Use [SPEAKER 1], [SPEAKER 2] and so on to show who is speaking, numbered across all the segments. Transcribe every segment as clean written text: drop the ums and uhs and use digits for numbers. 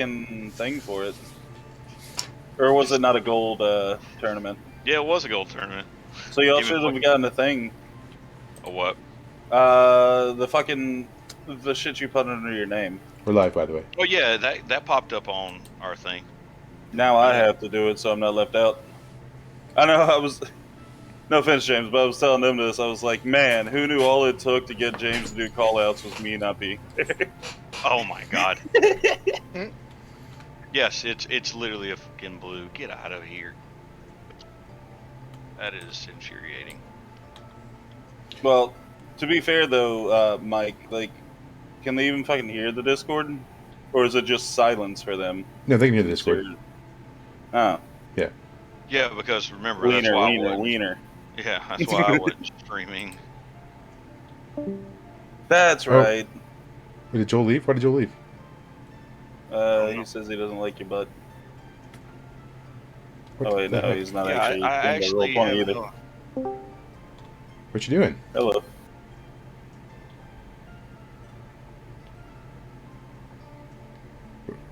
[SPEAKER 1] thing for it. Or was it not a gold tournament?
[SPEAKER 2] Yeah, it was a gold tournament.
[SPEAKER 1] So y'all
[SPEAKER 2] Even
[SPEAKER 1] should have gotten a thing.
[SPEAKER 2] a what?
[SPEAKER 1] The shit you put under your name.
[SPEAKER 3] We're live, by the way.
[SPEAKER 2] Oh yeah, that popped up on our thing.
[SPEAKER 1] Now I have to do it, so I'm not left out. I know I was. No offense, James, but I was telling them this. I was like, man, who knew all it took to get James to do call-outs was me, not B.
[SPEAKER 2] Oh my god. Yes, it's literally a fucking blue. Get out of here. That is infuriating.
[SPEAKER 1] Well, to be fair though, Mike, like, can they even fucking hear the Discord, or is it just silence for them?
[SPEAKER 3] No, they can hear the Discord.
[SPEAKER 1] Oh,
[SPEAKER 3] Yeah.
[SPEAKER 2] Yeah, because remember that's why I wasn't. Yeah, that's why I wasn't streaming.
[SPEAKER 1] That's right.
[SPEAKER 3] Wait, did Joel leave? Why did Joel leave?
[SPEAKER 1] He says he doesn't like you, bud.
[SPEAKER 3] What
[SPEAKER 1] Oh wait, no, he's not actually.
[SPEAKER 2] I actually have,
[SPEAKER 1] either.
[SPEAKER 3] What you doing?
[SPEAKER 1] Hello.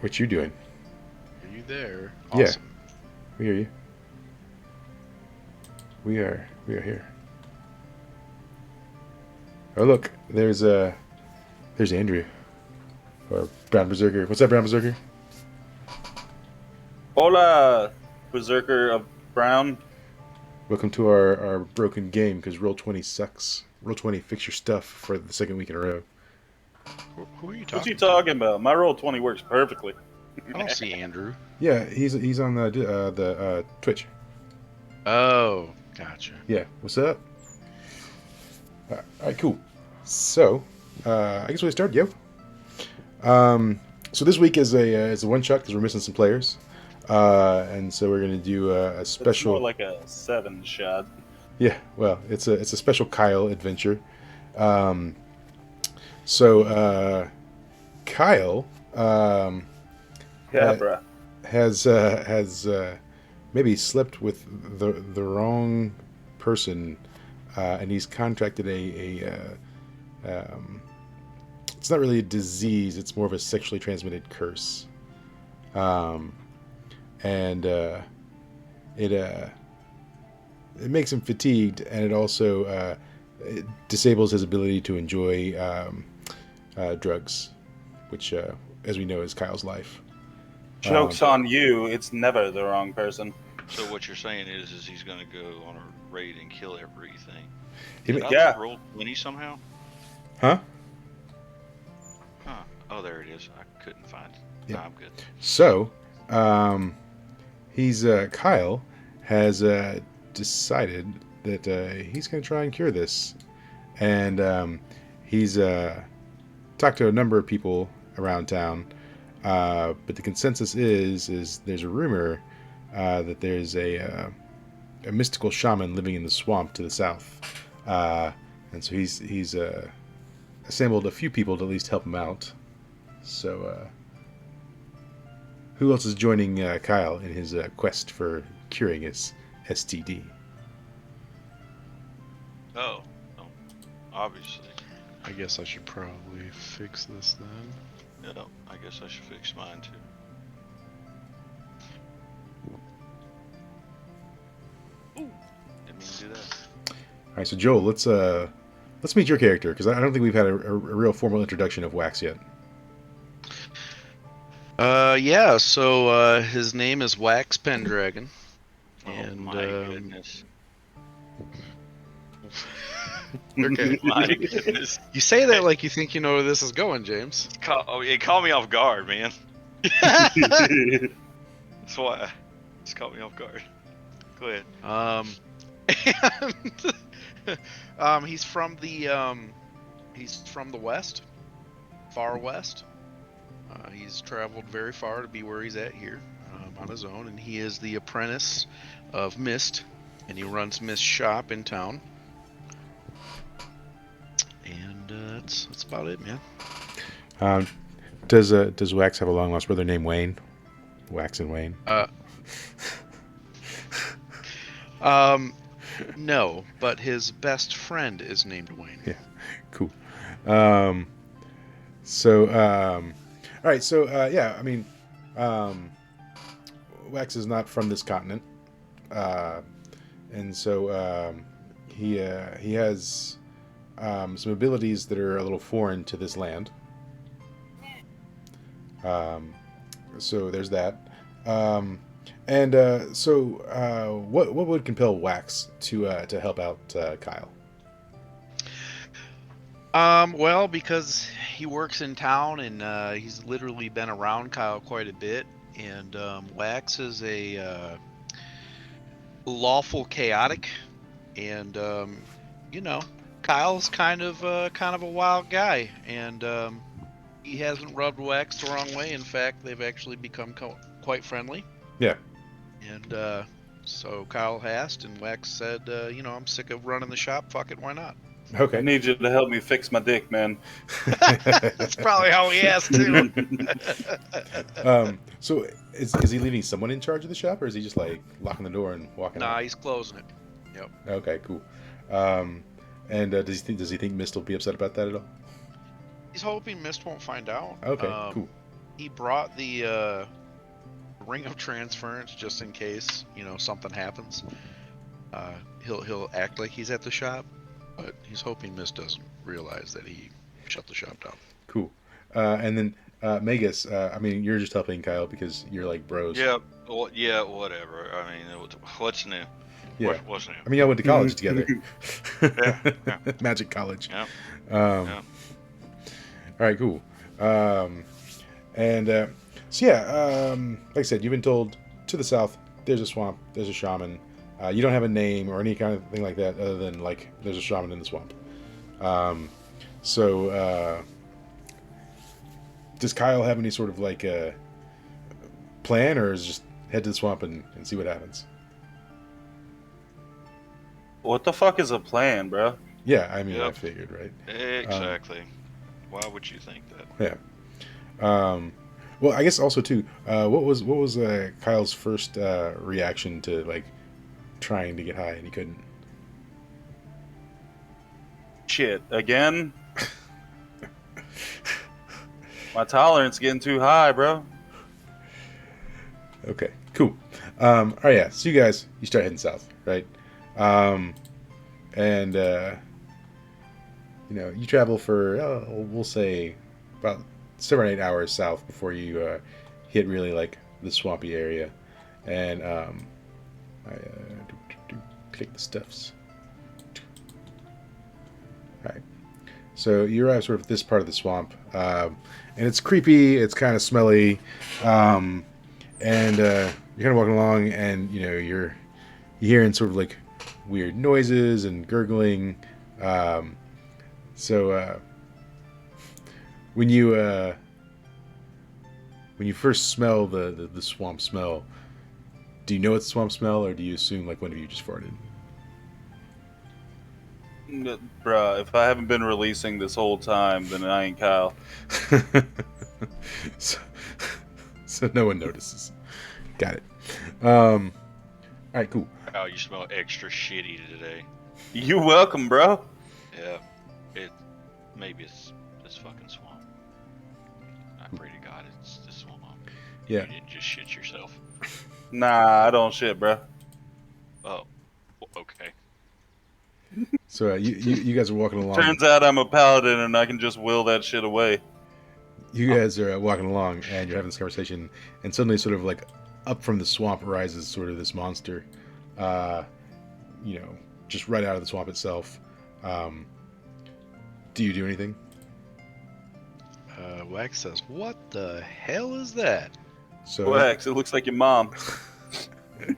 [SPEAKER 3] What you doing?
[SPEAKER 4] Are you there?
[SPEAKER 3] Yeah.
[SPEAKER 4] Awesome.
[SPEAKER 3] We hear you. We are here. Oh look, there's Andrew. Or Brown Berserker. What's up, Brown Berserker?
[SPEAKER 1] Hola, Berserker of Brown.
[SPEAKER 3] Welcome to our broken game because Roll20 sucks. Roll20, fix your stuff for the second week in a row.
[SPEAKER 4] Who are you talking?
[SPEAKER 1] What you talking about? My Roll20 works perfectly.
[SPEAKER 4] I don't see Andrew.
[SPEAKER 3] Yeah, he's on the Twitch.
[SPEAKER 4] Oh, gotcha.
[SPEAKER 3] Yeah, what's up? All right, cool. So, I guess we'll start, yo. So this week is a one shot because we're missing some players, and so we're gonna do a special.
[SPEAKER 1] It's more like a 7-shot.
[SPEAKER 3] Yeah, well, it's a special Kyle adventure. Kyle
[SPEAKER 1] Bruh.
[SPEAKER 3] has maybe slept with the wrong person, and he's contracted it's not really a disease, it's more of a sexually transmitted curse. It makes him fatigued, and it also it disables his ability to enjoy drugs, which, as we know, is Kyle's life.
[SPEAKER 1] Joke's on you, it's never the wrong person.
[SPEAKER 2] So what you're saying is he's gonna go on a raid and kill everything.
[SPEAKER 1] Yeah.
[SPEAKER 2] Roll 20 somehow?
[SPEAKER 3] Huh?
[SPEAKER 2] Huh. Oh, there it is. I couldn't find it.
[SPEAKER 3] Yeah.
[SPEAKER 2] No, I'm good.
[SPEAKER 3] So, Kyle has decided that he's going to try and cure this, and he's talked to a number of people around town, but the consensus is there's a rumor that there's a mystical shaman living in the swamp to the south, and so he's assembled a few people to at least help him out. So, who else is joining Kyle in his quest for curing his STD?
[SPEAKER 2] Oh, obviously.
[SPEAKER 4] I guess I should probably fix this then.
[SPEAKER 2] Yeah, I guess I should fix mine too. Ooh, didn't mean to do that.
[SPEAKER 3] All right, so Joel, let's meet your character because I don't think we've had a real formal introduction of Wax yet.
[SPEAKER 4] Yeah, so his name is Wax Pendragon.
[SPEAKER 2] Oh my goodness.
[SPEAKER 4] Okay.
[SPEAKER 2] My goodness.
[SPEAKER 4] You say that like you think you know where this is going, James.
[SPEAKER 2] It caught me off guard, man. That's why. It's caught me off guard. Go ahead.
[SPEAKER 4] And he's from the west, far west. He's traveled very far to be where he's at here, on his own, and he is the apprentice of Mist, and he runs Mist shop in town. And that's about it, man.
[SPEAKER 3] Does Wax have a long lost brother named Wayne? Wax and Wayne.
[SPEAKER 4] No, but his best friend is named Wayne.
[SPEAKER 3] Yeah, cool. All right, so yeah, I mean, um, Wax is not from this continent, and so he has some abilities that are a little foreign to this land. Um, so there's that. Um, and what would compel Wax to help out Kyle?
[SPEAKER 4] Well, because he works in town and he's literally been around Kyle quite a bit, and Wax is a lawful chaotic, and you know, Kyle's kind of a wild guy, and he hasn't rubbed Wax the wrong way. In fact, they've actually become quite friendly.
[SPEAKER 3] Yeah.
[SPEAKER 4] And so Kyle asked, and Wax said, I'm sick of running the shop. Fuck it, why not?
[SPEAKER 1] I
[SPEAKER 3] Okay.
[SPEAKER 1] need you to help me fix my dick, man.
[SPEAKER 4] That's probably how he asked too.
[SPEAKER 3] So is he leaving someone in charge of the shop, or is he just like locking the door and walking
[SPEAKER 4] Nah,
[SPEAKER 3] out?
[SPEAKER 4] he's closing it. Yep.
[SPEAKER 3] Okay, cool. And does he think Mist will be upset about that at all?
[SPEAKER 4] He's hoping Mist won't find out.
[SPEAKER 3] Okay, cool.
[SPEAKER 4] He brought the ring of transference just in case, something happens. He'll act like he's at the shop, but he's hoping Mist doesn't realize that he shut the shop down.
[SPEAKER 3] Cool. And then Magus, I mean, you're just helping Kyle because you're like bros.
[SPEAKER 2] Yeah, well, yeah, whatever. I mean, what's new?
[SPEAKER 3] Yeah.
[SPEAKER 2] What's new?
[SPEAKER 3] I mean, y'all went to college together.
[SPEAKER 2] Yeah.
[SPEAKER 3] Magic college.
[SPEAKER 2] Yeah.
[SPEAKER 3] All right, cool. So yeah, like I said, you've been told to the south there's a swamp, there's a shaman. You don't have a name or any kind of thing like that other than like there's a shaman in the swamp. Does Kyle have any sort of like a plan, or is just head to the swamp and see what happens?
[SPEAKER 1] What the fuck is a plan, bro?
[SPEAKER 3] Yeah, I mean, I
[SPEAKER 2] Yep.
[SPEAKER 3] figured, right?
[SPEAKER 2] Exactly. Why would you think that?
[SPEAKER 3] Yeah. Well, I guess also too. What was Kyle's first reaction to like trying to get high and he couldn't?
[SPEAKER 1] Shit, again? My tolerance getting too high, bro.
[SPEAKER 3] Okay, cool. All right, yeah. So you guys, you start heading south, right? You travel for we'll say about 7 or 8 hours south before you hit really like the swampy area, and click the stuffs. All right. So you arrive sort of this part of the swamp, and it's creepy. It's kind of smelly, and you're kind of walking along, and you're hearing sort of like weird noises and gurgling. When you first smell the swamp smell, do you know it's swamp smell, or do you assume like one of you just farted?
[SPEAKER 1] Bruh, if I haven't been releasing this whole time, then I ain't Kyle.
[SPEAKER 3] so no one notices. Got it. All right, cool.
[SPEAKER 2] Oh, you smell extra shitty today.
[SPEAKER 1] You welcome, bro.
[SPEAKER 2] Yeah. Maybe it's this fucking swamp. I pray to God it's this swamp.
[SPEAKER 3] Yeah.
[SPEAKER 2] You didn't just shit yourself.
[SPEAKER 1] Nah, I don't shit, bro.
[SPEAKER 2] Oh. Okay.
[SPEAKER 3] So you guys are walking along.
[SPEAKER 1] Turns out I'm a paladin and I can just will that shit away.
[SPEAKER 3] You guys are walking along and you're having this conversation, and suddenly, sort of like up from the swamp rises sort of this monster, just right out of the swamp itself. Do you do anything?
[SPEAKER 4] Wax says, "What the hell is that?"
[SPEAKER 3] So
[SPEAKER 1] Wax, it looks like your mom.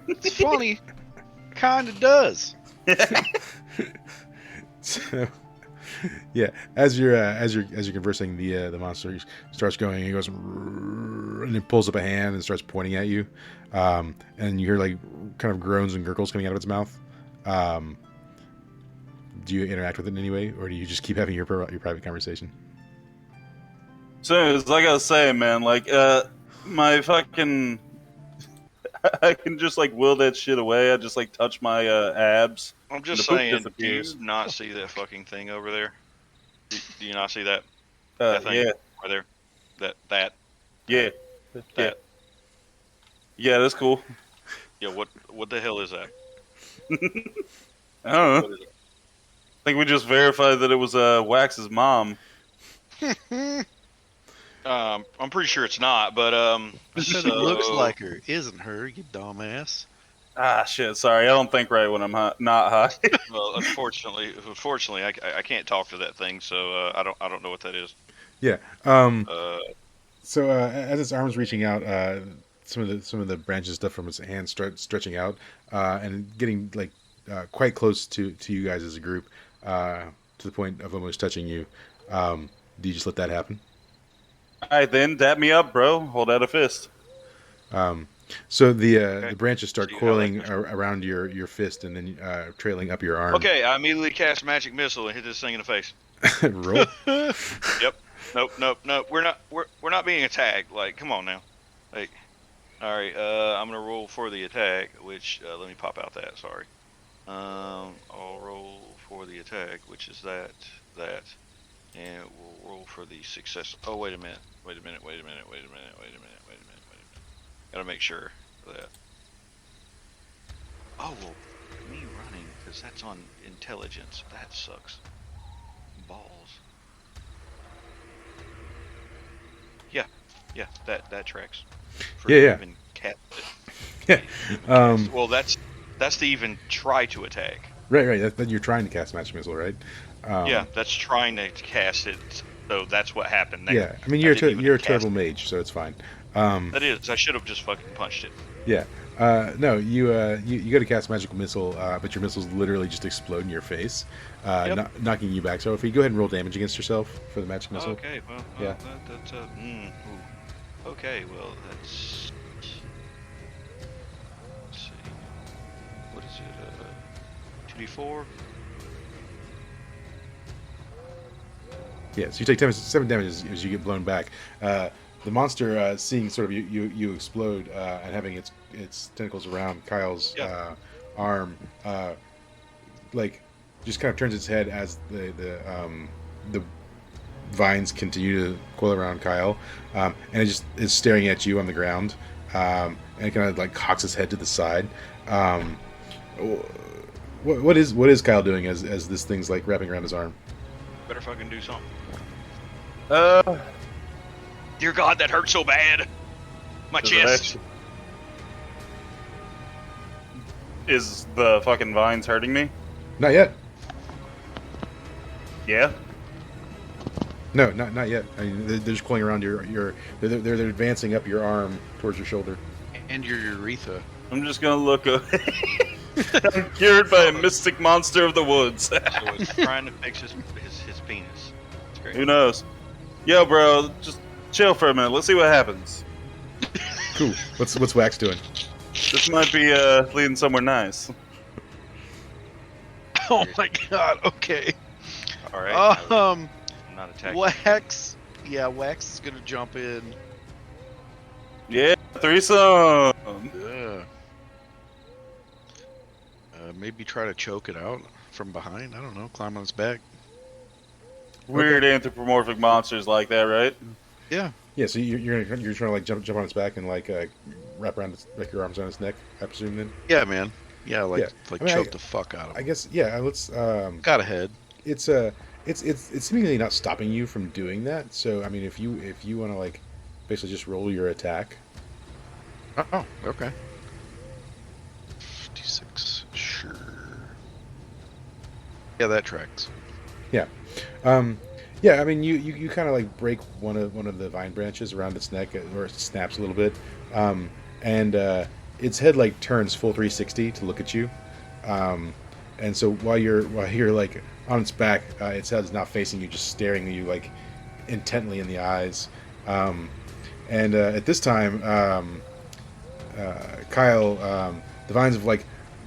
[SPEAKER 4] It's funny, kind of does.
[SPEAKER 3] So, yeah, as you're conversing, the monster starts going. He goes and it pulls up a hand and starts pointing at you, and you hear like kind of groans and gurgles coming out of its mouth. Do you interact with it in any way, or do you just keep having your private conversation?
[SPEAKER 1] So it's like I was saying, man. Like, my fucking, I can just like will that shit away. I just like touch my abs.
[SPEAKER 2] I'm just
[SPEAKER 1] The poop
[SPEAKER 2] saying, do
[SPEAKER 1] disappears.
[SPEAKER 2] you not see that fucking thing over there? Do you not see that?
[SPEAKER 1] Uh,
[SPEAKER 2] That thing
[SPEAKER 1] yeah,
[SPEAKER 2] over there? That
[SPEAKER 1] yeah, yeah. Yeah, that's cool.
[SPEAKER 2] Yeah, what the hell is that?
[SPEAKER 1] I don't know.
[SPEAKER 2] What is it?
[SPEAKER 1] I think we just verified that it was Wax's mom.
[SPEAKER 2] I'm pretty sure it's not, but
[SPEAKER 4] I said it looks like her. Isn't her, you dumbass.
[SPEAKER 1] Ah, shit. Sorry, I don't think right when I'm not high.
[SPEAKER 2] Well, unfortunately, I can't talk to that thing, so I don't know what that is.
[SPEAKER 3] Yeah.
[SPEAKER 2] Uh,
[SPEAKER 3] So as its arms reaching out, some of the branches stuff from its hands start stretching out, and getting like quite close to you guys as a group, to the point of almost touching you. Do you just let that happen?
[SPEAKER 1] All right, then dap me up, bro. Hold out a fist.
[SPEAKER 3] So the
[SPEAKER 2] Okay.
[SPEAKER 3] branches start
[SPEAKER 2] See how that
[SPEAKER 3] coiling
[SPEAKER 2] goes.
[SPEAKER 3] around your fist and then trailing up your arm.
[SPEAKER 2] okay, I immediately cast magic missile and hit this thing in the face.
[SPEAKER 3] Roll.
[SPEAKER 2] Yep. Nope. We're not being attacked. Like, come on now. Like, all right. I'm gonna roll for the attack, which let me pop out that. Sorry. I'll roll for the attack, which is that, and we'll roll for the success. Oh, wait a minute. Gotta make sure of that. Oh, well, me running, because that's on intelligence. That sucks. Balls. Yeah, that tracks. For
[SPEAKER 3] Yeah.
[SPEAKER 2] even cat.
[SPEAKER 3] Yeah.
[SPEAKER 2] Well, that's to even try to attack.
[SPEAKER 3] Right. That you're trying to cast magic missile, right?
[SPEAKER 2] Yeah, that's trying to cast it. So that's what happened there.
[SPEAKER 3] Yeah. I mean,
[SPEAKER 2] didn't even
[SPEAKER 3] you're a
[SPEAKER 2] cast
[SPEAKER 3] terrible
[SPEAKER 2] it.
[SPEAKER 3] mage, so it's fine.
[SPEAKER 2] That is. I should have just fucking punched it.
[SPEAKER 3] Yeah. No, you go to cast magical missile, but your missiles literally just explode in your face,
[SPEAKER 2] Yep.
[SPEAKER 3] knocking you back. So if you go ahead and roll damage against yourself for the magic missile.
[SPEAKER 2] Okay. Well.
[SPEAKER 3] Yeah.
[SPEAKER 2] That's ooh. Okay. Well, that's. Let's see. What is it? 2d4.
[SPEAKER 3] Yeah, so you take 7 damage as you get blown back. The monster, seeing sort of you explode and having its tentacles around Kyle's
[SPEAKER 2] Yeah.
[SPEAKER 3] arm, like just kind of turns its head as the vines continue to coil around Kyle, and it just is staring at you on the ground, and it kind of like cocks its head to the side. What is Kyle doing as this thing's like wrapping around his arm?
[SPEAKER 2] Better fucking do something.
[SPEAKER 1] Uh,
[SPEAKER 2] Dear God, that hurt so bad. My
[SPEAKER 1] does it
[SPEAKER 2] chest.
[SPEAKER 1] actually- Is the fucking vines hurting me?
[SPEAKER 3] Not yet.
[SPEAKER 1] Yeah.
[SPEAKER 3] No, not yet. I mean, they're just coiling around they're advancing up your arm towards your shoulder.
[SPEAKER 4] And your urethra.
[SPEAKER 1] I'm just gonna look. I'm cured by a mystic monster of the woods.
[SPEAKER 2] So it's trying to fix his penis. It's great.
[SPEAKER 1] Who knows? Yo, bro, just chill for a minute. Let's see what happens.
[SPEAKER 3] Cool. What's Wax doing?
[SPEAKER 1] This might be leading somewhere nice.
[SPEAKER 4] Oh my god, okay.
[SPEAKER 2] All right. I'm not attacking.
[SPEAKER 4] Wax. Yeah, Wax is gonna jump in.
[SPEAKER 1] Yeah, threesome.
[SPEAKER 4] Yeah. Maybe try to choke it out from behind. I don't know. Climb on its back.
[SPEAKER 1] Weird anthropomorphic monsters like that, right?
[SPEAKER 4] Yeah.
[SPEAKER 3] Yeah. So you're trying to like jump on its back and like wrap around like your arms on its neck. I presume then.
[SPEAKER 4] Yeah, man. Yeah, like
[SPEAKER 3] Yeah.
[SPEAKER 4] like
[SPEAKER 3] I mean,
[SPEAKER 4] choke the fuck out of
[SPEAKER 3] I
[SPEAKER 4] him.
[SPEAKER 3] guess yeah. Let's.
[SPEAKER 4] Got a head.
[SPEAKER 3] It's seemingly not stopping you from doing that. So I mean, if you want to like basically just roll your attack.
[SPEAKER 4] Oh, okay. 56. Sure. Yeah, that tracks.
[SPEAKER 3] Yeah. Yeah, I mean, you kind of like break one of the vine branches around its neck, or it snaps a little bit, and its head like turns full 360 to look at you, and so while you're like on its back, its head is not facing you, just staring at you like intently in the eyes, and at this time, Kyle, the vines have like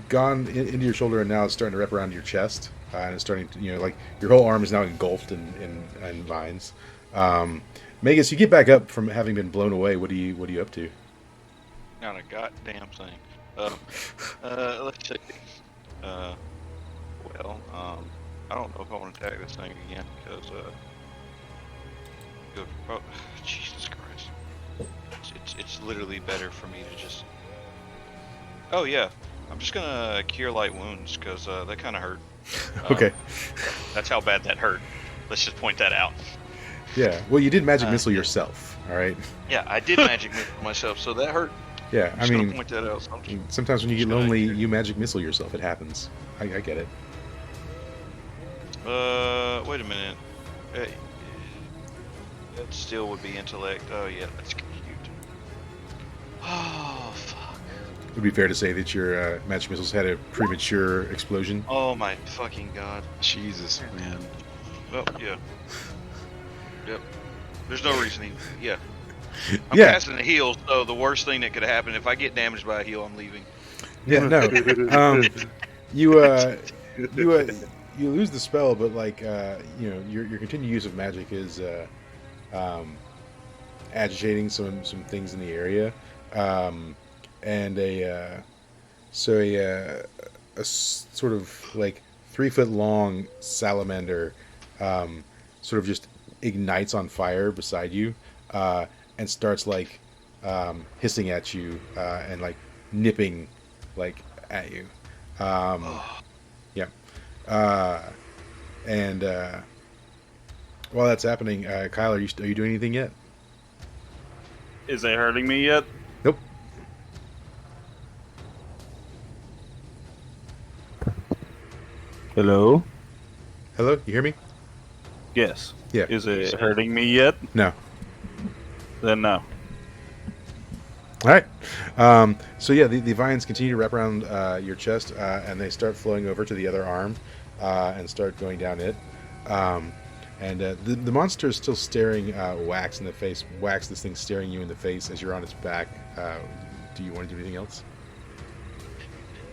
[SPEAKER 3] gone into your shoulder and now it's starting to wrap around your chest. And it's starting to, like your whole arm is now engulfed in vines. Magus, you get back up from having been blown away. What are you up to?
[SPEAKER 2] Not a goddamn thing. Let's see. I don't know if I want to attack this thing again because. Jesus Christ. it's literally better for me to just. Oh yeah, I'm just gonna cure light wounds because that kind of hurt.
[SPEAKER 3] Okay.
[SPEAKER 2] That's how bad that hurt. Let's just point that out.
[SPEAKER 3] Yeah. Well, you did magic missile
[SPEAKER 2] yeah.
[SPEAKER 3] yourself. All right.
[SPEAKER 2] Yeah, I did magic missile myself, so that hurt.
[SPEAKER 3] Yeah.
[SPEAKER 2] I'm
[SPEAKER 3] I
[SPEAKER 2] just gonna
[SPEAKER 3] mean,
[SPEAKER 2] point that out. So
[SPEAKER 3] sometimes when you get
[SPEAKER 2] gonna
[SPEAKER 3] lonely,
[SPEAKER 2] cure.
[SPEAKER 3] you magic missile yourself. It happens. I get it.
[SPEAKER 2] Wait a minute. Uh, that still would be intellect. Oh yeah, that's cute. Oh fuck.
[SPEAKER 3] It would be fair to say that your magic missiles had a premature explosion.
[SPEAKER 2] Oh my fucking god.
[SPEAKER 4] Jesus, man.
[SPEAKER 2] Well, yeah. Yep. There's no reasoning. Yeah. I'm
[SPEAKER 3] Yeah.
[SPEAKER 2] casting a heal, so the worst thing that could happen if I get damaged by a heal, I'm leaving.
[SPEAKER 3] Yeah. No. You you lose the spell, but like your continued use of magic is agitating some things in the area, and a sort of like 3 foot long salamander sort of just ignites on fire beside you and starts like hissing at you and like nipping like at you. Yeah. And while that's happening, Kyle, are you doing anything yet?
[SPEAKER 1] Is it hurting me yet?
[SPEAKER 3] Nope.
[SPEAKER 1] Hello?
[SPEAKER 3] Hello, you hear me?
[SPEAKER 1] Yes.
[SPEAKER 3] Yeah.
[SPEAKER 1] Is it hurting me yet?
[SPEAKER 3] No.
[SPEAKER 1] Then no.
[SPEAKER 3] All right. So yeah, the vines continue to wrap around your chest, and they start flowing over to the other arm and start going down it. And the monster is still staring Wax in the face. Wax, this thing's staring you in the face as you're on its back. Do you want to do anything else?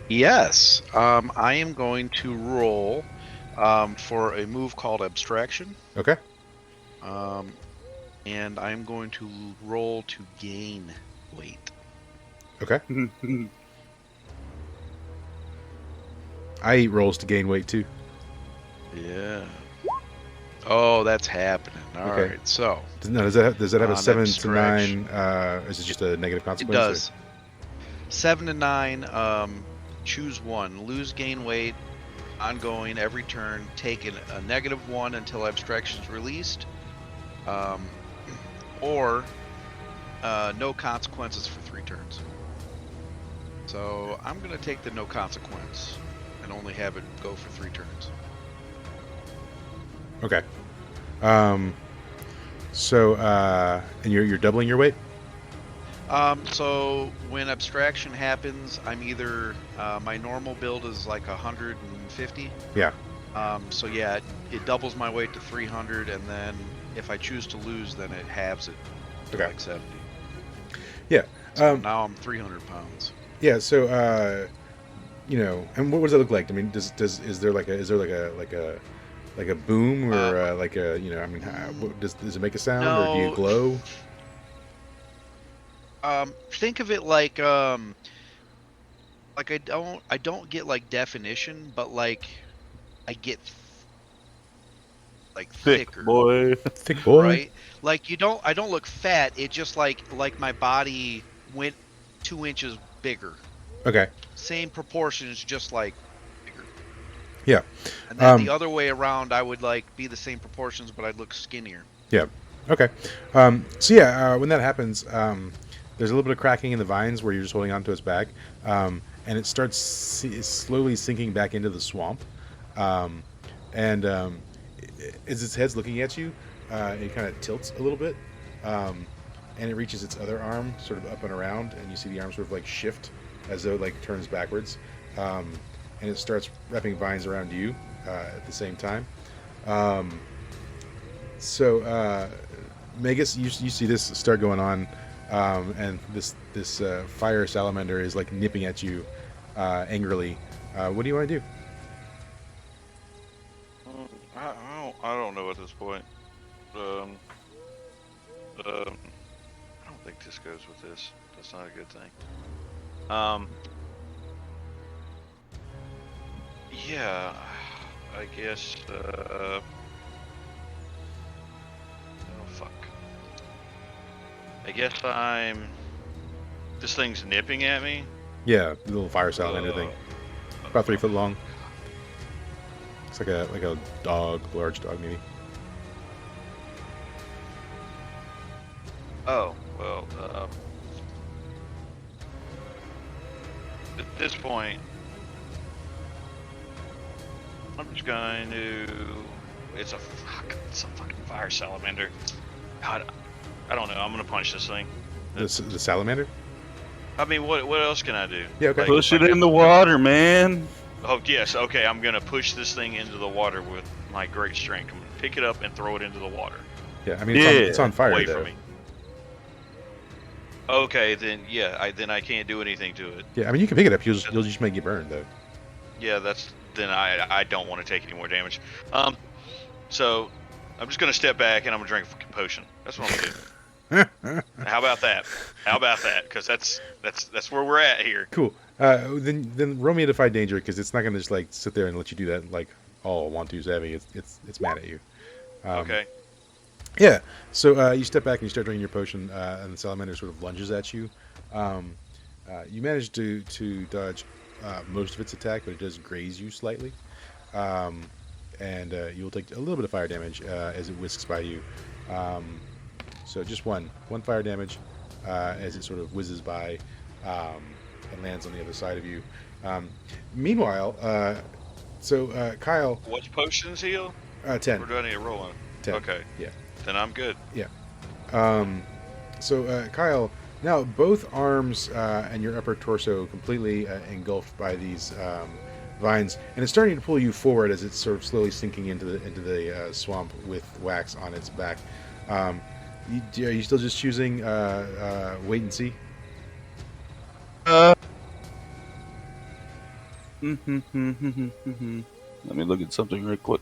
[SPEAKER 4] Yes. I am going to roll for a move called Abstraction.
[SPEAKER 3] Okay.
[SPEAKER 4] And I'm going to roll to gain weight.
[SPEAKER 3] Okay. I eat rolls to gain weight too.
[SPEAKER 4] Yeah. Oh, that's happening. All right.
[SPEAKER 3] Okay.
[SPEAKER 4] So
[SPEAKER 3] No, does that have a 7 to
[SPEAKER 4] abstraction.
[SPEAKER 3] 9? Is it just a negative
[SPEAKER 4] it
[SPEAKER 3] consequence?
[SPEAKER 4] does. 7 to 9. Choose one. Lose gain weight. Ongoing every turn. Take a -1 until abstraction is released. Or no consequences for 3 turns. So I'm gonna take the no consequence and only have it go for 3 turns.
[SPEAKER 3] Okay. So and you're doubling your weight?
[SPEAKER 4] So when abstraction happens, I'm either my normal build is like 150.
[SPEAKER 3] Yeah.
[SPEAKER 4] So yeah, it doubles my weight to 300, and then if I choose to lose, then it halves it to
[SPEAKER 3] Okay.
[SPEAKER 4] like 70.
[SPEAKER 3] Yeah.
[SPEAKER 4] So now I'm 300 pounds.
[SPEAKER 3] Yeah, so and what does it look like? I mean, is there like a boom or like a does it make a sound or do you
[SPEAKER 4] No.
[SPEAKER 3] glow?
[SPEAKER 4] Think of it like I don't get like definition, but like I get like
[SPEAKER 1] Thick
[SPEAKER 4] thicker,
[SPEAKER 1] boy.
[SPEAKER 3] Thick boy.
[SPEAKER 4] right? Like I don't look fat. It just like my body went 2 inches bigger.
[SPEAKER 3] Okay.
[SPEAKER 4] Same proportions, just like bigger.
[SPEAKER 3] Yeah.
[SPEAKER 4] And then the other way around, I would like be the same proportions, but I'd look skinnier.
[SPEAKER 3] Yeah. Okay. So yeah, when that happens, there's a little bit of cracking in the vines where you're just holding onto its back, and it starts slowly sinking back into the swamp. And as its head's looking at you, it kind of tilts a little bit, and it reaches its other arm sort of up and around, and you see the arm sort of like shift as though it like turns backwards, and it starts wrapping vines around you at the same time. So Magus, you see this start going on, and this fire salamander is like nipping at you angrily. What do you want to do?
[SPEAKER 2] I don't know at this point. I don't think this goes with this. That's not a good thing. Yeah, I guess. Oh fuck. I guess I'm. This thing's nipping at me.
[SPEAKER 3] Yeah, the little fire salamander thing. About 3 foot long. It's like a dog, large dog maybe.
[SPEAKER 2] Oh well. At this point, I'm just going to. It's a fucking fire salamander. God, I don't know. I'm gonna punch this thing.
[SPEAKER 3] The salamander?
[SPEAKER 2] I mean, what else can I do?
[SPEAKER 3] Yeah, okay.
[SPEAKER 1] Push it in the water, man.
[SPEAKER 2] Oh yes, okay. I'm gonna push this thing into the water with my great strength. I'm gonna pick it up and throw it into the water.
[SPEAKER 3] Yeah, I mean, it's on fire
[SPEAKER 2] Away
[SPEAKER 3] though.
[SPEAKER 2] from me. Okay, then yeah, I can't do anything to it.
[SPEAKER 3] Yeah, I mean, you can pick it up. You'll just make it burn though.
[SPEAKER 2] Yeah, then I don't want to take any more damage. So I'm just gonna step back and I'm gonna drink a fucking potion. That's what I'm gonna do. How about that? Because that's where we're at here.
[SPEAKER 3] Cool. Then roll me a defy danger because it's not gonna just like sit there and let you do that like all want to savvy. It's mad at you.
[SPEAKER 2] Okay.
[SPEAKER 3] Yeah. So you step back and you start drinking your potion, and the salamander sort of lunges at you. You manage to dodge most of its attack, but it does graze you slightly, and you will take a little bit of fire damage as it whisks by you. So just one fire damage as it sort of whizzes by and lands on the other side of you. Meanwhile, Kyle.
[SPEAKER 2] What's potions heal?
[SPEAKER 3] 10.
[SPEAKER 2] Or do I need to roll on?
[SPEAKER 3] 10.
[SPEAKER 2] Okay.
[SPEAKER 3] Yeah.
[SPEAKER 2] Then I'm good.
[SPEAKER 3] Yeah. Kyle, now both arms and your upper torso completely engulfed by these vines, and it's starting to pull you forward as it's sort of slowly sinking into the swamp with wax on its back. Are you still just choosing wait and see?
[SPEAKER 1] Let me look at something real quick.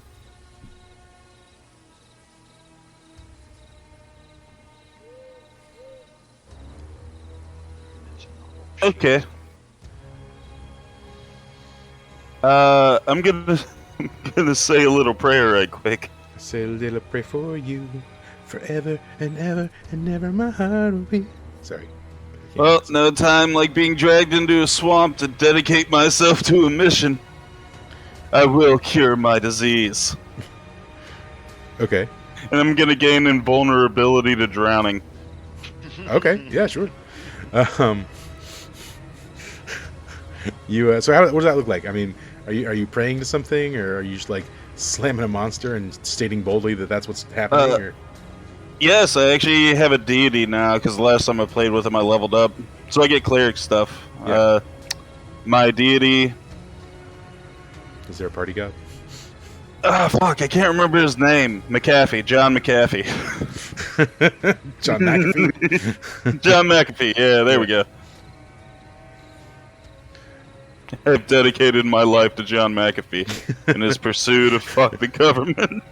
[SPEAKER 1] Okay. I'm gonna say a little prayer right quick.
[SPEAKER 3] Say a little prayer for you, forever and ever and never my heart will be. Sorry.
[SPEAKER 1] Well, no time like being dragged into a swamp to dedicate myself to a mission. I will cure my disease.
[SPEAKER 3] Okay.
[SPEAKER 1] And I'm gonna gain invulnerability to drowning.
[SPEAKER 3] Okay. Yeah. Sure. You. So what does that look like? I mean, are you praying to something, or are you just like slamming a monster and stating boldly that that's what's happening? Or?
[SPEAKER 1] Yes, I actually have a deity now because the last time I played with him, I leveled up, so I get cleric stuff.
[SPEAKER 3] Yeah.
[SPEAKER 1] My deity.
[SPEAKER 3] Is there a party god?
[SPEAKER 1] Fuck, I can't remember his name. McAfee, John McAfee.
[SPEAKER 3] John McAfee.
[SPEAKER 1] John McAfee. Yeah, there we go. I've dedicated my life to John McAfee in his pursuit of fuck the government.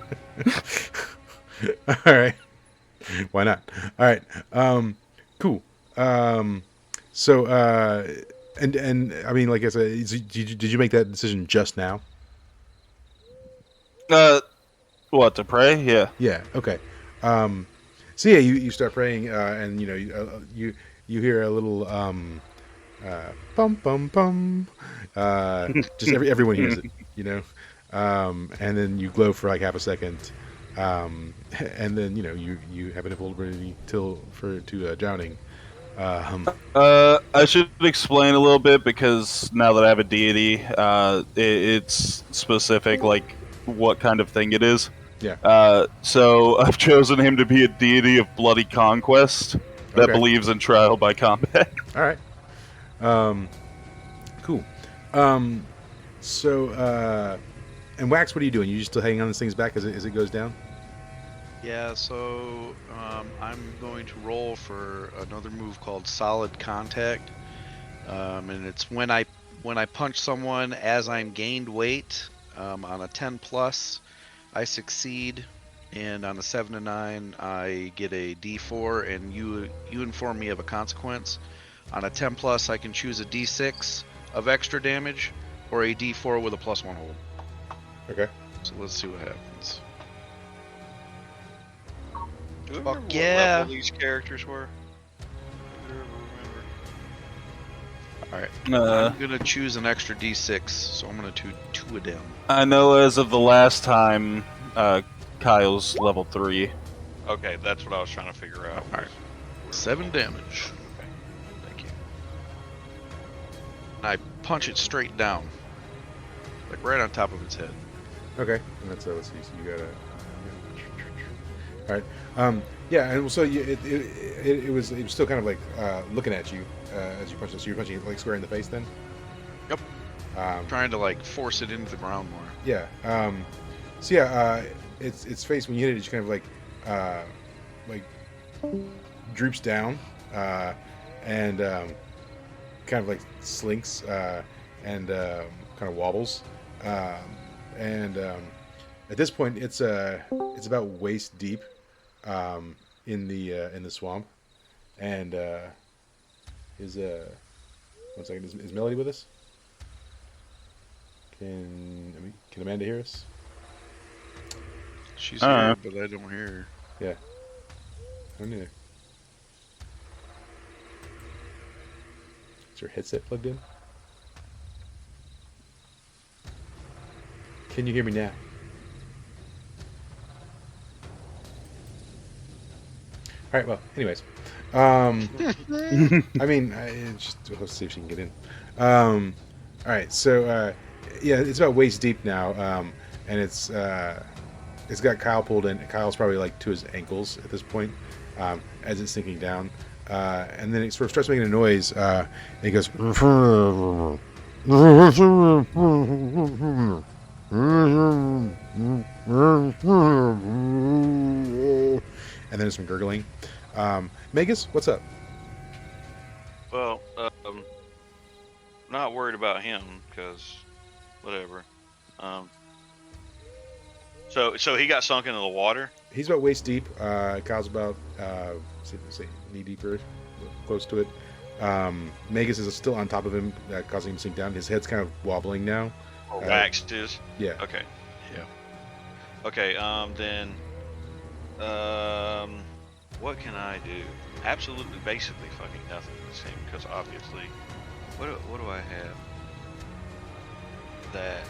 [SPEAKER 3] All right. Why not? All right. Cool. So, and I mean, like I said, did you make that decision just now?
[SPEAKER 1] What, to pray? Yeah.
[SPEAKER 3] Yeah. Okay. So yeah, you start praying, and you hear a little bum bum bum. Just everyone hears it, and then you glow for like half a second. And then you have an invulnerability to drowning.
[SPEAKER 1] I should explain a little bit because now that I have a deity, it's specific, like what kind of thing it is.
[SPEAKER 3] Yeah.
[SPEAKER 1] So I've chosen him to be a deity of bloody conquest that believes in trial by combat.
[SPEAKER 3] All right. Cool. So and Wax, what are you doing? You just still hanging on this thing's back as it goes down?
[SPEAKER 4] Yeah, so I'm going to roll for another move called Solid Contact, and it's when I punch someone as I'm gained weight on a 10+, I succeed, and on a 7 to 9 I get a D4, and you inform me of a consequence. On a 10+, I can choose a D6 of extra damage or a D4 with a +1 hold.
[SPEAKER 3] Okay.
[SPEAKER 4] So let's see what happens.
[SPEAKER 2] Do we
[SPEAKER 4] Fuck
[SPEAKER 2] remember
[SPEAKER 4] yeah.
[SPEAKER 2] what level these characters were?
[SPEAKER 4] All right.
[SPEAKER 1] Uh,
[SPEAKER 4] I'm gonna choose an extra D6, so I'm gonna do 2 of them.
[SPEAKER 1] I know as of the last time, Kyle's level 3.
[SPEAKER 2] Okay, that's what I was trying to figure out.
[SPEAKER 4] All right.
[SPEAKER 2] was
[SPEAKER 4] 7 damage.
[SPEAKER 2] Okay, thank you.
[SPEAKER 4] I punch it straight down, like right on top of its head.
[SPEAKER 3] Okay, and that's let's see. So you got a. All right. Yeah, and so it was still kind of like looking at you as you punched it. So you're punching it like square in the face then.
[SPEAKER 4] Yep.
[SPEAKER 3] Um,
[SPEAKER 4] Trying to like force it into the ground more.
[SPEAKER 3] yeah. So yeah, its face when you hit it, it's kind of like droops down and kind of like slinks and kind of wobbles. And at this point, it's about waist deep in the swamp. And is 1 second, is Melody with us? Can Amanda hear us?
[SPEAKER 4] She's
[SPEAKER 1] Uh-huh.
[SPEAKER 4] here, but I don't hear her.
[SPEAKER 3] Yeah, I don't either. Is your headset plugged in? Can you hear me now? All right. Well, anyways, I mean, let's see if she can get in. All right. So, yeah, it's about waist deep now, and it's got Kyle pulled in. Kyle's probably like to his ankles at this point, as it's sinking down, and then it sort of starts making a noise. And he goes, and then there's some gurgling. Magus, what's up?
[SPEAKER 2] Well, not worried about him because whatever. So he got sunk into the water.
[SPEAKER 3] He's about waist deep. Kyle's about say knee deeper, close to it. Magus is still on top of him, causing him to sink down. His head's kind of wobbling now.
[SPEAKER 2] Or waxed is.
[SPEAKER 3] Yeah.
[SPEAKER 2] Okay.
[SPEAKER 4] Yeah.
[SPEAKER 2] Okay. Then. What can I do? Absolutely, basically, fucking nothing. It seems because obviously, what do I have? That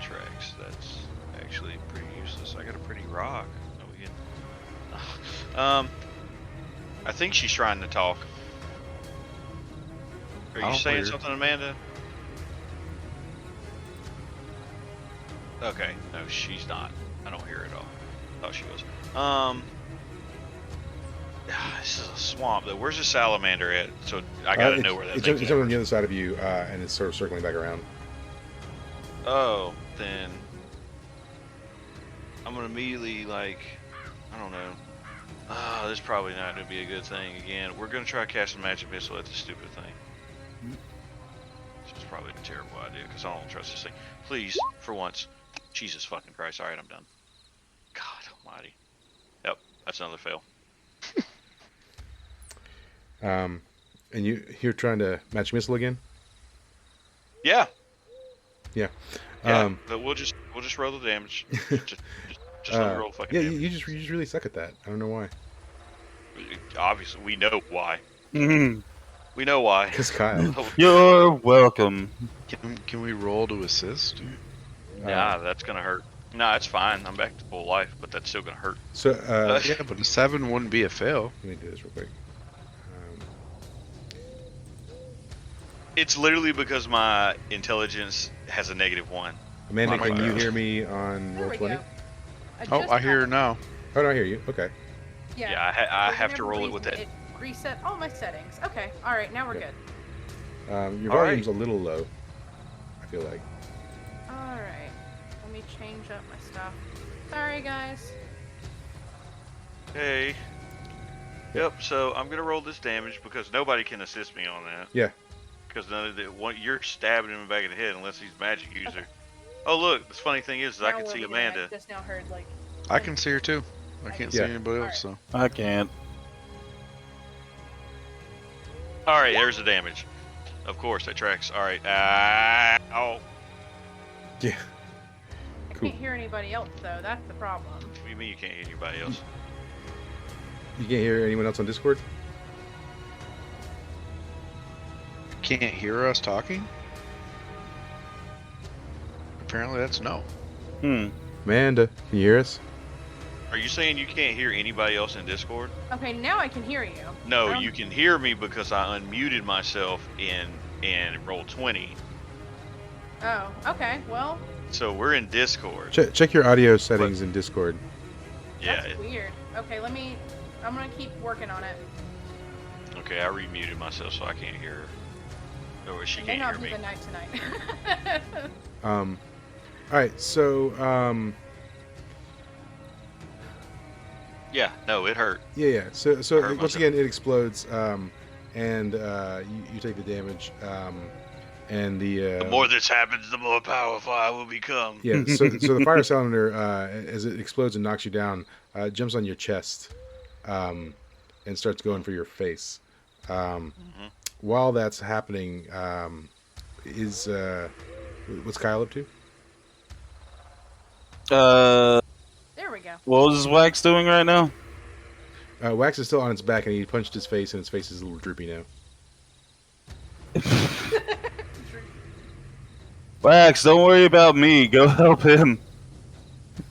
[SPEAKER 2] tracks. That's actually pretty useless. I got a pretty rock. No, we can. I think she's trying to talk. Are you
[SPEAKER 4] I'll
[SPEAKER 2] saying
[SPEAKER 4] hear.
[SPEAKER 2] something, Amanda? Okay, no, she's not. I don't hear her at all. Thought she was. This is a swamp though. Where's the salamander at? So I gotta know where that thing's
[SPEAKER 3] it's
[SPEAKER 2] at.
[SPEAKER 3] on the other side of you, and it's sort of circling back around.
[SPEAKER 2] Oh, then I'm gonna immediately like, I don't know. This is probably not gonna be a good thing again. We're gonna try to cast a magic missile at this stupid thing. This is probably a terrible idea because I don't trust this thing. Please, for once. Jesus fucking Christ. Alright, I'm done. God almighty. Yep, that's another fail.
[SPEAKER 3] And you're trying to match missile again?
[SPEAKER 2] Yeah.
[SPEAKER 3] Yeah.
[SPEAKER 2] But we'll just roll the damage. just let me roll the fucking
[SPEAKER 3] yeah,
[SPEAKER 2] damage.
[SPEAKER 3] you just really suck at that. I don't know why.
[SPEAKER 2] Obviously, we know why.
[SPEAKER 1] Mhm.
[SPEAKER 2] We know why.
[SPEAKER 3] Because Kyle.
[SPEAKER 1] You're welcome.
[SPEAKER 4] Can we roll to assist?
[SPEAKER 2] Nah, that's gonna hurt. Nah, it's fine. I'm back to full life, but that's still gonna hurt.
[SPEAKER 3] So
[SPEAKER 4] Yeah, but a 7 wouldn't be a fail.
[SPEAKER 3] let me do this real quick.
[SPEAKER 2] It's literally because my intelligence has a -1.
[SPEAKER 3] Amanda,
[SPEAKER 4] Oh my
[SPEAKER 3] can you
[SPEAKER 4] gosh.
[SPEAKER 3] hear me on
[SPEAKER 5] There
[SPEAKER 3] roll
[SPEAKER 5] we
[SPEAKER 3] 20?
[SPEAKER 5] go.
[SPEAKER 4] Oh,
[SPEAKER 5] just
[SPEAKER 4] I hear her
[SPEAKER 5] got-
[SPEAKER 4] now.
[SPEAKER 3] Oh, no, I hear you. Okay.
[SPEAKER 5] Yeah,
[SPEAKER 2] Yeah, I
[SPEAKER 5] for
[SPEAKER 2] have to
[SPEAKER 5] whatever
[SPEAKER 2] roll it with
[SPEAKER 5] reason,
[SPEAKER 2] it.
[SPEAKER 5] It reset all my settings. Okay, all right, now we're
[SPEAKER 3] Okay.
[SPEAKER 5] good.
[SPEAKER 3] Your
[SPEAKER 2] All right.
[SPEAKER 3] volume's a little low, I feel like.
[SPEAKER 5] All right, let me change up my stuff. Sorry, guys.
[SPEAKER 2] Hey. Yep. So I'm gonna roll this damage because nobody can assist me on that.
[SPEAKER 3] Yeah.
[SPEAKER 2] Because none of the one you're stabbing him in the back of the head unless he's a magic user. Oh look, the funny thing is I
[SPEAKER 5] Now
[SPEAKER 2] can
[SPEAKER 5] we're
[SPEAKER 2] see
[SPEAKER 5] leaving.
[SPEAKER 2] Amanda.
[SPEAKER 5] I just now heard like.
[SPEAKER 4] I can see her too. I can't see
[SPEAKER 3] Yeah.
[SPEAKER 4] anybody else, so.
[SPEAKER 1] I can't.
[SPEAKER 2] All right, there's the damage. Of course, that tracks. All right. Oh.
[SPEAKER 3] Yeah.
[SPEAKER 5] I
[SPEAKER 3] Cool.
[SPEAKER 5] can't hear anybody else though. That's the problem.
[SPEAKER 2] What do you mean you can't hear anybody else?
[SPEAKER 3] You can't hear anyone else on Discord?
[SPEAKER 4] can't hear us talking? Apparently that's no.
[SPEAKER 3] Amanda, can you hear us?
[SPEAKER 2] Are you saying you can't hear anybody else in Discord?
[SPEAKER 5] Okay, now I can hear you.
[SPEAKER 2] No,
[SPEAKER 5] I don't-
[SPEAKER 2] you can hear me because I unmuted myself in Roll20.
[SPEAKER 5] Oh, okay. Well,
[SPEAKER 2] So we're in Discord.
[SPEAKER 3] Check your audio settings in Discord.
[SPEAKER 2] Yeah.
[SPEAKER 5] that's weird. Okay, I'm gonna keep working on it.
[SPEAKER 2] Okay, I remuted myself so I can't hear her. Or she
[SPEAKER 5] It may
[SPEAKER 2] can't
[SPEAKER 5] not
[SPEAKER 2] hear
[SPEAKER 5] be
[SPEAKER 2] me.
[SPEAKER 5] the night tonight.
[SPEAKER 3] All right, so
[SPEAKER 2] Yeah, no, it hurt.
[SPEAKER 3] yeah. So
[SPEAKER 2] I hurt
[SPEAKER 3] once
[SPEAKER 2] myself.
[SPEAKER 3] again, it explodes, and you take the damage, and
[SPEAKER 2] The more this happens, the more powerful I will become.
[SPEAKER 3] yeah. So the fire cylinder, as it explodes and knocks you down, jumps on your chest, and starts going for your face. While that's happening, is what's Kyle up to?
[SPEAKER 5] There we go.
[SPEAKER 1] What was Wax doing right now?
[SPEAKER 3] Wax is still on its back, and he punched his face, and its face is a little droopy now.
[SPEAKER 1] Wax, don't worry about me. Go help him.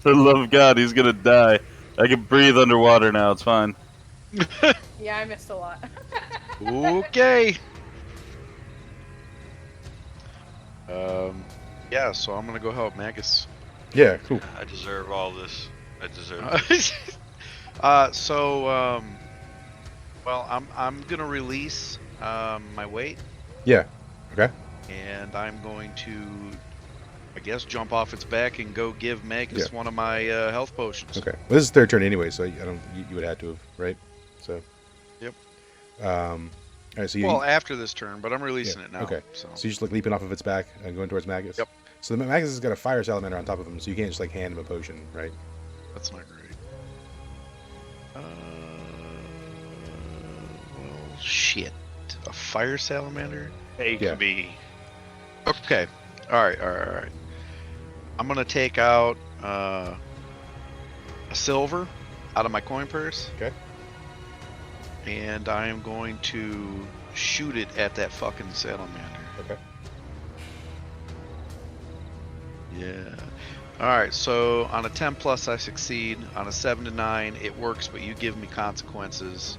[SPEAKER 1] For the love of God, he's gonna die. I can breathe underwater now. It's fine.
[SPEAKER 5] Yeah, I missed a lot.
[SPEAKER 4] Okay. Yeah, so I'm gonna go help Magus.
[SPEAKER 3] Yeah, cool.
[SPEAKER 2] I deserve all this. I deserve
[SPEAKER 4] Uh, well, I'm gonna release my weight,
[SPEAKER 3] Yeah. Okay.
[SPEAKER 4] and I'm going to, I guess, jump off its back and go give Magus one of my health potions.
[SPEAKER 3] Okay. Well, this is third turn anyway, so I don't. You would have to have, right? So.
[SPEAKER 4] Yep.
[SPEAKER 3] All right. So you.
[SPEAKER 4] Well, after this turn, but I'm releasing
[SPEAKER 3] Yeah,
[SPEAKER 4] it now.
[SPEAKER 3] okay.
[SPEAKER 4] So
[SPEAKER 3] So you're just like leaping off of its back and going towards Magus.
[SPEAKER 4] Yep.
[SPEAKER 3] So the Magus has got a fire salamander on top of him, so you can't just like hand him a potion, right?
[SPEAKER 4] that's not great. Well, shit. A fire salamander?
[SPEAKER 2] Take
[SPEAKER 3] Yeah.
[SPEAKER 2] me.
[SPEAKER 4] Okay. All right. I'm gonna take out a silver out of my coin purse.
[SPEAKER 3] Okay.
[SPEAKER 4] And I am going to shoot it at that fucking salamander.
[SPEAKER 3] Okay.
[SPEAKER 4] Yeah. All right. So on a 10 plus, I succeed. On a 7 to 9, it works, but you give me consequences.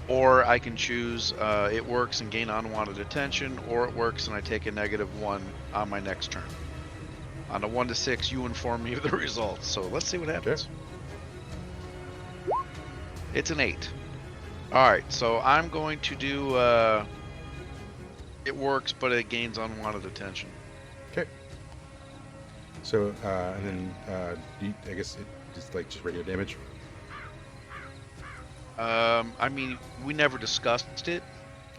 [SPEAKER 4] Or I can choose it works and gain unwanted attention, or it works and I take a -1 on my next turn. On a 1 to 6, you inform me of the results. So let's see what happens. It's an 8. All right, so I'm going to do. It works, but it gains unwanted attention.
[SPEAKER 3] Okay. So and then I guess it just regular damage.
[SPEAKER 4] I mean, we never discussed it,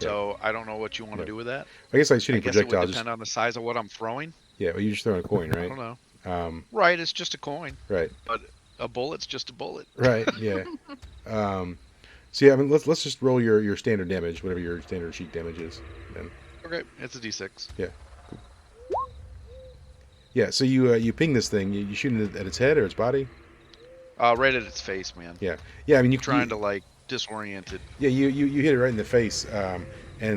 [SPEAKER 4] so I don't know what you want to do with that.
[SPEAKER 3] I guess like shooting
[SPEAKER 4] I guess it would
[SPEAKER 3] projectiles.
[SPEAKER 4] depend on the size of what I'm throwing.
[SPEAKER 3] Yeah. Well, you just throwing a coin,
[SPEAKER 4] I
[SPEAKER 3] right?
[SPEAKER 4] don't know.
[SPEAKER 3] Right.
[SPEAKER 4] It's just a coin,
[SPEAKER 3] Right.
[SPEAKER 4] but a bullet's just a bullet.
[SPEAKER 3] Right. Yeah. So yeah, I mean, let's just roll your standard damage, whatever your standard sheet damage is. Then.
[SPEAKER 4] Okay, it's a D6.
[SPEAKER 3] Yeah. Cool. Yeah. So you ping this thing. You shooting it at its head or its body?
[SPEAKER 4] Right at its face, man.
[SPEAKER 3] Yeah. Yeah. I mean, you
[SPEAKER 4] Trying to like disorient it.
[SPEAKER 3] Yeah, you hit it right in the face, and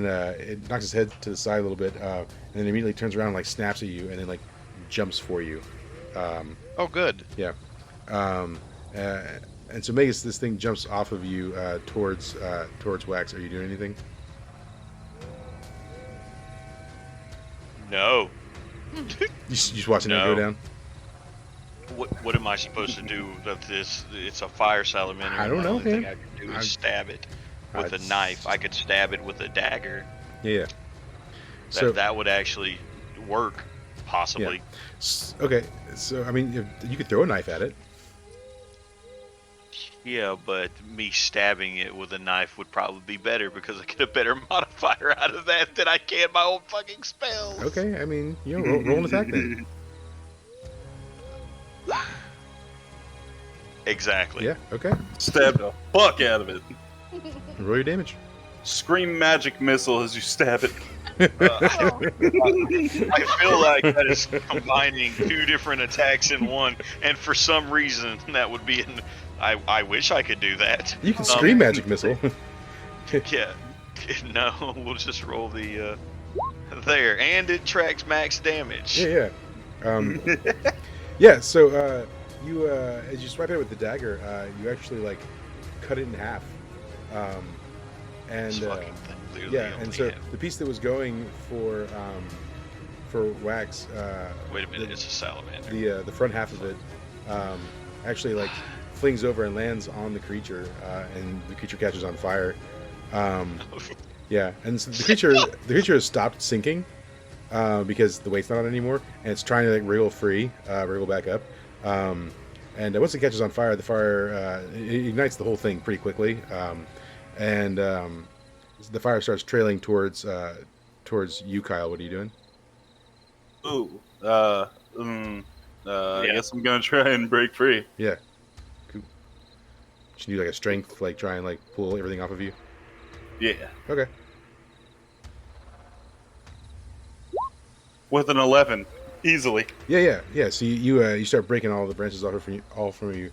[SPEAKER 3] it knocks its head to the side a little bit, and then immediately turns around and like snaps at you, and then like jumps for you.
[SPEAKER 4] Oh, good.
[SPEAKER 3] Yeah. And so Magus, this thing jumps off of you towards Wax. Are you doing anything?
[SPEAKER 2] No.
[SPEAKER 3] You just watching it
[SPEAKER 2] No.
[SPEAKER 3] go down?
[SPEAKER 2] What am I supposed to do with this? It's a fire salamander.
[SPEAKER 3] I don't
[SPEAKER 2] The
[SPEAKER 3] know,
[SPEAKER 2] only thing
[SPEAKER 3] man.
[SPEAKER 2] I can do
[SPEAKER 3] I-
[SPEAKER 2] is stab it with a
[SPEAKER 3] I'd-
[SPEAKER 2] knife. I could stab it with a dagger.
[SPEAKER 3] Yeah. So
[SPEAKER 2] That would actually work, possibly.
[SPEAKER 3] okay, so I mean, if, you could throw a knife at it.
[SPEAKER 2] Yeah, but me stabbing it with a knife would probably be better because I get a better modifier out of that than I can my own fucking spells.
[SPEAKER 3] Okay, I mean, roll an attack then.
[SPEAKER 2] Exactly.
[SPEAKER 3] Yeah. Okay.
[SPEAKER 1] Stab the fuck out of it.
[SPEAKER 3] Roll your damage.
[SPEAKER 1] Scream magic missile as you stab it.
[SPEAKER 5] Oh,
[SPEAKER 2] I feel like that is combining two different attacks in one, and for some reason that would be I wish I could do that.
[SPEAKER 3] You can scream magic missile.
[SPEAKER 2] Yeah. No, we'll just roll the there, and it tracks max damage.
[SPEAKER 3] Yeah. Yeah. So you as you swipe it with the dagger, you actually like cut it in half,
[SPEAKER 2] This
[SPEAKER 3] and
[SPEAKER 2] fucking thing literally
[SPEAKER 3] yeah,
[SPEAKER 2] only
[SPEAKER 3] and so
[SPEAKER 2] had-
[SPEAKER 3] the piece that was going for Wax,
[SPEAKER 2] Wait a minute, it's a salamander.
[SPEAKER 3] the front half of it, actually like flings over and lands on the creature, and the creature catches on fire. Yeah, and so the creature has stopped sinking because the weight's not on anymore, and it's trying to like wriggle back up. And once it catches on fire, the fire it ignites the whole thing pretty quickly, and the fire starts trailing towards you, Kyle. What are you doing?
[SPEAKER 1] Ooh. I guess I'm gonna try and break free.
[SPEAKER 3] Yeah, cool. Should you do like a strength, like try and like pull everything off of you?
[SPEAKER 1] Yeah.
[SPEAKER 3] Okay.
[SPEAKER 1] With an 11, easily.
[SPEAKER 3] Yeah. So you start breaking all the branches off from you.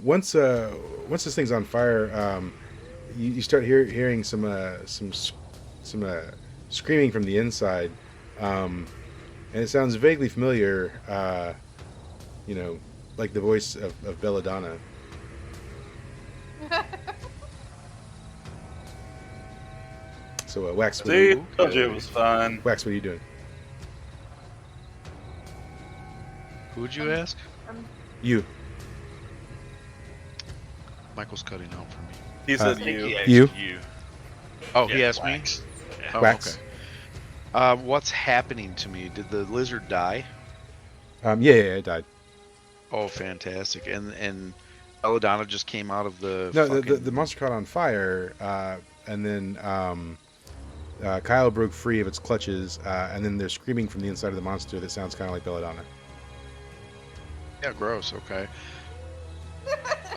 [SPEAKER 3] Once this thing's on fire, you start hearing some screaming from the inside, and it sounds vaguely familiar. Like the voice of Belladonna. So Wax, what are
[SPEAKER 1] See,
[SPEAKER 3] you,
[SPEAKER 1] told you it was fine.
[SPEAKER 3] Wax, what are you doing?
[SPEAKER 4] Who'd you ask?
[SPEAKER 3] You.
[SPEAKER 4] Michael's cutting out for me.
[SPEAKER 1] He
[SPEAKER 2] I
[SPEAKER 1] said
[SPEAKER 2] think
[SPEAKER 1] you.
[SPEAKER 2] he asked
[SPEAKER 3] You?
[SPEAKER 2] you.
[SPEAKER 4] Oh,
[SPEAKER 2] Yeah,
[SPEAKER 4] he asked
[SPEAKER 2] Wax.
[SPEAKER 4] me.
[SPEAKER 2] Yeah.
[SPEAKER 4] Oh,
[SPEAKER 3] Wax.
[SPEAKER 4] okay. What's happening to me? Did the lizard die?
[SPEAKER 3] Yeah, it died.
[SPEAKER 4] Oh, fantastic! And Belladonna just came out of the.
[SPEAKER 3] No,
[SPEAKER 4] fucking...
[SPEAKER 3] the monster caught on fire, and then Kyle broke free of its clutches, and then they're screaming from the inside of the monster that sounds kind of like Belladonna.
[SPEAKER 4] Yeah, gross. Okay.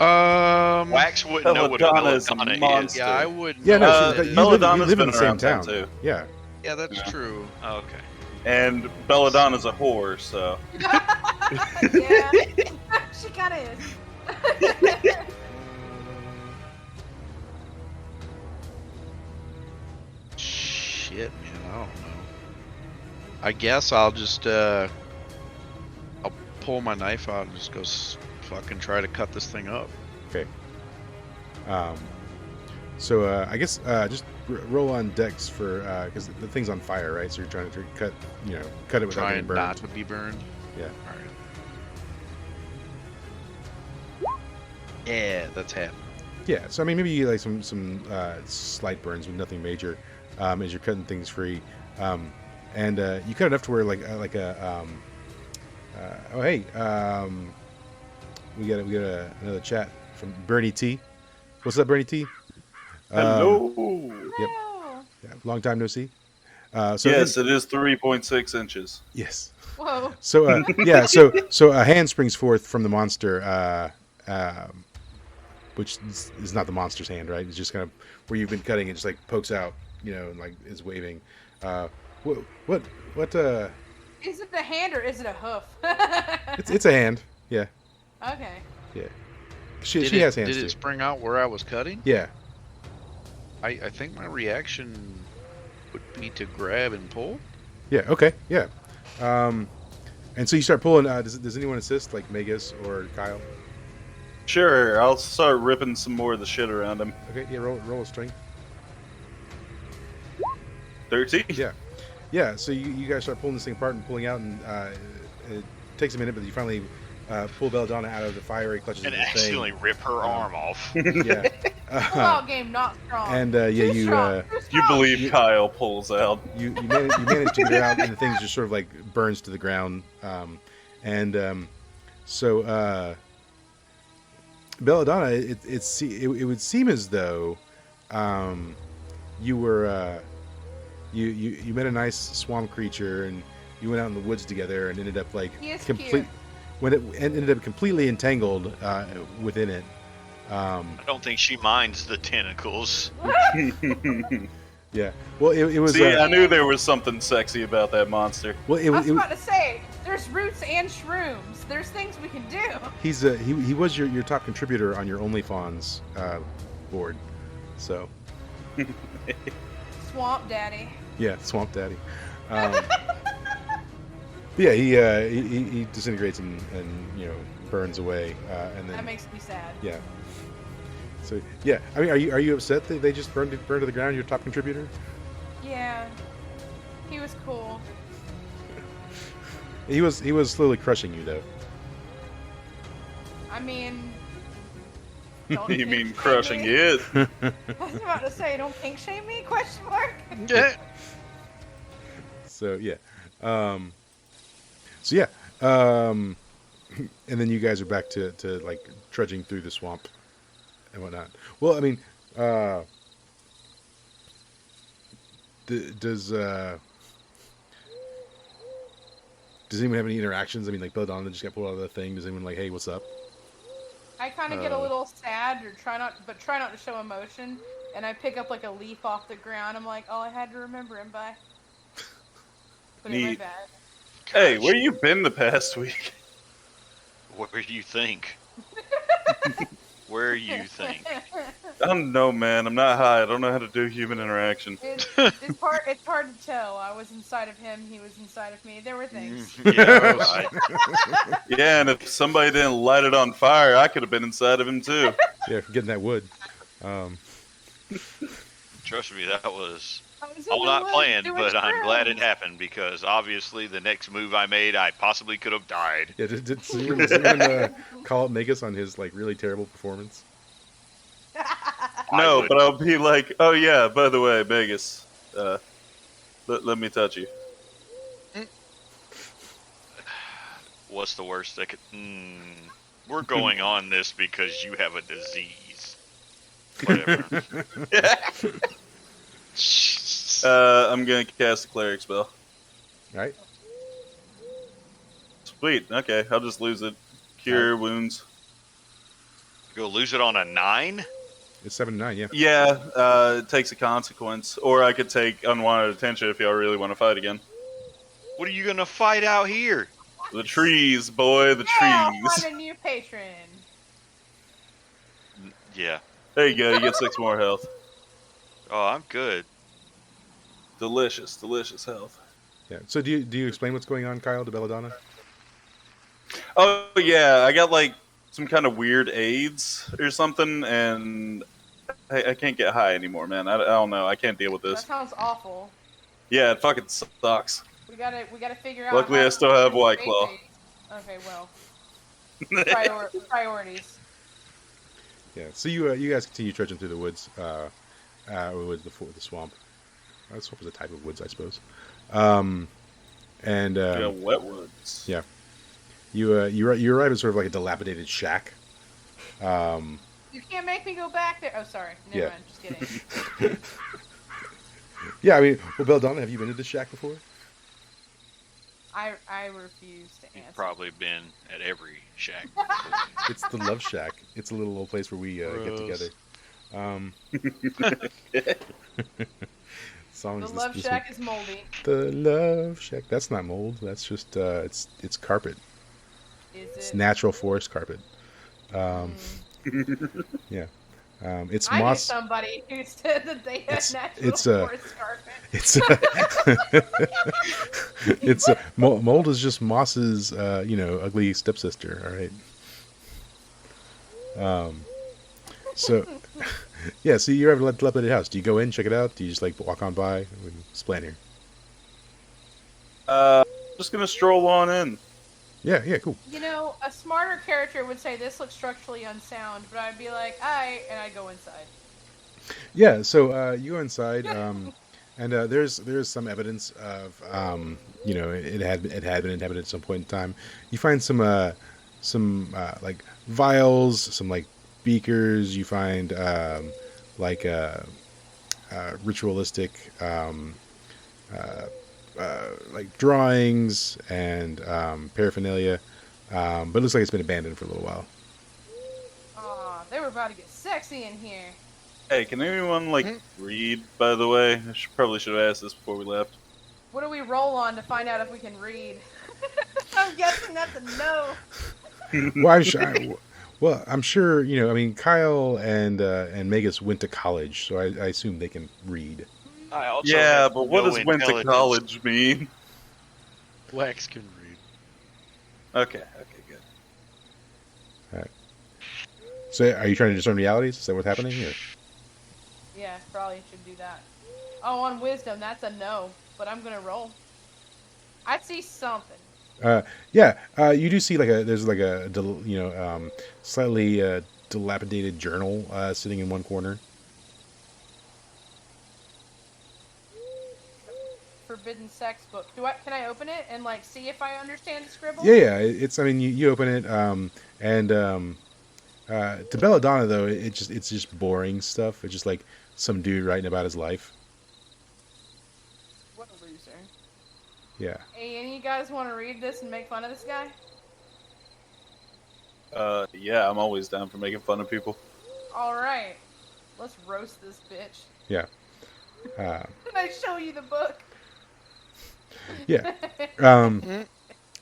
[SPEAKER 2] Wax wouldn't know what a
[SPEAKER 1] Belladonna is a
[SPEAKER 2] Belladonna is.
[SPEAKER 1] monster.
[SPEAKER 4] Yeah, I would.
[SPEAKER 3] Yeah,
[SPEAKER 4] know.
[SPEAKER 3] no, you
[SPEAKER 1] Belladonna's
[SPEAKER 3] live in
[SPEAKER 1] been
[SPEAKER 3] the same
[SPEAKER 1] around
[SPEAKER 3] town
[SPEAKER 1] too.
[SPEAKER 3] Yeah.
[SPEAKER 4] Yeah, that's
[SPEAKER 1] Yeah.
[SPEAKER 4] true.
[SPEAKER 2] Oh, okay.
[SPEAKER 1] And Belladonna's a whore, so.
[SPEAKER 5] Yeah, she kind of is.
[SPEAKER 4] Shit, man, I don't know. I guess I'll just I'll pull my knife out and just go fucking try to cut this thing up.
[SPEAKER 3] Okay. So I guess just roll on Dex for because the thing's on fire, right? So you're trying to cut it without
[SPEAKER 4] Try
[SPEAKER 3] getting
[SPEAKER 4] and
[SPEAKER 3] burned.
[SPEAKER 4] not to be burned.
[SPEAKER 3] Yeah.
[SPEAKER 4] All right. Yeah, that's happening.
[SPEAKER 3] Yeah. So I mean, maybe you get like some slight burns, but nothing major, as you're cutting things free, and you cut enough to where oh hey, we got another chat from Bernie T. What's up, Bernie T?
[SPEAKER 1] Hello.
[SPEAKER 3] Yep.
[SPEAKER 5] No.
[SPEAKER 3] Yeah, long time no see. So
[SPEAKER 1] Yes, it is 3.6 inches.
[SPEAKER 3] yes.
[SPEAKER 5] Whoa.
[SPEAKER 3] So yeah, so a hand springs forth from the monster, which is not the monster's hand, right? It's just kind of where you've been cutting. It just like pokes out, and like is waving. What?
[SPEAKER 5] Is it a hand or is it a hoof?
[SPEAKER 3] It's a hand. Yeah,
[SPEAKER 5] Okay.
[SPEAKER 3] yeah. She
[SPEAKER 4] Did
[SPEAKER 3] has hands
[SPEAKER 4] Did
[SPEAKER 3] too.
[SPEAKER 4] it spring out where I was cutting?
[SPEAKER 3] Yeah.
[SPEAKER 4] I think my reaction would be to grab and pull.
[SPEAKER 3] Yeah. Okay. Yeah. And so you start pulling. Does anyone assist, like Megas or Kyle?
[SPEAKER 1] Sure, I'll start ripping some more of the shit around him.
[SPEAKER 3] Okay. Yeah. Roll a strength.
[SPEAKER 1] 13?
[SPEAKER 3] Yeah. Yeah. So you guys start pulling this thing apart and pulling out, and it takes a minute, but you finally pull Belladonna out of the fiery clutches
[SPEAKER 2] And
[SPEAKER 3] of the
[SPEAKER 2] accidentally
[SPEAKER 3] thing.
[SPEAKER 2] rip her arm off.
[SPEAKER 3] Yeah.
[SPEAKER 5] Pull-out game not strong.
[SPEAKER 3] And
[SPEAKER 5] Too
[SPEAKER 3] you
[SPEAKER 5] strong. Too
[SPEAKER 1] You
[SPEAKER 5] strong.
[SPEAKER 1] believe Kyle pulls out.
[SPEAKER 3] you manage to get her out, and the thing just sort of like burns to the ground. So Belladonna, it would seem as though you were you met a nice swamp creature, and you went out in the woods together, and ended up like
[SPEAKER 5] He is
[SPEAKER 3] complete
[SPEAKER 5] cute.
[SPEAKER 3] when it ended up completely entangled within it.
[SPEAKER 2] I don't think she minds the tentacles.
[SPEAKER 3] Yeah. Well, it was.
[SPEAKER 1] See, I knew there was something sexy about that monster.
[SPEAKER 3] Well,
[SPEAKER 5] I was about to say, there's roots and shrooms. There's things we can do.
[SPEAKER 3] he was your top contributor on your OnlyFans board, so
[SPEAKER 5] Swamp Daddy.
[SPEAKER 3] Yeah, Swamp Daddy. Yeah, he disintegrates and burns away, and
[SPEAKER 5] That
[SPEAKER 3] then
[SPEAKER 5] makes me sad.
[SPEAKER 3] yeah. So yeah, I mean, are you upset that they just burned to the ground? Your top contributor.
[SPEAKER 5] Yeah. He was cool.
[SPEAKER 3] He was slowly crushing you though.
[SPEAKER 5] I mean, don't
[SPEAKER 1] You
[SPEAKER 5] kink
[SPEAKER 1] mean
[SPEAKER 5] shame
[SPEAKER 1] crushing
[SPEAKER 5] me.
[SPEAKER 1] it?
[SPEAKER 5] I was about to say, don't kink shame me? Question mark.
[SPEAKER 3] So yeah, so yeah, and then you guys are back to like trudging through the swamp and whatnot. Well, I mean, does anyone have any interactions? I mean, like Belladonna just got pulled out of the thing. Does anyone like, hey, what's up?
[SPEAKER 5] I kind of get a little sad, or try not to show emotion. And I pick up like a leaf off the ground. I'm like, oh, I had to remember him by. Put it in my
[SPEAKER 1] Neat.
[SPEAKER 5] bag.
[SPEAKER 1] Hey, where you been the past week?
[SPEAKER 2] Where do you think? Where you think?
[SPEAKER 1] I don't know, man. I'm not high. I don't know how to do human interaction.
[SPEAKER 5] It's hard to tell. I was inside of him. He was inside of me. There were things.
[SPEAKER 2] Yeah, right.
[SPEAKER 1] Yeah, and if somebody didn't light it on fire, I could have been inside of him too.
[SPEAKER 3] Yeah, getting that wood.
[SPEAKER 2] Trust me, that was
[SPEAKER 5] I was in
[SPEAKER 2] all
[SPEAKER 5] the
[SPEAKER 2] not
[SPEAKER 5] woods
[SPEAKER 2] planned,
[SPEAKER 5] doing
[SPEAKER 2] but I'm glad it
[SPEAKER 5] shrooms.
[SPEAKER 2] happened because obviously the next move I made, I possibly could have died.
[SPEAKER 3] Yeah, did someone call out Megas on his like really terrible performance?
[SPEAKER 1] No,
[SPEAKER 2] would.
[SPEAKER 1] but I'll be like, oh yeah, by the way, Vegas, let me touch you.
[SPEAKER 2] What's the worst that could? We're going on this because you have a disease. Whatever.
[SPEAKER 1] I'm gonna cast a cleric spell.
[SPEAKER 3] All right.
[SPEAKER 1] Sweet. Okay, I'll just lose it. Cure wounds.
[SPEAKER 2] Go lose it on a 9?
[SPEAKER 3] It's 7 to 9. Yeah.
[SPEAKER 1] Yeah, it takes a consequence, or I could take unwanted attention if y'all really want to fight again.
[SPEAKER 2] What are you gonna fight out here?
[SPEAKER 1] The trees, boy, the
[SPEAKER 5] Yeah,
[SPEAKER 1] trees.
[SPEAKER 5] find a new patron.
[SPEAKER 2] Yeah.
[SPEAKER 1] There you go. You get 6 more health.
[SPEAKER 2] Oh, I'm good.
[SPEAKER 1] Delicious, delicious health.
[SPEAKER 3] Yeah. So do you explain what's going on, Kyle, to Belladonna?
[SPEAKER 1] Oh yeah, I got like some kind of weird AIDS or something, and I can't get high anymore, man. I don't know. I can't deal with
[SPEAKER 5] That
[SPEAKER 1] this.
[SPEAKER 5] sounds awful.
[SPEAKER 1] Yeah, it fucking sucks.
[SPEAKER 5] We gotta figure out.
[SPEAKER 1] Luckily,
[SPEAKER 5] how
[SPEAKER 1] I
[SPEAKER 5] to
[SPEAKER 1] still have
[SPEAKER 5] fix
[SPEAKER 1] White
[SPEAKER 5] the
[SPEAKER 1] Claw.
[SPEAKER 5] basics. Okay, well, priorities.
[SPEAKER 3] Yeah. So you guys continue trudging through the woods, before the swamp. The swamp is a type of woods, I suppose. And
[SPEAKER 1] Yeah, wetwoods.
[SPEAKER 3] yeah, you arrive at sort of like a dilapidated shack.
[SPEAKER 5] You can't make me go back there. Oh, sorry. Never
[SPEAKER 3] Yeah.
[SPEAKER 5] mind. Just kidding.
[SPEAKER 3] Yeah, I mean, well, Belladonna, have you been to this shack before?
[SPEAKER 5] I refuse to
[SPEAKER 2] You've
[SPEAKER 5] answer.
[SPEAKER 2] probably been at every shack.
[SPEAKER 3] It's the Love Shack. It's a little old place where we get
[SPEAKER 4] Gross.
[SPEAKER 3] together. Songs
[SPEAKER 5] The Love Shack is moldy.
[SPEAKER 3] The Love Shack. That's not mold. That's just it's carpet.
[SPEAKER 5] Is
[SPEAKER 3] It's
[SPEAKER 5] it?
[SPEAKER 3] natural forest carpet. Yeah. It's
[SPEAKER 5] I knew
[SPEAKER 3] moss.
[SPEAKER 5] somebody who said that they had natural
[SPEAKER 3] it's,
[SPEAKER 5] forest carpet.
[SPEAKER 3] It's it's mold is just moss's ugly stepsister. All right. So yeah. So you're at a dilapidated house. Do you go in, check it out? Do you just like walk on by? What's the plan here?
[SPEAKER 1] Just gonna stroll on in.
[SPEAKER 3] Yeah. Yeah. Cool.
[SPEAKER 5] You know, a smarter character would say this looks structurally unsound, but I'd be like, and I'd go inside.
[SPEAKER 3] Yeah. So you go inside. And there's some evidence of it had been inhabited at some point in time. You find some like vials, some like beakers. You find ritualistic like drawings and paraphernalia, but it looks like it's been abandoned for a little while.
[SPEAKER 5] Aw, they were about to get sexy in here.
[SPEAKER 1] Hey, can anyone read? By the way, I probably should have asked this before we left.
[SPEAKER 5] What do we roll on to find out if we can read? I'm guessing that's a no.
[SPEAKER 3] Well, Well, I'm sure I mean, Kyle and Megas went to college, so I assume they can read.
[SPEAKER 2] I also
[SPEAKER 1] Yeah,
[SPEAKER 2] have
[SPEAKER 1] but what
[SPEAKER 2] no
[SPEAKER 1] does went to
[SPEAKER 2] intelligence.
[SPEAKER 1] college mean?
[SPEAKER 4] Lex can read.
[SPEAKER 1] Okay, good.
[SPEAKER 3] All right. So, are you trying to discern realities? Is that what's happening here?
[SPEAKER 5] Yeah, probably should do that. Oh, on wisdom, that's a no, but I'm gonna roll. I see something.
[SPEAKER 3] Yeah, you do see there's like slightly dilapidated journal sitting in one corner.
[SPEAKER 5] Forbidden sex book. Can I open it and like see if I understand the scribble?
[SPEAKER 3] Yeah. It's I mean, you open it, and to Belladonna though, it's just boring stuff. It's just like some dude writing about his life.
[SPEAKER 5] What a loser.
[SPEAKER 3] Yeah.
[SPEAKER 5] Hey, any of you guys want to read this and make fun of this guy?
[SPEAKER 1] Yeah, I'm always down for making fun of people.
[SPEAKER 5] All right, let's roast this bitch.
[SPEAKER 3] Yeah. Uh,
[SPEAKER 5] Can I show you the book?
[SPEAKER 3] yeah.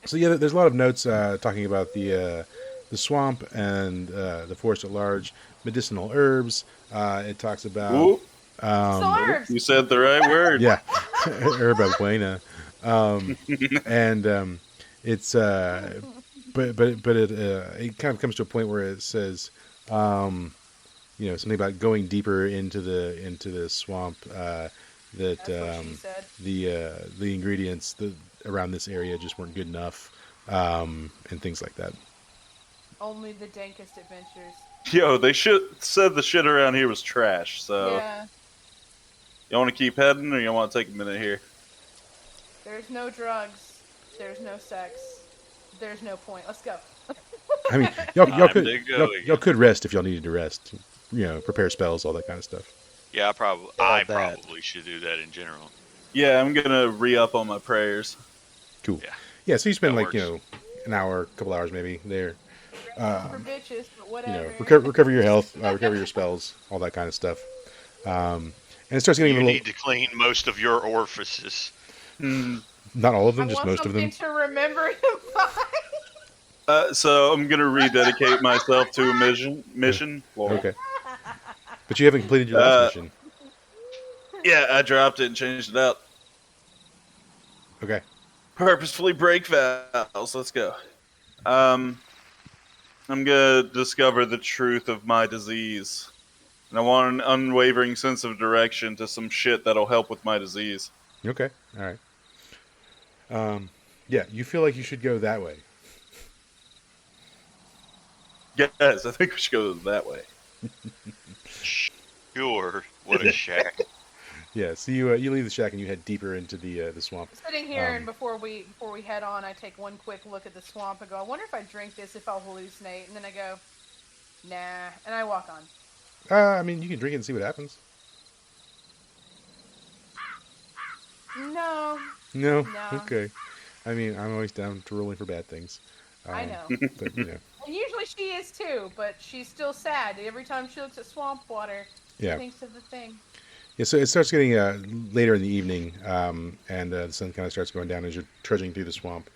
[SPEAKER 3] So yeah, there's a lot of notes talking about the swamp and the forest at large, medicinal herbs. It talks about
[SPEAKER 1] Ooh,
[SPEAKER 5] Herbs.
[SPEAKER 1] you said the right word.
[SPEAKER 3] yeah, herba buena, and it's but it kind of comes to a point where it says something about going deeper into the swamp. That
[SPEAKER 5] That's what she said.
[SPEAKER 3] the ingredients around this area just weren't good enough, and things like that.
[SPEAKER 5] Only the dankest adventures.
[SPEAKER 1] Yo, they said the shit around here was trash. So
[SPEAKER 5] Yeah.
[SPEAKER 1] you want to keep heading, or you want to take a minute here?
[SPEAKER 5] There's no drugs. There's no sex. There's no point. Let's go.
[SPEAKER 3] I mean, y'all
[SPEAKER 2] Time
[SPEAKER 3] could
[SPEAKER 2] to go
[SPEAKER 3] y'all
[SPEAKER 2] again.
[SPEAKER 3] could rest if y'all needed to rest. Prepare spells, all that kind of stuff.
[SPEAKER 2] Yeah, I
[SPEAKER 6] that.
[SPEAKER 2] probably should do that in general.
[SPEAKER 1] Yeah, I'm gonna re-up on my prayers.
[SPEAKER 3] Cool.
[SPEAKER 2] Yeah.
[SPEAKER 3] Yeah. So you spend
[SPEAKER 2] That works.
[SPEAKER 3] an hour, a couple hours maybe there.
[SPEAKER 5] For bitches, but whatever.
[SPEAKER 3] Recover your health, recover your spells, all that kind of stuff. And it starts getting
[SPEAKER 2] You
[SPEAKER 3] a little.
[SPEAKER 2] need to clean most of your orifices.
[SPEAKER 3] Not all of them,
[SPEAKER 5] I
[SPEAKER 3] just
[SPEAKER 5] want
[SPEAKER 3] most of them.
[SPEAKER 5] something to remember him by.
[SPEAKER 1] So I'm gonna rededicate myself to a mission. Lol.
[SPEAKER 3] Okay. But you haven't completed your last mission.
[SPEAKER 1] Yeah, I dropped it and changed it out.
[SPEAKER 3] Okay.
[SPEAKER 1] Purposefully break vows. Let's go. I'm gonna discover the truth of my disease, and I want an unwavering sense of direction to some shit that'll help with my disease.
[SPEAKER 3] Okay. All right. Yeah, you feel like you should go that way.
[SPEAKER 1] Yes, I think we should go that way.
[SPEAKER 2] Sure. What a shack.
[SPEAKER 3] Yeah. So you leave the shack and you head deeper into the swamp.
[SPEAKER 5] Sitting here, and before we head on, I take one quick look at the swamp and go, I wonder if I drink this, if I'll hallucinate. And then I go, nah, and I walk on.
[SPEAKER 3] I mean, you can drink it and see what happens.
[SPEAKER 5] No,
[SPEAKER 3] No.
[SPEAKER 5] No.
[SPEAKER 3] Okay. I mean, I'm always down to rolling for bad things.
[SPEAKER 5] I know.
[SPEAKER 3] But
[SPEAKER 5] And usually she is too, but she's still sad. Every time she looks at swamp water, she
[SPEAKER 3] Yeah.
[SPEAKER 5] thinks of the thing.
[SPEAKER 3] Yeah, so it starts getting later in the evening, and the sun kind of starts going down as you're trudging through the swamp.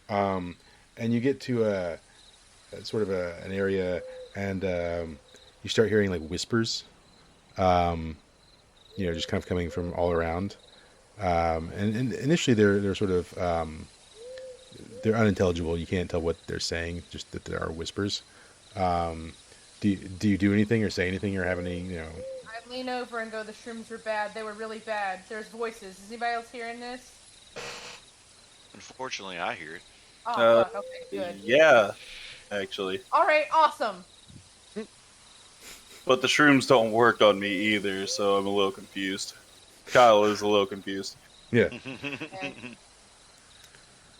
[SPEAKER 3] And you get to an area, and you start hearing like whispers, just kind of coming from all around. And initially they're sort of they're unintelligible. You can't tell what they're saying, just that there are whispers. Do you do anything or say anything or have any?
[SPEAKER 5] I lean over and go, the shrooms were bad. They were really bad. There's voices. Is anybody else hearing this?
[SPEAKER 2] Unfortunately, I hear it.
[SPEAKER 5] Oh, fuck. Okay, good.
[SPEAKER 1] Yeah, actually.
[SPEAKER 5] All right, awesome.
[SPEAKER 1] But the shrooms don't work on me either, so I'm a little confused. Kyle is a little confused.
[SPEAKER 3] Yeah.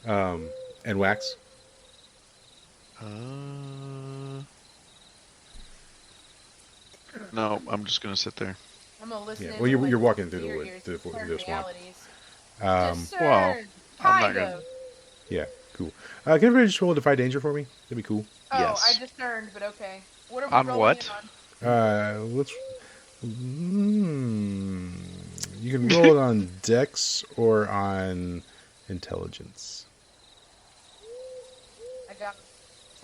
[SPEAKER 5] Okay.
[SPEAKER 3] And Wax.
[SPEAKER 4] No, I'm just gonna sit there.
[SPEAKER 5] I'm gonna listen.
[SPEAKER 3] Yeah.
[SPEAKER 5] in
[SPEAKER 3] Well,
[SPEAKER 5] to
[SPEAKER 3] you're walking
[SPEAKER 5] listen
[SPEAKER 3] through
[SPEAKER 5] to
[SPEAKER 3] the
[SPEAKER 5] your
[SPEAKER 3] wood,
[SPEAKER 5] ears,
[SPEAKER 3] through
[SPEAKER 5] discern
[SPEAKER 3] the swamp.
[SPEAKER 5] realities.
[SPEAKER 3] Well,
[SPEAKER 5] Discern,
[SPEAKER 4] I'm not
[SPEAKER 5] kind
[SPEAKER 4] gonna-
[SPEAKER 5] of.
[SPEAKER 3] Yeah. Cool. Can everybody just roll a defy danger for me? That'd be cool.
[SPEAKER 5] Oh,
[SPEAKER 4] Yes.
[SPEAKER 5] I discerned, but okay. What are we
[SPEAKER 4] On
[SPEAKER 5] rolling
[SPEAKER 4] what?
[SPEAKER 5] it on?
[SPEAKER 3] Let's. You can roll it on Dex or on Intelligence.
[SPEAKER 5] I got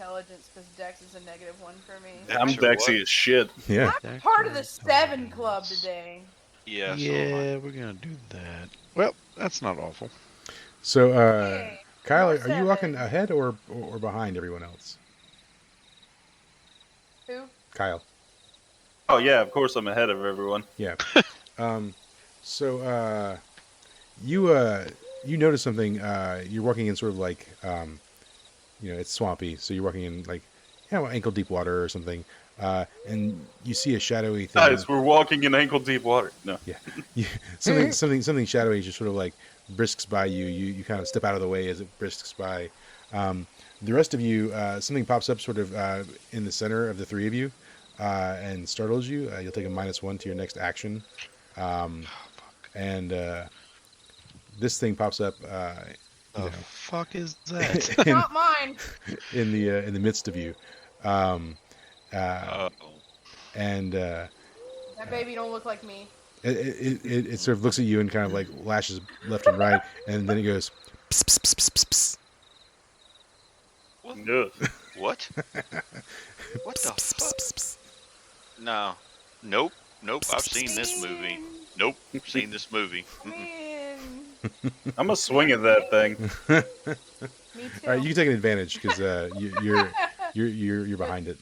[SPEAKER 5] intelligence because Dex is a -1 for me.
[SPEAKER 1] I'm
[SPEAKER 2] Dex or what?
[SPEAKER 1] Dexy as shit.
[SPEAKER 3] Yeah.
[SPEAKER 5] I'm part of the 7 club today.
[SPEAKER 2] Yeah. So
[SPEAKER 4] Yeah, we're gonna do that. Well, that's not awful.
[SPEAKER 3] So,
[SPEAKER 5] Yay,
[SPEAKER 3] Kyle,
[SPEAKER 5] more
[SPEAKER 3] are you walking
[SPEAKER 5] 7.
[SPEAKER 3] ahead or behind everyone else?
[SPEAKER 5] Who?
[SPEAKER 3] Kyle.
[SPEAKER 1] Oh yeah, of course I'm ahead of everyone.
[SPEAKER 3] Yeah. So you notice something. You're walking in sort of like it's swampy, so you're walking in like ankle deep water or something, and you see a shadowy thing.
[SPEAKER 1] Guys, we're walking in ankle deep water. No.
[SPEAKER 3] Yeah, something shadowy just sort of like brisks by you. You kind of step out of the way as it brisks by. The rest of you, something pops up sort of in the center of the three of you, and startles you. You'll take a -1 to your next action, and this thing pops up.
[SPEAKER 4] Fuck is that?
[SPEAKER 5] Not mine.
[SPEAKER 3] in the midst of you, and
[SPEAKER 5] That baby don't look like me.
[SPEAKER 3] it sort of looks at you and kind of like lashes left and right, and then it goes. Pss, pss, pss, pss, pss.
[SPEAKER 1] Ugh.
[SPEAKER 2] what? What the fuck? No. Nope. I've seen this movie. Nope. Seen this movie.
[SPEAKER 5] Man.
[SPEAKER 1] I'm gonna swing at that thing.
[SPEAKER 5] Me too.
[SPEAKER 3] All right, you can take an advantage because you're behind it.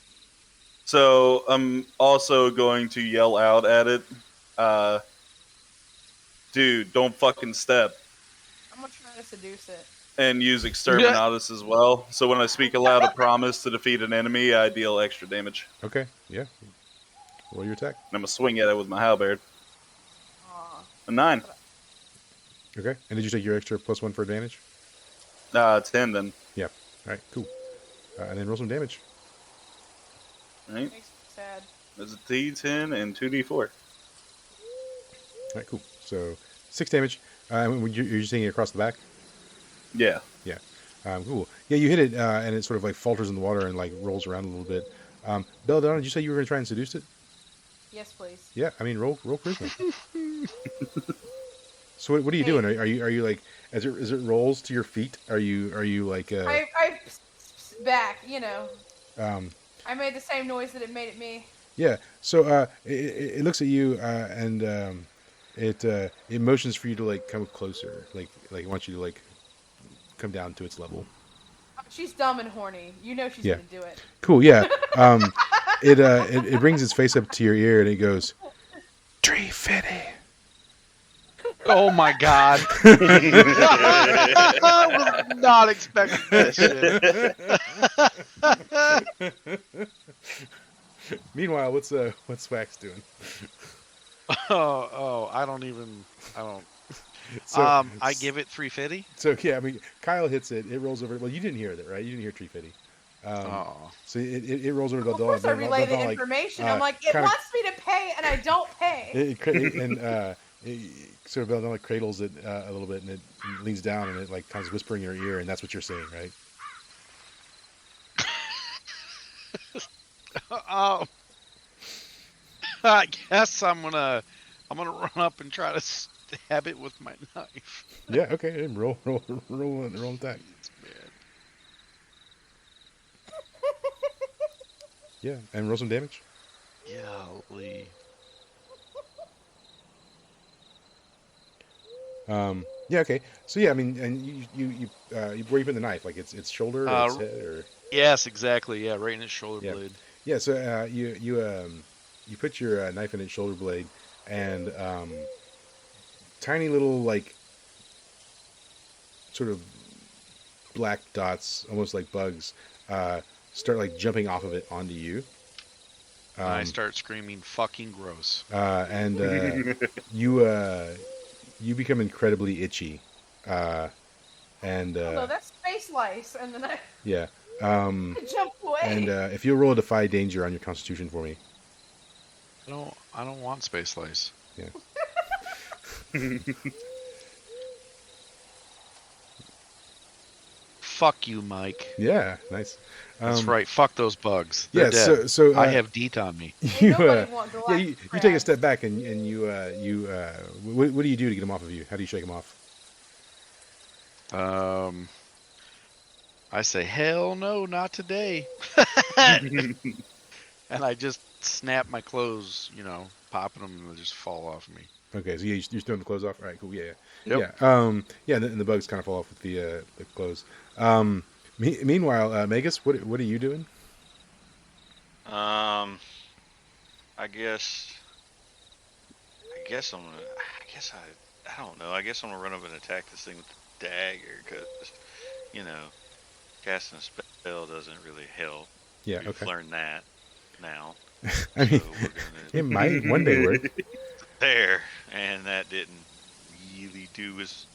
[SPEAKER 1] So I'm also going to yell out at it. Dude, don't fucking step.
[SPEAKER 5] I'm gonna try to seduce it.
[SPEAKER 1] And use Exterminatus as well. So when I speak aloud a promise to defeat an enemy, I deal extra damage.
[SPEAKER 3] Okay, yeah. Roll your attack.
[SPEAKER 1] And I'm gonna swing at it with my halberd.
[SPEAKER 5] Aw.
[SPEAKER 1] A 9.
[SPEAKER 3] Okay, and did you take your extra +1 for advantage?
[SPEAKER 1] 10 then.
[SPEAKER 3] Yeah. All right, cool. And then roll some damage.
[SPEAKER 1] Right?
[SPEAKER 5] Makes me sad.
[SPEAKER 1] There's a D10 and 2D4.
[SPEAKER 3] All right, cool. So 6 damage. You're just taking it across the back.
[SPEAKER 1] Yeah.
[SPEAKER 3] Yeah. Cool. Yeah, you hit it, and it sort of like falters in the water and like rolls around a little bit. Belladonna, did you say you were going to try and seduce it?
[SPEAKER 5] Yes, please.
[SPEAKER 3] Yeah. I mean, roll charisma. So what are you doing? Are you like as it rolls to your feet? Are you like?
[SPEAKER 5] I back.
[SPEAKER 3] I
[SPEAKER 5] made the same noise that it made at me.
[SPEAKER 3] Yeah. So it looks at you and it motions for you to like come closer. Like it wants you to like come down to its level.
[SPEAKER 5] She's dumb and horny. You know she's gonna do it.
[SPEAKER 3] Cool. Yeah. It brings its face up to your ear and it goes, "Tree fitty."
[SPEAKER 4] Oh my god! I was not expecting that shit.
[SPEAKER 3] Meanwhile, what's Wax doing?
[SPEAKER 4] I don't.
[SPEAKER 3] So,
[SPEAKER 4] I give it 350.
[SPEAKER 3] So yeah, I mean, Kyle hits it. It rolls over. Well, you didn't hear that, right? You didn't hear Tree Fitty. So it rolls over.
[SPEAKER 5] Of course, I relay the information. I'm like, it wants me to pay, and I don't pay.
[SPEAKER 3] It sort of Belladonna cradles it a little bit, and it leans down, and it like comes whispering in your ear, and that's what you're saying, right?
[SPEAKER 4] I guess I'm gonna run up and try to stab it with my knife.
[SPEAKER 3] Yeah. Okay. Roll attack. Yeah, and roll some damage.
[SPEAKER 4] Golly.
[SPEAKER 3] Yeah. Okay. So yeah, I mean, and you where you put the knife? Like its shoulder or its head, or?
[SPEAKER 4] Yes, exactly. Yeah, right in its shoulder blade.
[SPEAKER 3] Yeah. So you put your knife in its shoulder blade, and tiny little like sort of black dots, almost like bugs, start like jumping off of it onto you.
[SPEAKER 4] I start screaming, "Fucking gross!"
[SPEAKER 3] And you become incredibly itchy, and
[SPEAKER 5] no, that's space lice, and then I
[SPEAKER 3] yeah.
[SPEAKER 5] jump away.
[SPEAKER 3] And if you'll roll a Defy Danger on your Constitution for me.
[SPEAKER 4] I don't want space lice.
[SPEAKER 3] Yeah.
[SPEAKER 4] Fuck you, Mike.
[SPEAKER 3] Yeah, nice.
[SPEAKER 4] That's right. Fuck those bugs. They're
[SPEAKER 3] Yeah.
[SPEAKER 4] dead.
[SPEAKER 3] So
[SPEAKER 4] I have DEET on me.
[SPEAKER 3] You
[SPEAKER 5] you
[SPEAKER 3] take a step back and you what do you do to get them off of you? How do you shake them off?
[SPEAKER 4] I say, hell no, not today. And I just snap my clothes, popping them, and they just fall off of me.
[SPEAKER 3] Okay, so you're just throwing the clothes off. All right, cool. Yeah,
[SPEAKER 4] Yep.
[SPEAKER 3] yeah, yeah. And the bugs kind of fall off with the clothes. Meanwhile, Magus, what are you doing?
[SPEAKER 2] I guess. I guess I'm gonna. I guess I don't know. I guess I'm gonna run up and attack this thing with the dagger because, you know, casting a spell doesn't really help.
[SPEAKER 3] Yeah,
[SPEAKER 2] We've
[SPEAKER 3] okay.
[SPEAKER 2] learned that now.
[SPEAKER 3] I mean,
[SPEAKER 2] So we're gonna
[SPEAKER 3] it might one day work.
[SPEAKER 2] there, and that didn't really do as.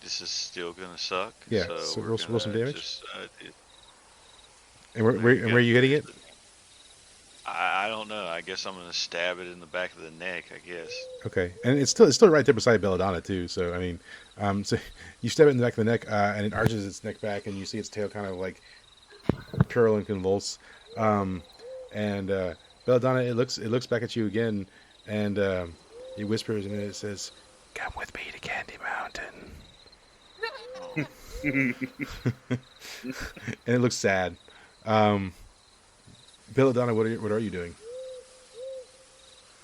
[SPEAKER 2] This is still gonna suck.
[SPEAKER 3] Yeah,
[SPEAKER 2] So
[SPEAKER 3] so
[SPEAKER 2] we're
[SPEAKER 3] roll
[SPEAKER 2] gonna
[SPEAKER 3] some damage.
[SPEAKER 2] just.
[SPEAKER 3] And where are you hitting it?
[SPEAKER 2] I don't know. I guess I'm gonna stab it in the back of the neck. I guess.
[SPEAKER 3] Okay, and it's still right there beside Belladonna too. So I mean, so you stab it in the back of the neck, and it arches its neck back, and you see its tail kind of like curl and convulse. And Belladonna, it looks back at you again, and it whispers and it says, "Come with me to Candy Mountain." And it looks sad. Belladonna, what are you doing?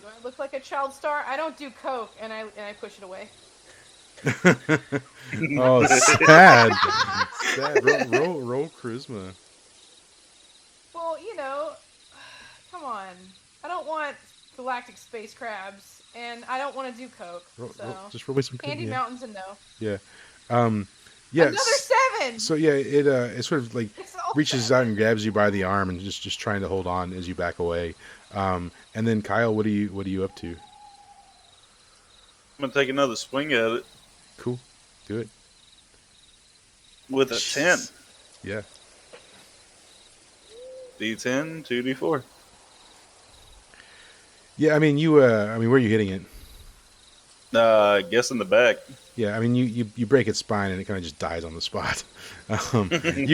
[SPEAKER 5] Do I look like a child star? I don't do coke, and I push it away.
[SPEAKER 3] Oh, sad. Sad. Roll charisma.
[SPEAKER 5] Well, come on. I don't want galactic space crabs, and I don't want to do coke. So
[SPEAKER 3] Just roll me some
[SPEAKER 5] Candy
[SPEAKER 3] yeah.
[SPEAKER 5] Mountain's a no.
[SPEAKER 3] Yeah. Yeah.
[SPEAKER 5] Another 7.
[SPEAKER 3] So yeah, it sort of like
[SPEAKER 5] It's all
[SPEAKER 3] reaches
[SPEAKER 5] 7.
[SPEAKER 3] out and grabs you by the arm and just trying to hold on as you back away. And then Kyle, what are you up to?
[SPEAKER 1] I'm gonna take another swing at it
[SPEAKER 3] Cool. Do it.
[SPEAKER 1] with a 10.
[SPEAKER 3] Yeah.
[SPEAKER 1] D10, 2d4.
[SPEAKER 3] Yeah, I mean where are you hitting it?
[SPEAKER 1] I guess in the back.
[SPEAKER 3] Yeah, I mean you break its spine and it kind of just dies on the spot. You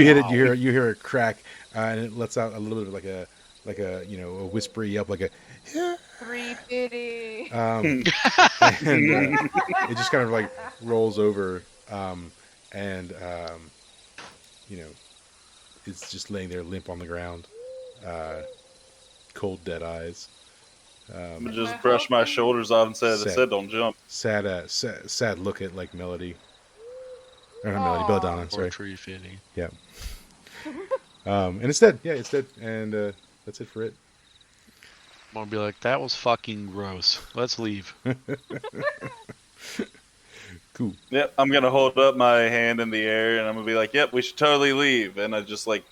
[SPEAKER 3] hit it, you hear a crack, and it lets out a little bit of like a a whispery yelp, like a
[SPEAKER 5] 350.
[SPEAKER 3] and it just kind of like rolls over, and it's just laying there limp on the ground, cold dead eyes.
[SPEAKER 1] I'm gonna just brush my shoulders off and say,
[SPEAKER 3] Sad.
[SPEAKER 1] I said don't jump.
[SPEAKER 3] Sad look at like Melody. Or not Melody, Belladonna,
[SPEAKER 4] Or
[SPEAKER 3] sorry.
[SPEAKER 4] tree fitting.
[SPEAKER 3] Yeah. And it's dead. Yeah, it's dead. And that's it for it.
[SPEAKER 4] I'm gonna be like, that was fucking gross. Let's leave.
[SPEAKER 3] Cool.
[SPEAKER 1] Yep, I'm gonna hold up my hand in the air and I'm gonna be like, yep, we should totally leave. And I just like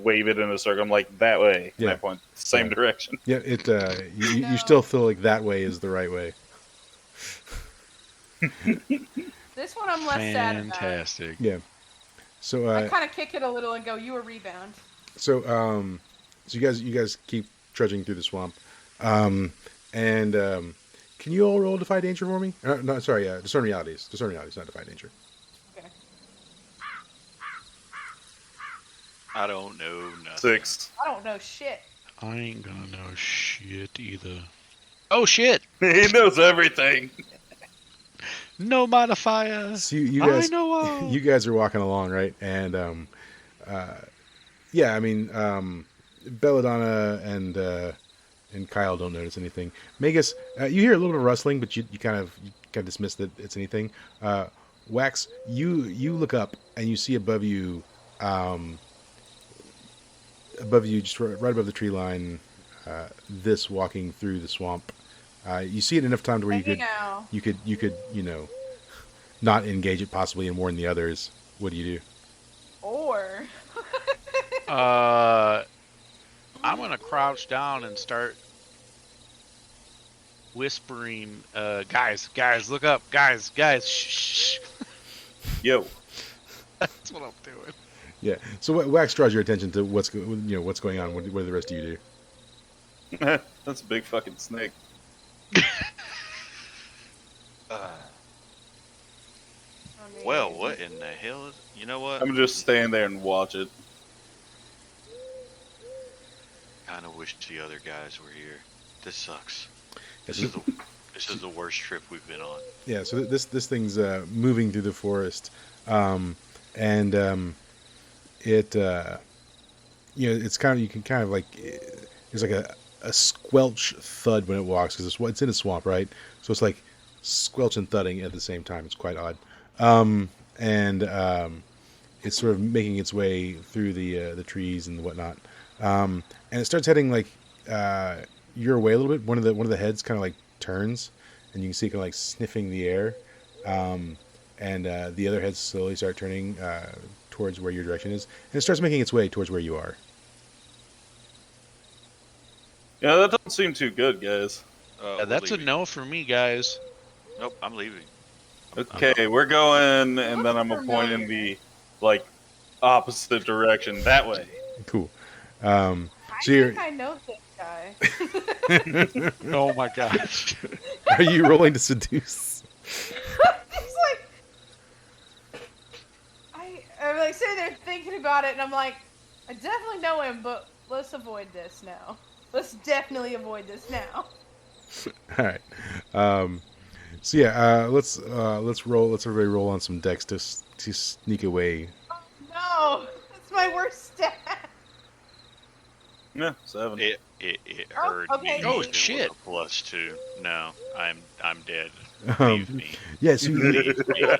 [SPEAKER 1] wave it in a circle. I'm like, that way. And
[SPEAKER 3] Yeah.
[SPEAKER 1] I point the same
[SPEAKER 3] Yeah.
[SPEAKER 1] direction.
[SPEAKER 3] Yeah, it you
[SPEAKER 5] No.
[SPEAKER 3] still feel like that way is the right way.
[SPEAKER 5] This one I'm less sad about.
[SPEAKER 4] Fantastic.
[SPEAKER 3] Yeah. So
[SPEAKER 5] I kind of kick it a little and go, you a rebound.
[SPEAKER 3] so you guys keep trudging through the swamp. And can you all roll Defy Danger for me? No, sorry, Discern Realities. Discern Realities, not Defy Danger.
[SPEAKER 5] Okay.
[SPEAKER 2] I don't know nothing.
[SPEAKER 1] 6.
[SPEAKER 5] I don't know shit.
[SPEAKER 4] I ain't gonna know shit either. Oh shit!
[SPEAKER 1] He knows everything.
[SPEAKER 4] No modifier.
[SPEAKER 3] So you
[SPEAKER 4] I
[SPEAKER 3] guys,
[SPEAKER 4] know all.
[SPEAKER 3] you guys are walking along, right? And yeah, I mean, Belladonna and Kyle don't notice anything. Magus, you hear a little bit of rustling, but you kind of dismiss that it's anything. Wax, you look up and you see above you, just right above the tree line, this walking through the swamp. You see it enough time to where
[SPEAKER 5] Hey, now.
[SPEAKER 3] you could not engage it possibly in more than the others. What do you do?
[SPEAKER 5] Or.
[SPEAKER 4] I'm gonna crouch down and start whispering, guys, look up, guys, shh.
[SPEAKER 1] Yo.
[SPEAKER 4] That's what I'm doing.
[SPEAKER 3] Yeah. So Wax draws your attention to what's going on. What do the rest of you do?
[SPEAKER 1] That's a big fucking snake.
[SPEAKER 5] I mean,
[SPEAKER 2] Well, what in the hell is? You know what?
[SPEAKER 1] I'm gonna just stand there and watch it.
[SPEAKER 2] Kind of wish the other guys were here. This sucks.
[SPEAKER 3] This
[SPEAKER 2] This is the worst trip we've been on.
[SPEAKER 3] Yeah. So this thing's moving through the forest, and it it's kind of, you can kind of like, there's like a squelch thud when it walks, because it's in a swamp, right? So it's like squelch and thudding at the same time. It's quite odd. And it's sort of making its way through the trees and whatnot. And it starts heading like your way a little bit. One of the heads kind of like turns, and you can see it kind of like sniffing the air. And the other heads slowly start turning towards where your direction is, and it starts making its way towards where you are.
[SPEAKER 1] Yeah, that doesn't seem too good, guys.
[SPEAKER 4] Yeah,
[SPEAKER 2] We're
[SPEAKER 4] that's a
[SPEAKER 2] leaving.
[SPEAKER 4] no for me, guys.
[SPEAKER 2] Nope, I'm leaving.
[SPEAKER 1] Okay, we're going, and then I'm
[SPEAKER 5] Looks
[SPEAKER 1] pointing
[SPEAKER 5] familiar.
[SPEAKER 1] the opposite direction that way.
[SPEAKER 3] Cool.
[SPEAKER 5] I
[SPEAKER 3] So you're,
[SPEAKER 5] think I know this guy.
[SPEAKER 4] Oh my gosh.
[SPEAKER 3] are you rolling to seduce?
[SPEAKER 5] He's like, I'm like sitting there thinking about it, and I'm like, I definitely know him, but let's avoid this now. Let's definitely avoid this now.
[SPEAKER 3] All right. So yeah, let's roll. Let's everybody roll on some decks to sneak away.
[SPEAKER 5] No, that's my worst stat.
[SPEAKER 1] Yeah, 7.
[SPEAKER 2] It
[SPEAKER 5] Oh,
[SPEAKER 2] hurt
[SPEAKER 5] okay.
[SPEAKER 2] me.
[SPEAKER 4] Oh,
[SPEAKER 2] even with
[SPEAKER 4] shit.
[SPEAKER 2] a +2. No, I'm dead.
[SPEAKER 3] Um,
[SPEAKER 2] Leave me.
[SPEAKER 3] Yeah. So
[SPEAKER 2] Leave me.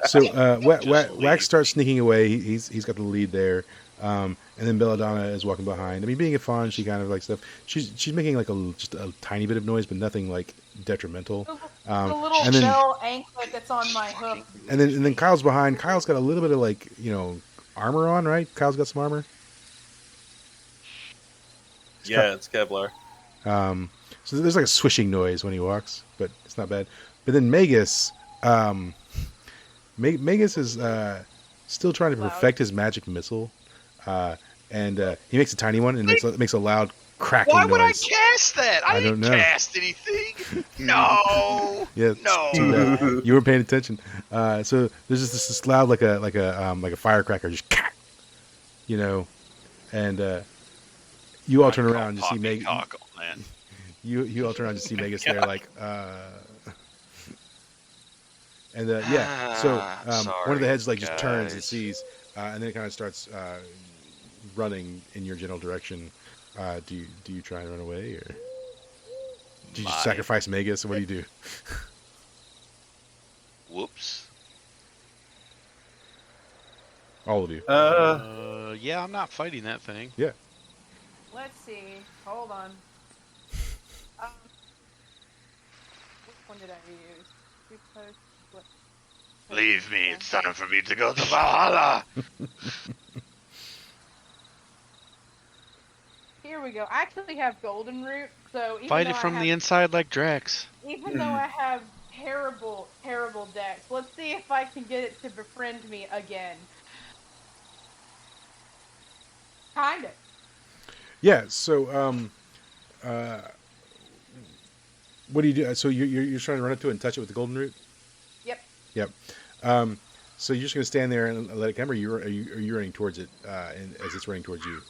[SPEAKER 3] so
[SPEAKER 2] Just
[SPEAKER 3] Wax
[SPEAKER 2] leave
[SPEAKER 3] starts
[SPEAKER 2] me.
[SPEAKER 3] sneaking away. He's got the lead there. And then Belladonna is walking behind. I mean, being a fawn, she kind of like stuff. She's making like just a tiny bit of noise, but nothing like detrimental.
[SPEAKER 5] The little
[SPEAKER 3] and then
[SPEAKER 5] bell anklet that's on my hoof.
[SPEAKER 3] and then Kyle's behind. Kyle's got a little bit of like armor on, right? Kyle's got some armor.
[SPEAKER 1] Yeah, it's Kevlar.
[SPEAKER 3] So there's like a swishing noise when he walks, but it's not bad. But then Magus, Magus is still trying to
[SPEAKER 5] Loud.
[SPEAKER 3] perfect his magic missile, and he makes a tiny one and makes a loud cracking
[SPEAKER 4] Why would I
[SPEAKER 3] noise.
[SPEAKER 4] cast that?
[SPEAKER 3] I
[SPEAKER 4] I
[SPEAKER 3] don't
[SPEAKER 4] didn't
[SPEAKER 3] know.
[SPEAKER 4] cast anything. No.
[SPEAKER 3] Yeah,
[SPEAKER 4] No.
[SPEAKER 3] too bad. You weren't paying attention. So there's just this loud like a firecracker, just and you all turn around and you see Magus.
[SPEAKER 2] Cockle, man.
[SPEAKER 3] You all turn around to see Magus there, like, and yeah. So one of the heads like just turns and
[SPEAKER 2] guys.
[SPEAKER 3] sees, and then it kind of starts running in your general direction. Do you try and run away, or do you just
[SPEAKER 2] My-
[SPEAKER 3] sacrifice Magus? What do you do?
[SPEAKER 2] Whoops.
[SPEAKER 3] All of you.
[SPEAKER 4] Yeah, I'm not fighting that thing.
[SPEAKER 5] Let's see. Hold on. Which one did I use? Because what?
[SPEAKER 2] Leave me. It's time for me to go to Valhalla.
[SPEAKER 5] Here we go. I actually have golden root, so even
[SPEAKER 4] Fight
[SPEAKER 5] though
[SPEAKER 4] it from
[SPEAKER 5] I
[SPEAKER 4] the
[SPEAKER 5] have,
[SPEAKER 4] inside like Drax.
[SPEAKER 5] even though I have terrible decks, let's see if I can get it to befriend me again. Kind of.
[SPEAKER 3] Yeah. So what do you do? So you're trying to run up to it and touch it with the golden root.
[SPEAKER 5] Yep.
[SPEAKER 3] Yep. So you're just gonna stand there and let it come, or are you running towards it and as it's running towards you?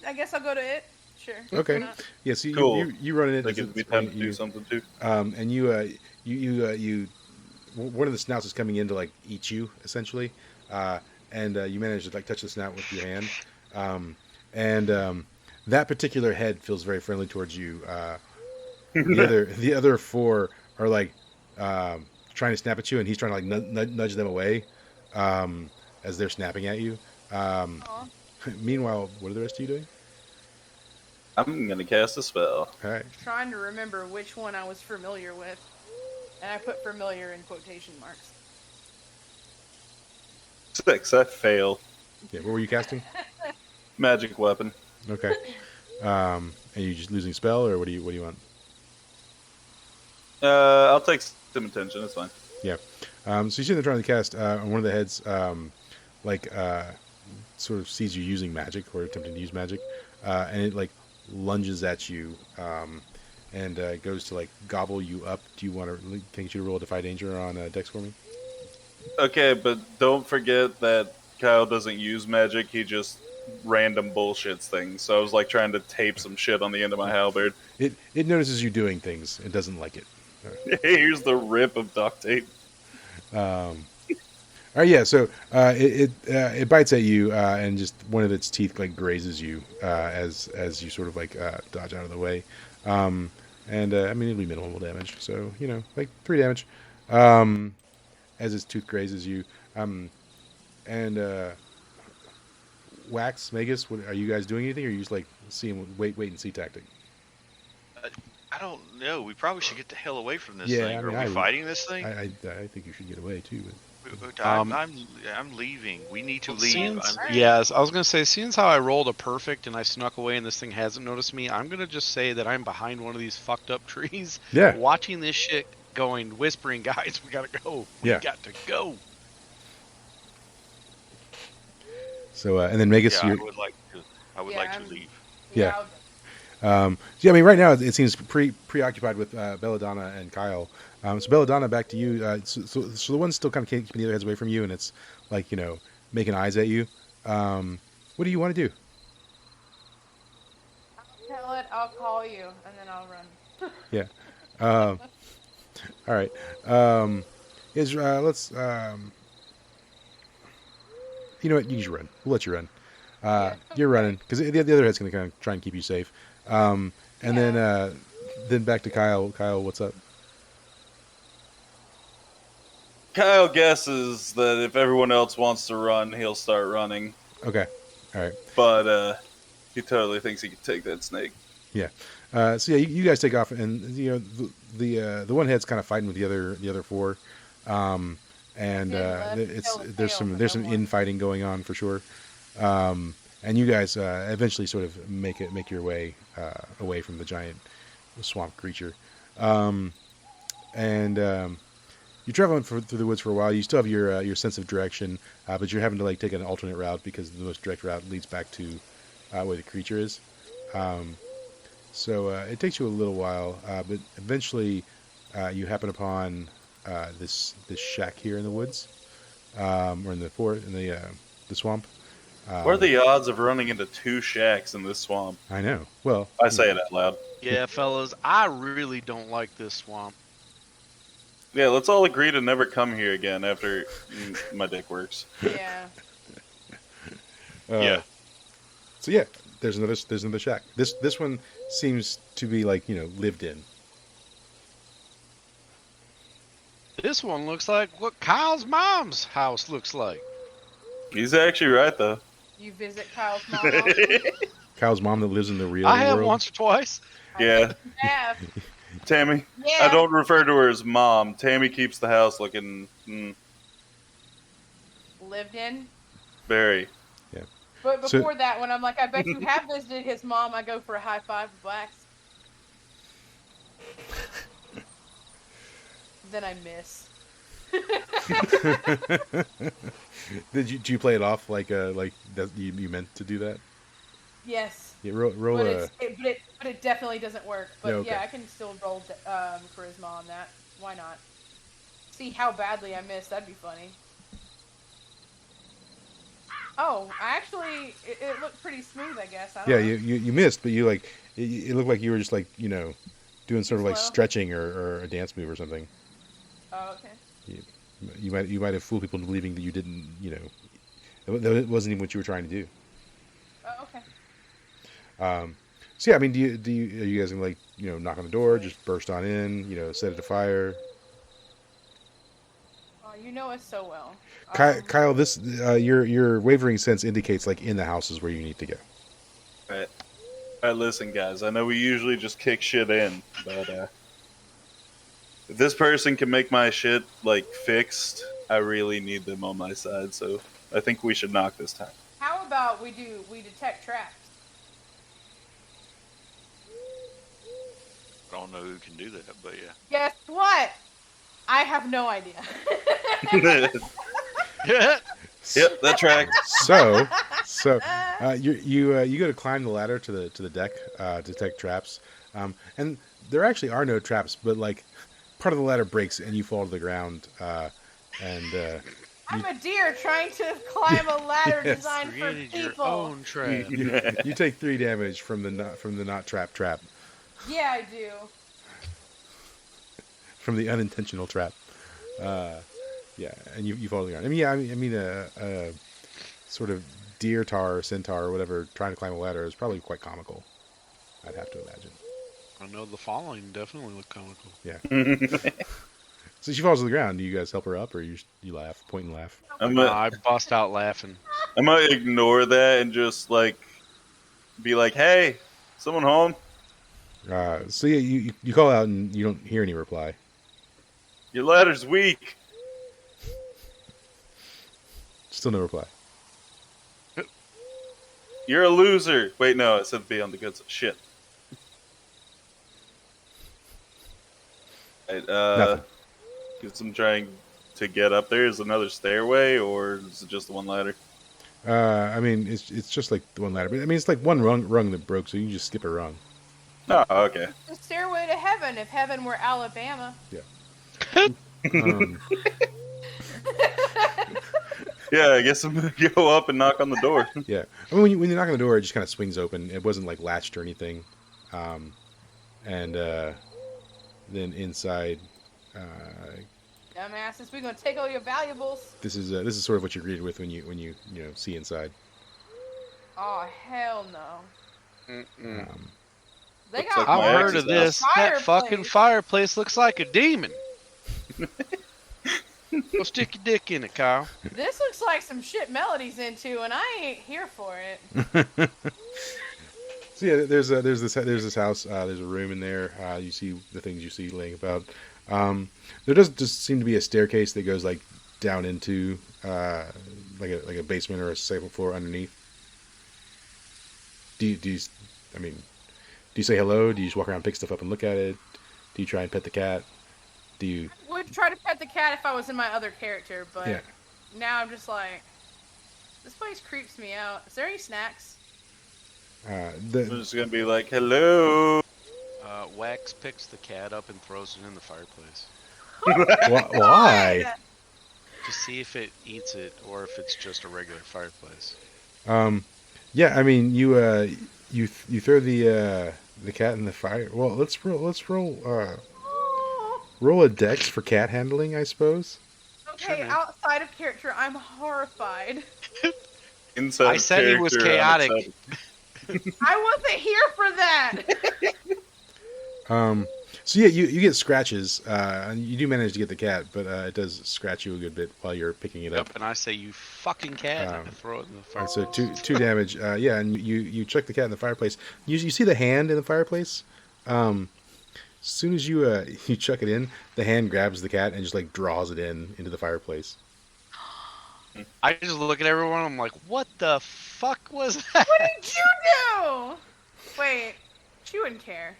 [SPEAKER 5] I guess I'll go to it. Sure.
[SPEAKER 3] Okay.
[SPEAKER 5] Why not?
[SPEAKER 3] Yeah. So
[SPEAKER 1] Cool.
[SPEAKER 3] you run in
[SPEAKER 1] I
[SPEAKER 3] it.
[SPEAKER 1] think
[SPEAKER 3] as
[SPEAKER 1] it'd be
[SPEAKER 3] it's
[SPEAKER 1] time
[SPEAKER 3] running
[SPEAKER 1] to
[SPEAKER 3] at
[SPEAKER 1] do
[SPEAKER 3] you.
[SPEAKER 1] something too.
[SPEAKER 3] And you one of the snouts is coming in to like eat you essentially, and you manage to like touch the snout with your hand, and that particular head feels very friendly towards you. The other four are like trying to snap at you, and he's trying to like nudge them away as they're snapping at you.
[SPEAKER 5] Aw.
[SPEAKER 3] Meanwhile, what are the rest of you doing?
[SPEAKER 1] I'm gonna cast a spell.
[SPEAKER 3] All right.
[SPEAKER 5] Trying to remember which one I was familiar with, and I put familiar in quotation marks.
[SPEAKER 1] 6. I fail.
[SPEAKER 3] Yeah. What were you casting?
[SPEAKER 1] Magic weapon.
[SPEAKER 3] Okay. And you just losing spell, or what do you want?
[SPEAKER 1] I'll take some attention. It's fine.
[SPEAKER 3] Yeah. So you see them trying to cast on one of the heads, sort of sees you using magic or attempting to use magic, and it like lunges at you, and goes to like gobble you up. Do you want to? Can I get you to roll a Defy Danger on Dex for me?
[SPEAKER 1] Okay, but don't forget that Kyle doesn't use magic. He just random bullshits things. So I was like trying to tape some shit on the end of my halberd.
[SPEAKER 3] It notices you doing things. It doesn't like it.
[SPEAKER 1] Here's the rip of duct tape.
[SPEAKER 3] All All right, yeah. So it bites at you, and just one of its teeth like grazes you as you sort of like dodge out of the way. Um, and I mean it'll be minimal damage, so like 3 damage as its tooth grazes you. And Wax, Magus, what, are you guys doing anything, or are you just like seeing wait and see tactic?
[SPEAKER 2] I don't know. We probably should get the hell away from this
[SPEAKER 3] Yeah,
[SPEAKER 2] thing.
[SPEAKER 3] I mean,
[SPEAKER 2] Are we fighting this thing?
[SPEAKER 3] I think you should get away too.
[SPEAKER 2] I'm leaving. We need to leave.
[SPEAKER 4] Seems,
[SPEAKER 2] I'm
[SPEAKER 4] yes, I was gonna say, since how I rolled a perfect and I snuck away and this thing hasn't noticed me, I'm gonna just say that I'm behind one of these fucked up trees,
[SPEAKER 3] Yeah.
[SPEAKER 4] watching this shit, going, whispering, guys, we gotta go. We
[SPEAKER 3] Yeah.
[SPEAKER 4] got to go.
[SPEAKER 3] So and then Magus,
[SPEAKER 2] yeah,
[SPEAKER 3] you're,
[SPEAKER 2] I would like to leave.
[SPEAKER 3] Yeah.
[SPEAKER 5] I'll-
[SPEAKER 3] yeah, I mean, right now it seems preoccupied with Belladonna and Kyle. So Belladonna, back to you. So the one's still kind of keeping the other heads away from you, and it's like making eyes at you. What do you want to do?
[SPEAKER 5] Tell it, I'll call you, and then I'll run.
[SPEAKER 3] Yeah. All right. Let's. You know what? You can run. We'll let you run. You're running because the other head's going to kind of try and keep you safe. And then back to Kyle. Kyle, what's up?
[SPEAKER 1] Kyle guesses that if everyone else wants to run, he'll start running.
[SPEAKER 3] Okay. All right.
[SPEAKER 1] But he totally thinks he can take that snake.
[SPEAKER 3] Yeah. So yeah, you guys take off, and the one head's kind of fighting with the other four, and there's some infighting going on for sure. And you guys eventually sort of make your way away from the giant swamp creature, and you're traveling through the woods for a while. You still have your sense of direction, but you're having to like take an alternate route because the most direct route leads back to where the creature is. So it takes you a little while, but eventually you happen upon this shack here in the woods, or in the forest, in the swamp.
[SPEAKER 1] What are the odds of running into 2 shacks in this swamp?
[SPEAKER 3] I know. Well,
[SPEAKER 1] I say it out loud.
[SPEAKER 4] Yeah, fellas, I really don't like this swamp.
[SPEAKER 1] Yeah, let's all agree to never come here again after my dick works.
[SPEAKER 5] Yeah.
[SPEAKER 2] Yeah.
[SPEAKER 3] So yeah, there's another shack. This one seems to be like lived in.
[SPEAKER 4] This one looks like what Kyle's mom's house looks like.
[SPEAKER 1] He's actually right, though.
[SPEAKER 5] You visit Kyle's mom often?
[SPEAKER 3] Kyle's mom that lives in the real
[SPEAKER 4] I have
[SPEAKER 3] world.
[SPEAKER 4] once or twice.
[SPEAKER 1] Yeah.
[SPEAKER 5] I have.
[SPEAKER 1] Tammy,
[SPEAKER 5] Yeah.
[SPEAKER 1] I don't refer to her as mom. Tammy keeps the house looking
[SPEAKER 5] Lived in.
[SPEAKER 1] very.
[SPEAKER 5] But
[SPEAKER 3] So-
[SPEAKER 5] before that, when I'm like, I bet you have visited his mom, I go for a high five with Wax. Then I miss.
[SPEAKER 3] Did you play it off like that you meant to do that?
[SPEAKER 5] Yes.
[SPEAKER 3] Yeah, roll
[SPEAKER 5] But,
[SPEAKER 3] a.
[SPEAKER 5] but it definitely doesn't work. But
[SPEAKER 3] Yeah, okay.
[SPEAKER 5] yeah, I can still roll for his mom that. Why not? See how badly I missed. That'd be funny. Oh, it looked pretty smooth, I guess. I don't
[SPEAKER 3] Yeah,
[SPEAKER 5] know.
[SPEAKER 3] you missed, but you like it looked like you were just like doing sort of like
[SPEAKER 5] Slow?
[SPEAKER 3] stretching or a dance move or something.
[SPEAKER 5] Oh, okay.
[SPEAKER 3] You might have fooled people into believing that you didn't it wasn't even what you were trying to do.
[SPEAKER 5] Oh, okay.
[SPEAKER 3] So yeah, I mean, are you guys gonna like knock on the door, just burst on in, set it afire?
[SPEAKER 5] Oh, you know us so well.
[SPEAKER 3] Kyle, this your wavering sense indicates like in the houses where you need to go.
[SPEAKER 1] Right. Alright, listen, guys. I know we usually just kick shit in, but if this person can make my shit like fixed, I really need them on my side. So I think we should knock this time.
[SPEAKER 5] How about we detect traps?
[SPEAKER 2] I don't know who can do that, but yeah.
[SPEAKER 5] Guess what? I have no idea.
[SPEAKER 1] Yep, that track.
[SPEAKER 3] So you go to climb the ladder to the deck to detect traps, and there actually are no traps, but like part of the ladder breaks and you fall to the ground, and
[SPEAKER 5] I'm a deer trying to climb a ladder
[SPEAKER 3] Yes.
[SPEAKER 5] designed for
[SPEAKER 4] Created your
[SPEAKER 5] people.
[SPEAKER 4] own trap.
[SPEAKER 3] you take 3 damage from the not trap
[SPEAKER 5] Yeah, I do.
[SPEAKER 3] from the unintentional trap. Yeah, Yeah, and you fall to the ground. I mean, yeah, I mean, a sort of deer tar or centaur or whatever trying to climb a ladder is probably quite comical. I'd have to imagine.
[SPEAKER 4] I know the following definitely look comical.
[SPEAKER 3] Yeah. So she falls to the ground. Do you guys help her up, or you laugh, point and laugh?
[SPEAKER 4] I bust out laughing.
[SPEAKER 1] I might ignore that and just like be like, "Hey, someone home?
[SPEAKER 3] So yeah, you call out and you don't hear any reply.
[SPEAKER 1] Your ladder's weak."
[SPEAKER 3] Still no reply.
[SPEAKER 1] You're a loser. Wait, no, it said be on the good side. Shit. Right,
[SPEAKER 3] Nothing.
[SPEAKER 1] guess I'm trying to get up there. Is another stairway, or is it just the one ladder?
[SPEAKER 3] I mean, it's just like the one ladder, but I mean, it's like one rung that broke, so you can just skip a rung.
[SPEAKER 1] Oh, okay.
[SPEAKER 5] The stairway to heaven, if heaven were Alabama.
[SPEAKER 3] Um,
[SPEAKER 1] Yeah, I guess I'm gonna go up and knock on the door.
[SPEAKER 3] yeah, I mean, when you knock on the door, it just kind of swings open. It wasn't like latched or anything, and then inside,
[SPEAKER 5] Dumbasses, we're gonna take all your valuables.
[SPEAKER 3] this is sort of what you're greeted with when you see inside.
[SPEAKER 5] Oh hell no.
[SPEAKER 3] Um,
[SPEAKER 5] They
[SPEAKER 1] Looks
[SPEAKER 5] got
[SPEAKER 1] like my
[SPEAKER 4] I've heard
[SPEAKER 1] ex's
[SPEAKER 4] of this. That
[SPEAKER 5] fireplace.
[SPEAKER 4] fucking fireplace looks like a demon. Go stick your dick in it, Kyle.
[SPEAKER 5] This looks like some shit Melody's into, and I ain't here for it.
[SPEAKER 3] So yeah, there's this house. There's a room in there. You see the things you see laying about. There does just seem to be a staircase that goes like down into like a basement or a second floor underneath. Do you I mean, do you say hello? Do you just walk around, pick stuff up, and look at it? Do you try and pet the cat? Do you?
[SPEAKER 5] Would try to pet the cat if I was in my other character, but
[SPEAKER 3] Yeah.
[SPEAKER 5] now I'm just like, this place creeps me out. Is there any snacks?
[SPEAKER 1] I'm
[SPEAKER 3] The
[SPEAKER 1] just gonna be like, "Hello."
[SPEAKER 4] Wax picks the cat up and throws it in the fireplace
[SPEAKER 3] why?
[SPEAKER 4] to see if it eats it or if it's just a regular fireplace.
[SPEAKER 3] Yeah, I mean, you throw the cat in the fire. Well, let's roll roll a dex for cat handling, I suppose.
[SPEAKER 5] Okay,
[SPEAKER 4] Sure, man.
[SPEAKER 5] outside of character, I'm horrified.
[SPEAKER 1] Inside
[SPEAKER 4] I
[SPEAKER 1] of
[SPEAKER 4] said he was
[SPEAKER 1] character, I'm
[SPEAKER 4] chaotic.
[SPEAKER 1] excited.
[SPEAKER 5] I wasn't here for that.
[SPEAKER 3] So yeah, you get scratches. And you do manage to get the cat, but it does scratch you a good bit while you're picking it up.
[SPEAKER 4] Yep, and I say, you fucking cat, and I throw it in the
[SPEAKER 3] And
[SPEAKER 4] fireplace.
[SPEAKER 3] so two damage. Yeah, and you chuck the cat in the fireplace. You see the hand in the fireplace. As soon as you you chuck it in, the hand grabs the cat and just like draws it into the fireplace.
[SPEAKER 4] I just look at everyone, I'm like, what the fuck was that?
[SPEAKER 5] What did you do? Wait, she wouldn't care.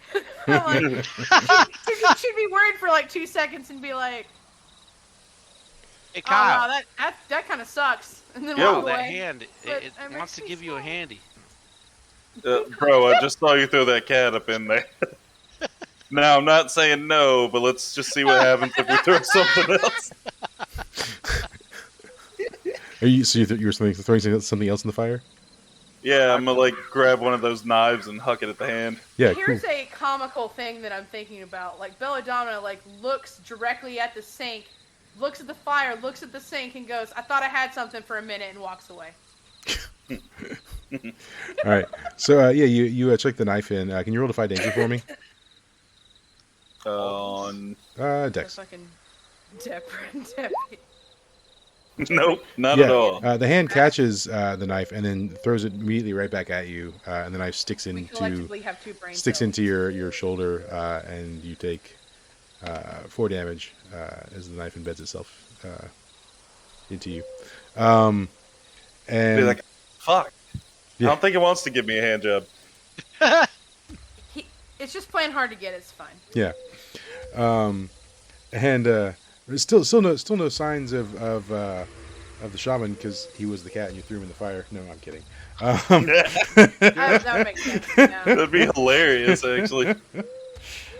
[SPEAKER 5] I'm like, she'd be worried for like 2 seconds and be like,
[SPEAKER 4] Hey,
[SPEAKER 5] "Oh
[SPEAKER 4] Kyle,
[SPEAKER 5] wow, that kind of sucks," and then
[SPEAKER 1] Yo.
[SPEAKER 5] walk
[SPEAKER 4] that
[SPEAKER 5] away.
[SPEAKER 4] hand,
[SPEAKER 5] But
[SPEAKER 4] it
[SPEAKER 5] it
[SPEAKER 4] wants
[SPEAKER 5] makes
[SPEAKER 4] to
[SPEAKER 5] me
[SPEAKER 4] give you a
[SPEAKER 5] sad.
[SPEAKER 4] handy.
[SPEAKER 1] Bro, I just saw you throw that cat up in there. Now, I'm not saying no, but let's just see what happens if we throw something else.
[SPEAKER 3] Are you so you were throwing something else in the fire?
[SPEAKER 1] Yeah, I'm gonna like grab one of those knives and huck it at the hand.
[SPEAKER 3] Yeah, cool.
[SPEAKER 5] Here's a comical thing that I'm thinking about. Like Belladonna, like looks directly at the sink, looks at the fire, looks at the sink, and goes, "I thought I had something for a minute," and walks away.
[SPEAKER 3] All right. So yeah, you chuck the knife in. Can you roll to fight danger for me?
[SPEAKER 1] On
[SPEAKER 3] Dex.
[SPEAKER 5] The fucking Dep.
[SPEAKER 1] nope, not
[SPEAKER 3] Yeah,
[SPEAKER 1] at all.
[SPEAKER 3] the hand catches the knife and then throws it immediately right back at you, and the knife sticks
[SPEAKER 5] We
[SPEAKER 3] into
[SPEAKER 5] collectively have 2 brain
[SPEAKER 3] sticks
[SPEAKER 5] cells.
[SPEAKER 3] into your shoulder, and you take 4 damage as the knife embeds itself into you. And
[SPEAKER 1] Be like, fuck.
[SPEAKER 3] Yeah.
[SPEAKER 1] I don't think it wants to give me a hand job.
[SPEAKER 5] It's just playing hard to get. It's fine.
[SPEAKER 3] yeah, and still no signs of the shaman because he was the cat and you threw him in the fire. No, I'm kidding.
[SPEAKER 5] That would make sense. Yeah.
[SPEAKER 1] That'd be hilarious, actually.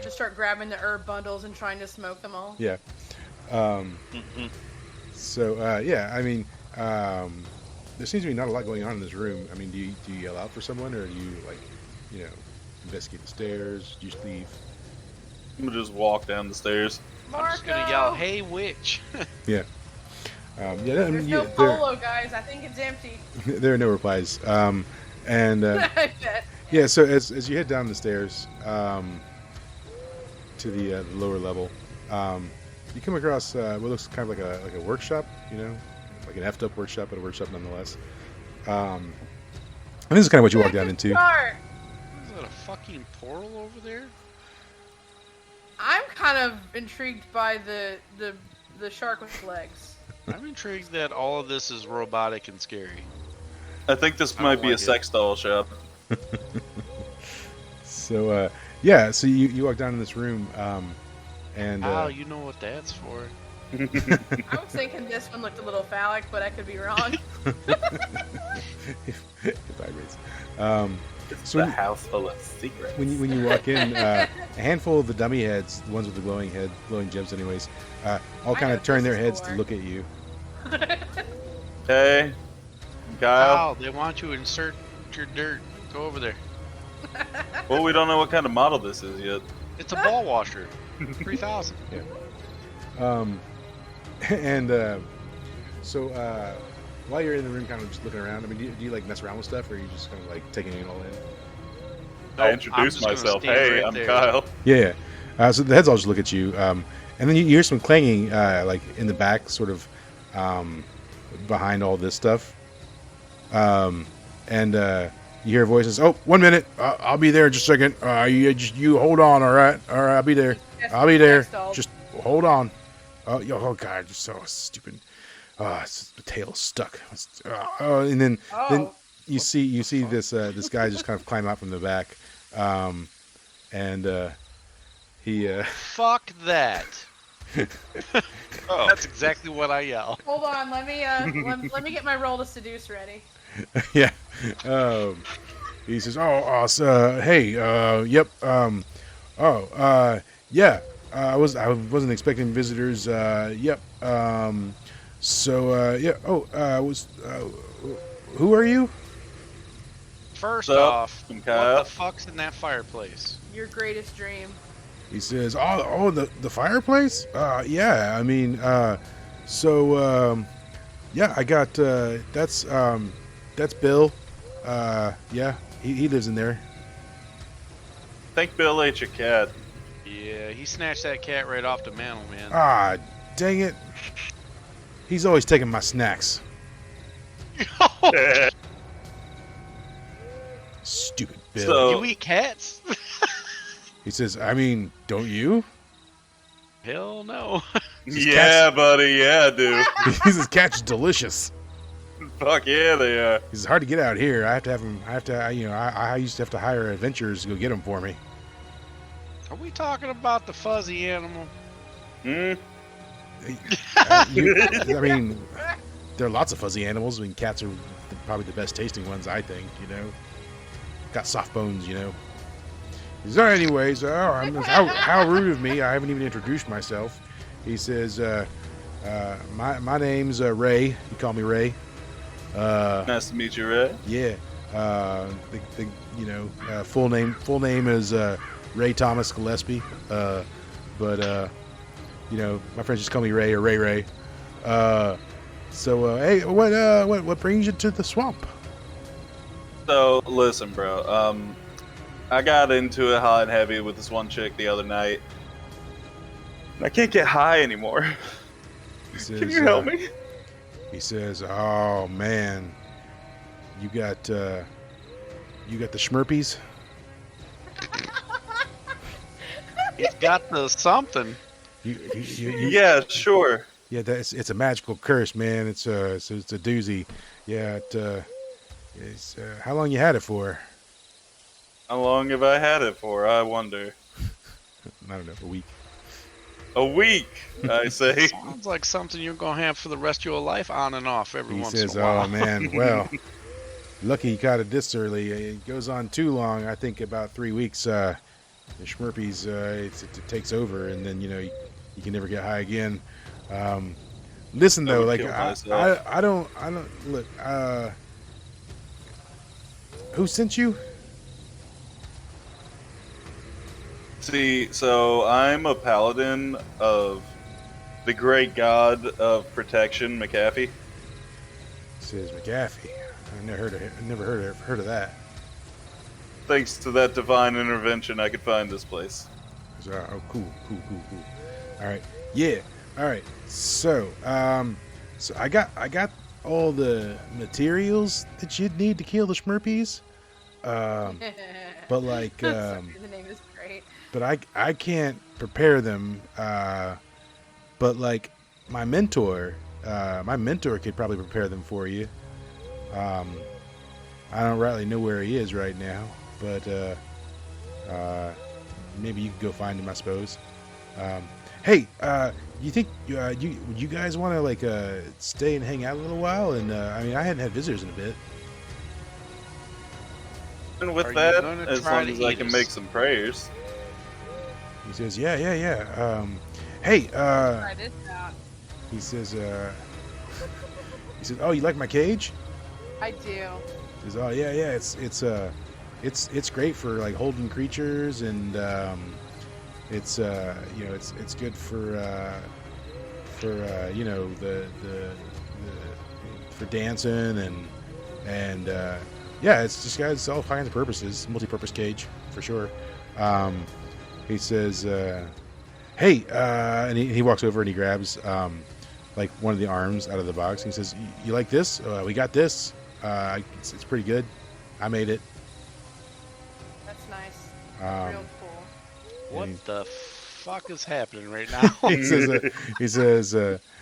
[SPEAKER 5] Just start grabbing the herb bundles and trying to smoke them all.
[SPEAKER 3] Yeah. So yeah, I mean, there seems to be not a lot going on in this room. I mean, do you yell out for someone, or do you like, investigate the stairs? Do you just leave?
[SPEAKER 1] I'm gonna just walk down the stairs.
[SPEAKER 4] I'm just gonna yell, "Hey, witch!"
[SPEAKER 3] Yeah. Yeah, I
[SPEAKER 5] There's
[SPEAKER 3] mean,
[SPEAKER 5] no polo, guys. I think it's empty.
[SPEAKER 3] there are no replies. And
[SPEAKER 5] I bet.
[SPEAKER 3] yeah, so as you head down the stairs to the lower level, you come across what looks kind of like a workshop, you know, like an effed up workshop, but a workshop nonetheless. And this is kind of what you walk down into.
[SPEAKER 5] Start.
[SPEAKER 4] Is that a fucking portal over there?
[SPEAKER 5] I'm kind of intrigued by the shark with legs.
[SPEAKER 4] I'm intrigued that all of this is robotic and scary.
[SPEAKER 1] I think this
[SPEAKER 4] I
[SPEAKER 1] might
[SPEAKER 4] don't
[SPEAKER 1] be
[SPEAKER 4] like
[SPEAKER 1] a
[SPEAKER 4] it.
[SPEAKER 1] sex doll shop.
[SPEAKER 3] So yeah, so you walk down in this room, and
[SPEAKER 4] Oh, you know what that's for.
[SPEAKER 5] I was thinking this one looked a little phallic, but I could be wrong.
[SPEAKER 3] it vibrates.
[SPEAKER 1] It's
[SPEAKER 3] So
[SPEAKER 1] the
[SPEAKER 3] when-
[SPEAKER 1] house full of secrets.
[SPEAKER 3] when you walk in, a handful of the dummy heads, the ones with the glowing gems, anyways, all
[SPEAKER 5] I
[SPEAKER 3] kind
[SPEAKER 5] know
[SPEAKER 3] of turn
[SPEAKER 5] what
[SPEAKER 3] their
[SPEAKER 5] this
[SPEAKER 3] heads
[SPEAKER 5] is
[SPEAKER 3] to
[SPEAKER 5] for.
[SPEAKER 3] look at you.
[SPEAKER 1] Hey, Kyle.
[SPEAKER 4] Oh, they want you to insert your dirt. Go over there.
[SPEAKER 1] Well, we don't know what kind of model this is yet.
[SPEAKER 4] It's a ball washer. 3,000.
[SPEAKER 3] Um, and so while you're in the room, kind of just looking around, I mean, do you like mess around with stuff, or are you just kind of like taking it all in?
[SPEAKER 1] I
[SPEAKER 4] I'm
[SPEAKER 1] introduced
[SPEAKER 4] just gonna
[SPEAKER 1] myself.
[SPEAKER 4] stand
[SPEAKER 1] Hey,
[SPEAKER 4] right
[SPEAKER 1] I'm
[SPEAKER 4] there.
[SPEAKER 1] Kyle.
[SPEAKER 3] Yeah. So the heads all just look at you, and then you hear some clanging, like in the back, sort of behind all this stuff. And you hear voices. Oh, 1 minute. I'll be there in just a second. You hold on. All right. I'll be there. I'll be there. Just hold on. Oh God, you're so stupid. The tail's stuck. And then
[SPEAKER 5] Oh.
[SPEAKER 3] you see this guy just kind of climb out from the back, and he
[SPEAKER 4] Fuck that.
[SPEAKER 2] Oh,
[SPEAKER 4] That's exactly what I yell.
[SPEAKER 5] Hold on, let me get my roll to seduce ready.
[SPEAKER 3] yeah, he says, so, hey, yep, yeah, I wasn't expecting visitors. Yep. So yeah. Who are you?
[SPEAKER 4] First
[SPEAKER 1] What's up,
[SPEAKER 4] off,
[SPEAKER 1] I'm
[SPEAKER 4] what
[SPEAKER 1] Kyle.
[SPEAKER 4] the fuck's in that fireplace?
[SPEAKER 5] Your greatest dream.
[SPEAKER 3] He says, the fireplace? Yeah, I mean, yeah, I got, that's Bill. Yeah, he lives in there.
[SPEAKER 1] Think Bill ate your cat.
[SPEAKER 4] Yeah, he snatched that cat right off the mantle, man.
[SPEAKER 3] Ah, dang it. He's always taking my snacks. Stupid Bill.
[SPEAKER 1] So-
[SPEAKER 4] You eat cats?
[SPEAKER 3] He says, I mean, don't you?
[SPEAKER 4] Hell no.
[SPEAKER 1] Yeah, buddy. Yeah, dude.
[SPEAKER 3] He says, cat's delicious.
[SPEAKER 1] Fuck yeah, they are.
[SPEAKER 3] He says, hard to get out here. I have to have him. I used to have to hire adventurers to go get him for me.
[SPEAKER 4] Are we talking about the fuzzy animal?
[SPEAKER 1] Hmm?
[SPEAKER 3] I mean, there are lots of fuzzy animals. I mean, cats are probably the best tasting ones, I think, Got soft bones, He says, anyways, how rude of me. I haven't even introduced myself. He says, my name's Ray. You call me Ray.
[SPEAKER 1] Nice to meet you, Ray.
[SPEAKER 3] Yeah. Full name is Ray Thomas Gillespie. But my friends just call me Ray or Ray Ray. Hey, what brings you to the swamp?
[SPEAKER 1] So, listen, bro. I got into it hot and heavy with this one chick the other night. I can't get high anymore.
[SPEAKER 3] He says,
[SPEAKER 1] Can you help me?
[SPEAKER 3] He says, "Oh man, you got the Shmerpes."
[SPEAKER 4] He's got the something.
[SPEAKER 3] You,
[SPEAKER 1] Yeah, sure.
[SPEAKER 3] Yeah, it's a magical curse, man. It's a doozy. Yeah, it's how long you had it for?
[SPEAKER 1] How long have I had it for? I wonder.
[SPEAKER 3] I don't know, a week.
[SPEAKER 1] A week, I say.
[SPEAKER 4] Sounds like something you're gonna have for the rest of your life, on and off every
[SPEAKER 3] He
[SPEAKER 4] once
[SPEAKER 3] says,
[SPEAKER 4] in a while.
[SPEAKER 3] "Oh man, well, lucky you caught it this early. It goes on too long. I think about 3 weeks. The Shmerpes, it takes over, and then you can never get high again. Listen
[SPEAKER 1] I
[SPEAKER 3] though,
[SPEAKER 1] would
[SPEAKER 3] like
[SPEAKER 1] kill myself.
[SPEAKER 3] I don't look. Who sent you?
[SPEAKER 1] See, so I'm a paladin of the great god of protection, McAfee.
[SPEAKER 3] Says McAfee. I never heard of that.
[SPEAKER 1] Thanks to that divine intervention, I could find this place.
[SPEAKER 3] Oh, cool. All right, yeah. All right. So, so I got all the materials that you'd need to kill the Shmerpes. But like,
[SPEAKER 5] The name is great.
[SPEAKER 3] but I can't prepare them. But like my mentor could probably prepare them for you. I don't really know where he is right now, but maybe you could go find him, I suppose. Hey, you think you guys want to like stay and hang out a little while? And I mean, I hadn't had visitors in a bit.
[SPEAKER 1] And with
[SPEAKER 4] Are you
[SPEAKER 1] that,
[SPEAKER 4] gonna
[SPEAKER 1] as
[SPEAKER 4] try
[SPEAKER 1] long
[SPEAKER 4] to
[SPEAKER 1] as I
[SPEAKER 4] eat
[SPEAKER 1] can
[SPEAKER 4] us?
[SPEAKER 1] make some prayers.
[SPEAKER 3] He says, yeah. Hey,
[SPEAKER 5] Try this out.
[SPEAKER 3] he says, oh, you like my cage?
[SPEAKER 5] I do.
[SPEAKER 3] He says, oh yeah, it's great for like holding creatures, and it's you know it's good for you know the for dancing and yeah, it's just got all kinds of purposes, multi-purpose cage for sure. He says, hey, and he walks over and he grabs like one of the arms out of the box. And he says, you like this? We got this. It's pretty good. I made it.
[SPEAKER 5] That's nice.
[SPEAKER 3] Um,
[SPEAKER 5] Real cool.
[SPEAKER 3] and
[SPEAKER 4] What the fuck is happening right now?
[SPEAKER 3] he says,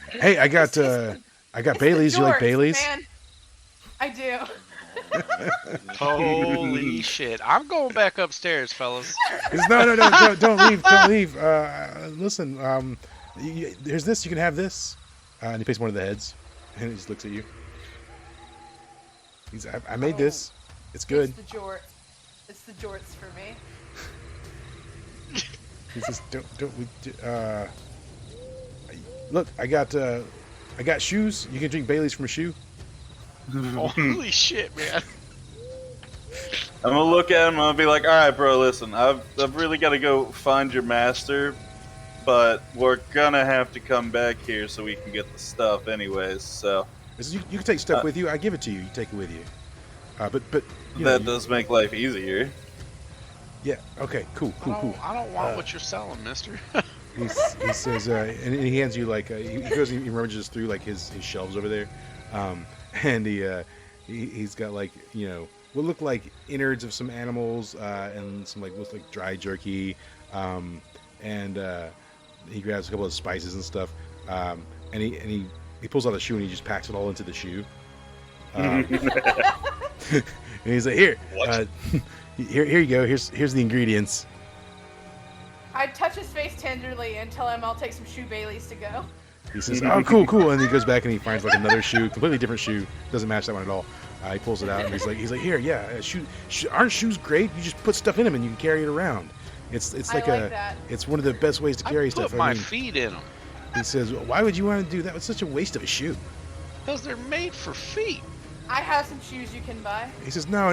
[SPEAKER 3] hey, I got
[SPEAKER 5] It's
[SPEAKER 3] Bailey's.
[SPEAKER 5] the
[SPEAKER 3] You like
[SPEAKER 5] jorts,
[SPEAKER 3] Bailey's?
[SPEAKER 5] Man. I do.
[SPEAKER 4] Holy shit! I'm going back upstairs, fellas.
[SPEAKER 3] He says, no, don't leave. Listen, there's this. You can have this. And he picks one of the heads, and he just looks at you. I made this. It's good.
[SPEAKER 5] It's the jorts. It's the jorts for me.
[SPEAKER 3] He says, look, I got shoes. You can drink Bailey's from a shoe.
[SPEAKER 4] Holy shit, man!
[SPEAKER 1] I'm gonna look at him and I'll be like, all right, bro, listen, I've really got to go find your master, but we're gonna have to come back here so we can get the stuff anyways, so...
[SPEAKER 3] He says, you can take stuff with you. I give it to you. You take it with you. But you
[SPEAKER 1] that
[SPEAKER 3] know,
[SPEAKER 1] does make life easier.
[SPEAKER 3] yeah. Okay. Cool.
[SPEAKER 4] I don't want what you're selling, mister.
[SPEAKER 3] He says, and he hands you like he goes and he rummages through like his shelves over there, and he's got like what look like innards of some animals and some like looks like dry jerky, and he grabs a couple of spices and stuff, and he pulls out a shoe and he just packs it all into the shoe. And he's like, here you go. Here's the ingredients.
[SPEAKER 5] I touch his face tenderly and tell him I'll take some shoe Baileys to go.
[SPEAKER 3] He says, oh, cool. And he goes back and he finds like another shoe, completely different shoe. Doesn't match that one at all. He pulls it out and he's like, here, yeah, aren't shoes great? You just put stuff in them and you can carry it around. It's like
[SPEAKER 5] that.
[SPEAKER 3] it's one of the best ways to carry
[SPEAKER 4] I
[SPEAKER 3] stuff.
[SPEAKER 4] put my feet in them
[SPEAKER 3] He says, why would you want to do that? It's such a waste of a shoe.
[SPEAKER 4] because they're made for feet.
[SPEAKER 5] I have some shoes you can buy.
[SPEAKER 3] He says, no,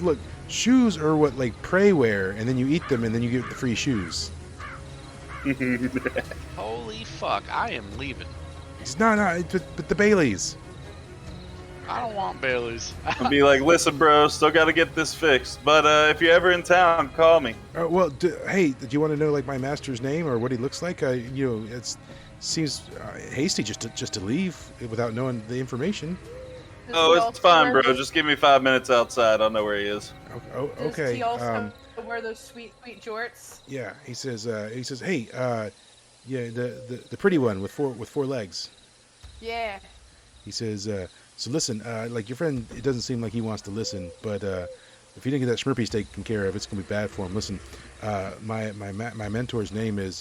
[SPEAKER 3] look, shoes are what like prey wear, and then you eat them and then you get the free shoes.
[SPEAKER 4] Holy fuck! I am leaving.
[SPEAKER 3] He says, no, but the Baileys.
[SPEAKER 4] I don't want Bailey's.
[SPEAKER 1] I'll be like, listen, bro, still got to get this fixed, but if you're ever in town, call me.
[SPEAKER 3] Well, hey, do you want to know like my master's name or what he looks like? It seems hasty just to leave without knowing the information.
[SPEAKER 5] Does
[SPEAKER 1] Oh,
[SPEAKER 5] he
[SPEAKER 1] it's
[SPEAKER 5] also
[SPEAKER 1] fine,
[SPEAKER 5] wear
[SPEAKER 1] bro.
[SPEAKER 5] those-
[SPEAKER 1] Just give me 5 minutes outside. I'll know where he is.
[SPEAKER 3] Oh,
[SPEAKER 5] Does
[SPEAKER 3] okay.
[SPEAKER 5] he also wear those sweet jorts?
[SPEAKER 3] Yeah, he says, hey, yeah, the pretty one with four legs.
[SPEAKER 5] Yeah.
[SPEAKER 3] He says, so listen, like your friend, it doesn't seem like he wants to listen, but if you didn't get that Shmerpes taken care of, it's gonna be bad for him. Listen, my mentor's name is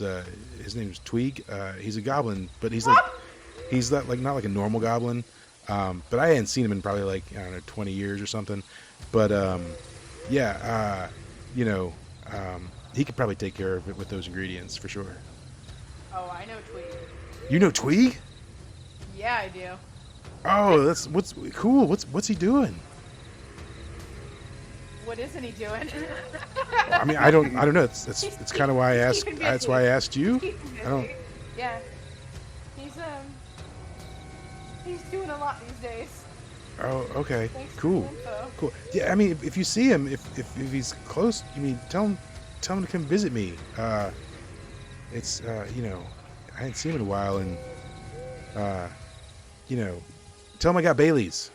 [SPEAKER 3] his name's Tweeg. He's a goblin, but he's not like a normal goblin. But I hadn't seen him in probably like, I don't know, 20 years or something. But yeah, he could probably take care of it with those ingredients for sure.
[SPEAKER 5] Oh, I know Tweet.
[SPEAKER 3] You know Tweeg?
[SPEAKER 5] Yeah, I do.
[SPEAKER 3] Oh, what's cool. What's he doing?
[SPEAKER 5] What isn't he doing?
[SPEAKER 3] I mean, I don't know. It's kind of why I asked.
[SPEAKER 5] keeping
[SPEAKER 3] That's
[SPEAKER 5] busy.
[SPEAKER 3] why I asked you.
[SPEAKER 5] Keep him
[SPEAKER 3] I don't.
[SPEAKER 5] busy. Yeah. He's doing a lot these days.
[SPEAKER 3] Oh, okay.
[SPEAKER 5] Thanks for
[SPEAKER 3] Cool.
[SPEAKER 5] the info.
[SPEAKER 3] Cool. Yeah, I mean, if you see him, if he's close, I mean, tell him to come visit me. It's you know, I hadn't seen him in a while, and you know, tell him I got Bailey's.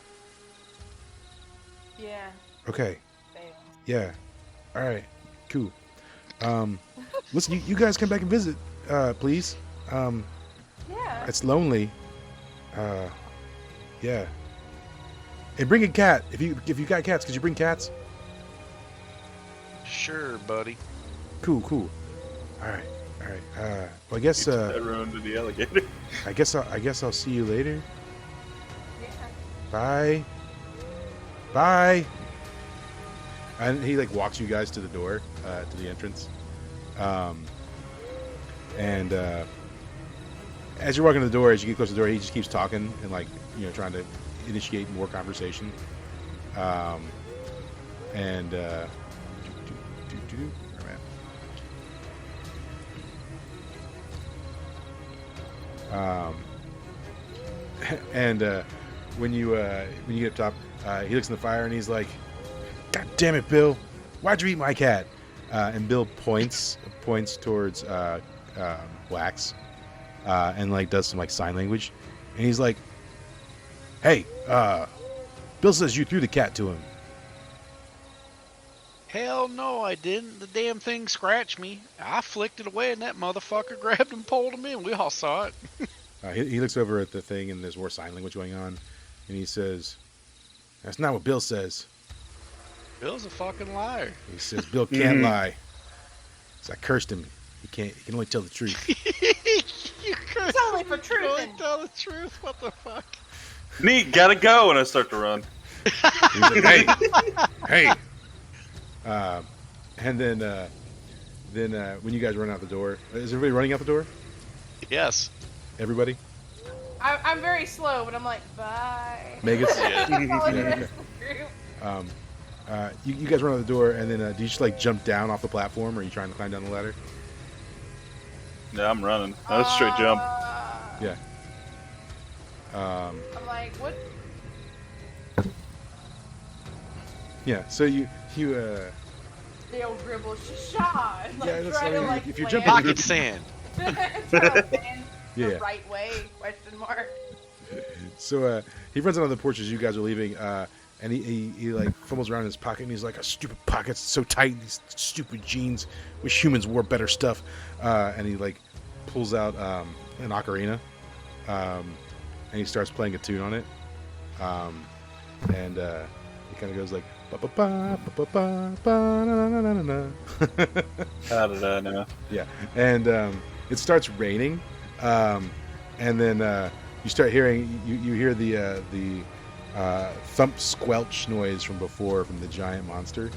[SPEAKER 5] Yeah.
[SPEAKER 3] Okay.
[SPEAKER 5] Bailey.
[SPEAKER 3] Yeah. All right. Cool. Listen, you guys come back and visit, please.
[SPEAKER 5] Yeah.
[SPEAKER 3] It's lonely. Yeah. And bring a cat. If you got cats, could you bring cats?
[SPEAKER 4] it. Sure, buddy.
[SPEAKER 3] Cool. All right. Well, I guess
[SPEAKER 1] Everyone to the alligator.
[SPEAKER 3] I guess I'll see you later.
[SPEAKER 5] Yeah.
[SPEAKER 3] Bye. And he like walks you guys to the door, to the entrance. And as you're walking to the door, as you get close to the door, he just keeps talking and like, you know, trying to initiate more conversation. And where am I at? And when you get up top, he looks in the fire and he's like, "God damn it, Bill! Why'd you eat my cat?" And Bill points towards Wax, and like does some like sign language, and he's like, "Hey, Bill says you threw the cat to him."
[SPEAKER 4] Hell no, I didn't. The damn thing scratched me. I flicked it away, and that motherfucker grabbed him, pulled him in. We all saw it.
[SPEAKER 3] He looks over at the thing, and there's more sign language going on, and he says, "That's not what Bill says."
[SPEAKER 4] Bill's a fucking liar.
[SPEAKER 3] He says, "Bill can't lie." So I cursed him. He can only tell the truth.
[SPEAKER 4] You
[SPEAKER 5] It's only for truth.
[SPEAKER 4] really tell the truth. What the fuck?
[SPEAKER 1] Neat, gotta go, and I start to run.
[SPEAKER 3] He's like, hey. And then when you guys run out the door, is everybody running out the door?
[SPEAKER 4] Yes.
[SPEAKER 3] Everybody?
[SPEAKER 5] I'm very slow, but I'm like, bye.
[SPEAKER 3] Megas?
[SPEAKER 4] Yeah.
[SPEAKER 5] Following the
[SPEAKER 3] Yeah.
[SPEAKER 5] rest of the group.
[SPEAKER 3] You guys run out the door, and then do you just like jump down off the platform, or are you trying to climb down the ladder?
[SPEAKER 1] Yeah, I'm running. That's a straight jump.
[SPEAKER 3] Yeah.
[SPEAKER 5] I'm like, what?
[SPEAKER 3] Yeah. So you
[SPEAKER 5] The old gribble shah. Like,
[SPEAKER 3] Yeah, that's-
[SPEAKER 5] try
[SPEAKER 3] I
[SPEAKER 5] to
[SPEAKER 3] mean,
[SPEAKER 5] like
[SPEAKER 3] if you're
[SPEAKER 5] land-
[SPEAKER 3] jumping-
[SPEAKER 4] Pocket sand.
[SPEAKER 5] try to land
[SPEAKER 3] Yeah.
[SPEAKER 5] the right way? Question mark.
[SPEAKER 3] So he runs out on the porch as you guys are leaving, and he like fumbles around in his pocket, and he's like, "A stupid pocket's so tight. These stupid jeans. Wish humans wore better stuff." And he like pulls out an ocarina, and he starts playing a tune on it, and he kind of goes like, "Ba ba ba ba ba ba na na na na na."
[SPEAKER 1] How did I know?
[SPEAKER 3] Yeah, and it starts raining, and then you start hearing you hear the thump squelch noise from before from the giant monster,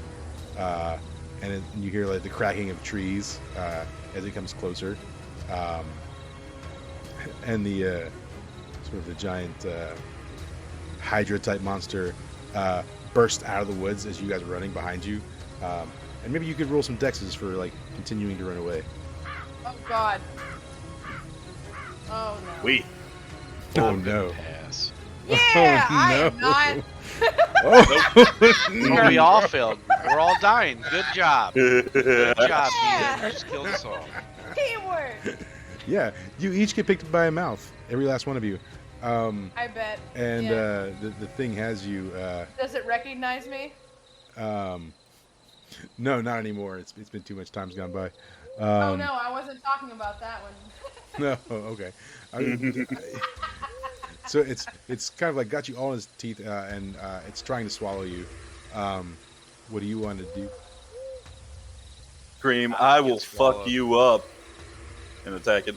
[SPEAKER 3] and you hear like the cracking of trees as it comes closer, and the sort of the giant Hydra type monster burst out of the woods as you guys are running behind you, and maybe you could roll some dexes for like continuing to run away.
[SPEAKER 5] Oh God. Oh no.
[SPEAKER 1] Wait.
[SPEAKER 3] Oh no!
[SPEAKER 4] Pass.
[SPEAKER 5] Yeah,
[SPEAKER 3] Oh,
[SPEAKER 5] I am
[SPEAKER 3] no.
[SPEAKER 5] not.
[SPEAKER 4] Oh, we all failed. We're all dying. Good job. Good job,
[SPEAKER 5] Yeah.
[SPEAKER 4] Peter. You just killed us all.
[SPEAKER 5] Teamwork.
[SPEAKER 3] Yeah, you each get picked by a mouth. Every last one of you.
[SPEAKER 5] I bet.
[SPEAKER 3] And
[SPEAKER 5] Yeah.
[SPEAKER 3] the thing has you.
[SPEAKER 5] Does it recognize me?
[SPEAKER 3] No, not anymore. It's been too much time's gone by.
[SPEAKER 5] Oh no, I wasn't talking about that one.
[SPEAKER 3] No, okay. So it's kind of like got you all in its teeth, and it's trying to swallow you. What do you want to do?
[SPEAKER 1] Scream, I will
[SPEAKER 4] Get swallowed.
[SPEAKER 1] fuck you up. And attack it.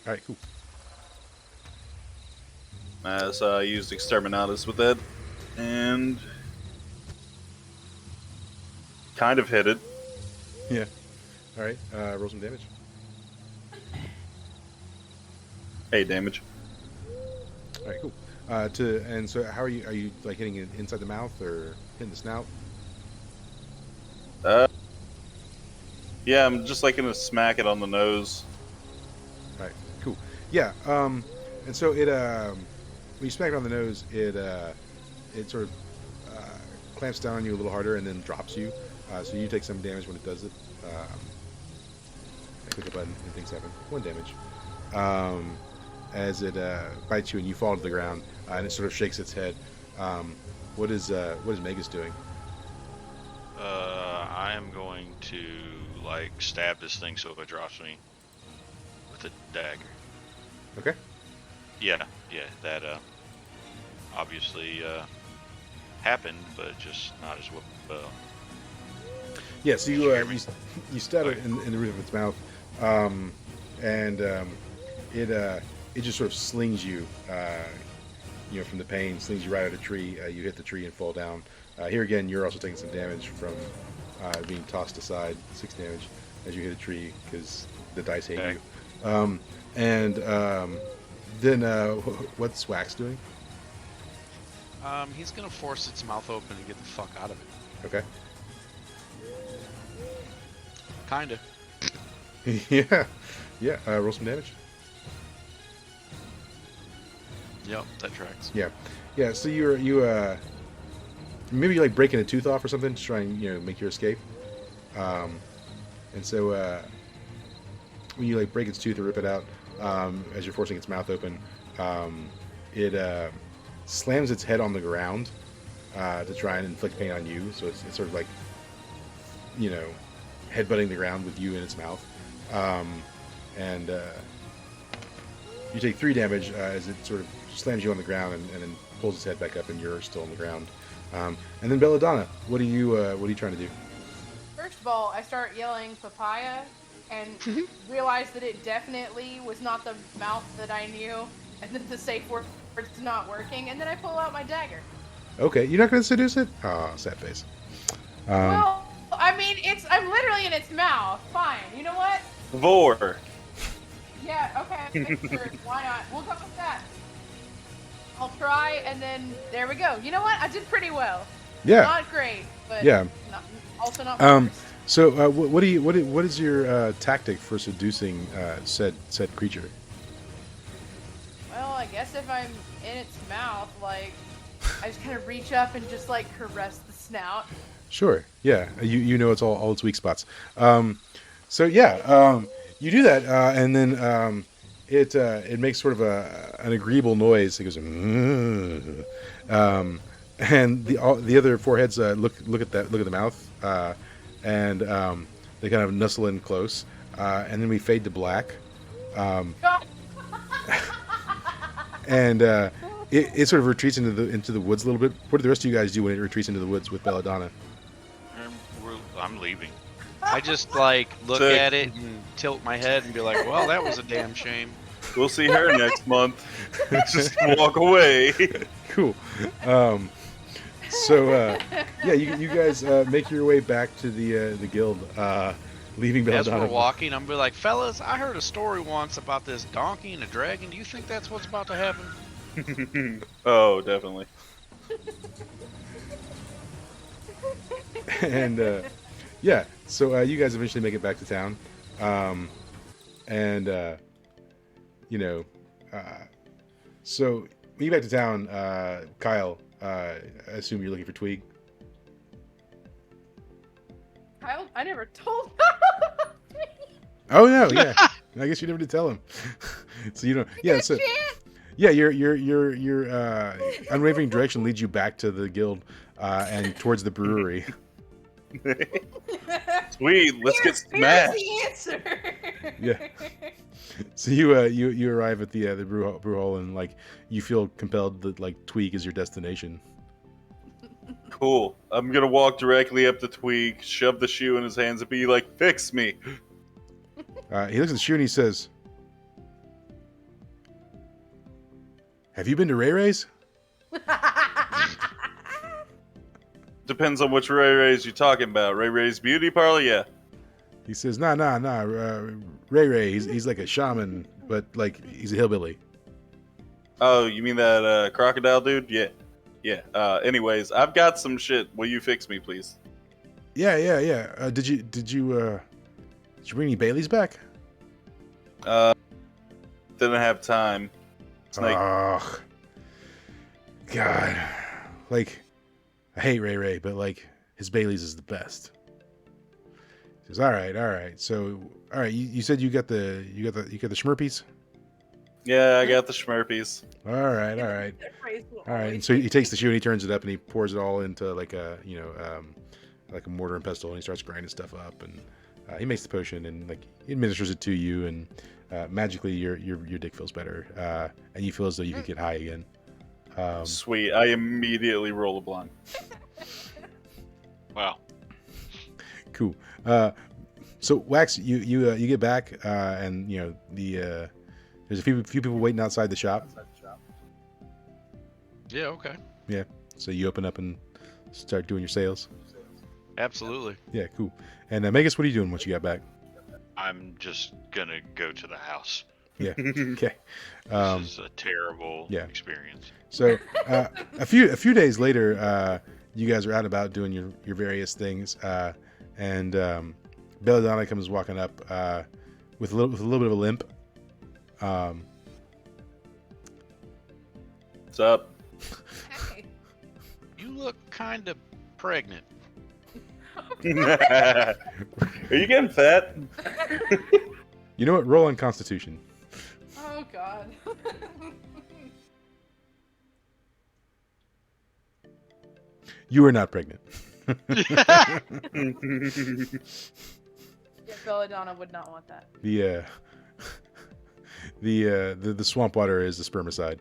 [SPEAKER 3] All right, cool.
[SPEAKER 1] As I used Exterminatus with that. And kind of hit it.
[SPEAKER 3] Yeah. All right. Roll some damage.
[SPEAKER 1] 8 damage.
[SPEAKER 3] All right, cool. And so how are you? Are you like hitting it inside the mouth or hitting the snout?
[SPEAKER 1] Yeah, I'm just like gonna smack it on the nose.
[SPEAKER 3] All right, cool. Yeah. And so it when you smack it on the nose, it sort of clamps down on you a little harder and then drops you. So you take some damage when it does it. I click a button and things happen. 1 damage. As it bites you and you fall to the ground, and it sort of shakes its head. What is Magus doing?
[SPEAKER 2] I am going to like stab this thing so it drops me with a dagger.
[SPEAKER 3] Okay.
[SPEAKER 2] Yeah, that obviously happened, but just not as well.
[SPEAKER 3] Yeah, so you stab it in the roof of its mouth, and it just sort of slings you, from the pain, slings you right at a tree. You hit the tree and fall down. Here again, you're also taking some damage from being tossed aside. 6 damage as you hit a tree because the dice hate you. Then what's Wax doing?
[SPEAKER 4] He's gonna force its mouth open and get the fuck out of it.
[SPEAKER 3] Okay.
[SPEAKER 4] Kinda.
[SPEAKER 3] yeah. Roll some damage.
[SPEAKER 4] Yep, that tracks.
[SPEAKER 3] Yeah. So you maybe like breaking a tooth off or something to try and make your escape. And so when you like break its tooth or rip it out, as you're forcing its mouth open, it slams its head on the ground to try and inflict pain on you. So it's sort of like headbutting the ground with you in its mouth, and you take 3 damage as it sort of slams you on the ground and then pulls its head back up, and you're still on the ground. And then Belladonna, what are you trying to do?
[SPEAKER 5] First of all, I start yelling papaya and realize that it definitely was not the mouth that I knew, and that the safe word's not working, and then I pull out my dagger.
[SPEAKER 3] Okay, you're not going to seduce it? Oh, sad face.
[SPEAKER 5] Well, I mean, I'm literally in its mouth. Fine. You know what?
[SPEAKER 1] Vor.
[SPEAKER 5] Yeah, okay. Sure. Why not? We'll go with that. I'll try, and then there we go. You know what? I did pretty well.
[SPEAKER 3] Yeah.
[SPEAKER 5] Not great, but
[SPEAKER 3] Yeah.
[SPEAKER 5] also not worse.
[SPEAKER 3] So what is your tactic for seducing said creature?
[SPEAKER 5] Well, I guess if I'm in its mouth, like, I just kind of reach up and just like caress the snout.
[SPEAKER 3] Sure. Yeah. You know it's all its weak spots. So yeah, you do that, and then it makes sort of an agreeable noise. It goes, and the other 4 heads look at the mouth, and they kind of nuzzle in close, and then we fade to black, and it sort of retreats into the woods a little bit. What do the rest of you guys do when it retreats into the woods with Belladonna?
[SPEAKER 2] I'm leaving.
[SPEAKER 4] I just like look
[SPEAKER 1] Sick.
[SPEAKER 4] at it and tilt my head and be like, "Well, that was a damn shame."
[SPEAKER 1] We'll see her next month. Just walk away.
[SPEAKER 3] Cool. So yeah, you guys make your way back to the guild, leaving
[SPEAKER 4] As
[SPEAKER 3] Belladonna.
[SPEAKER 4] we're walking, I'm be like, "Fellas, I heard a story once about this donkey and a dragon. Do you think that's what's about to happen?"
[SPEAKER 1] Oh, definitely.
[SPEAKER 3] And yeah, so you guys eventually make it back to town, and so when you get back to town, Kyle, I assume you're looking for Tweeg.
[SPEAKER 5] I never told.
[SPEAKER 3] Oh no, yeah. I guess you never did tell him. So you don't. Yeah. So yeah, your unwavering direction leads you back to the guild and towards the brewery.
[SPEAKER 1] Sweet, let's get smashed.
[SPEAKER 5] Here's the answer.
[SPEAKER 3] Yeah. So you arrive at the brew hall and like you feel compelled that like Tweeg is your destination.
[SPEAKER 1] Cool. I'm gonna walk directly up to Tweeg, shove the shoe in his hands, and be like, "Fix me."
[SPEAKER 3] He looks at the shoe and he says, "Have you been to Ray Ray's?"
[SPEAKER 1] Depends on which Ray Ray's you're talking about. Ray Ray's beauty parlor, yeah.
[SPEAKER 3] He says, "Nah. Ray Ray, he's like a shaman, but like he's a hillbilly."
[SPEAKER 1] Oh, you mean that crocodile dude? Yeah. Anyways, I've got some shit. Will you fix me, please?
[SPEAKER 3] Yeah. Did you bring any Baileys back?
[SPEAKER 1] Didn't have time. Snake.
[SPEAKER 3] Ugh. God. Like, I hate Ray Ray, but like his Bailey's is the best. He says, all right. So, all right, you said you got the Shmerpes?
[SPEAKER 1] Yeah, I got the Shmerpes.
[SPEAKER 3] All right.
[SPEAKER 5] That phrase will
[SPEAKER 3] All right.
[SPEAKER 5] always
[SPEAKER 3] And so
[SPEAKER 5] be-
[SPEAKER 3] he takes the shoe and he turns it up and he pours it all into like like a mortar and pestle, and he starts grinding stuff up, and he makes the potion and like he administers it to you, and magically your dick feels better, and you feel as though you could get high again.
[SPEAKER 1] Sweet. I immediately roll a blunt.
[SPEAKER 2] Wow.
[SPEAKER 3] Cool. So Wax, you get back, and you know there's a few people waiting outside the shop.
[SPEAKER 4] Yeah, okay.
[SPEAKER 3] Yeah. So you open up and start doing your sales.
[SPEAKER 4] Absolutely.
[SPEAKER 3] Yeah, cool. And Megas, what are you doing once you got back?
[SPEAKER 2] I'm just gonna go to the house.
[SPEAKER 3] Yeah. Okay.
[SPEAKER 2] This is a terrible
[SPEAKER 3] yeah.
[SPEAKER 2] experience.
[SPEAKER 3] So a few days later, you guys are out and about doing your various things, and Belladonna comes walking up with a little bit of a limp.
[SPEAKER 1] What's up?
[SPEAKER 5] Hey.
[SPEAKER 4] You look kind of pregnant.
[SPEAKER 1] Are you getting fat?
[SPEAKER 3] You know what? Roll on Constitution.
[SPEAKER 5] Oh God.
[SPEAKER 3] You are not pregnant.
[SPEAKER 5] Yeah, Belladonna would not want that.
[SPEAKER 3] The swamp water is the spermicide.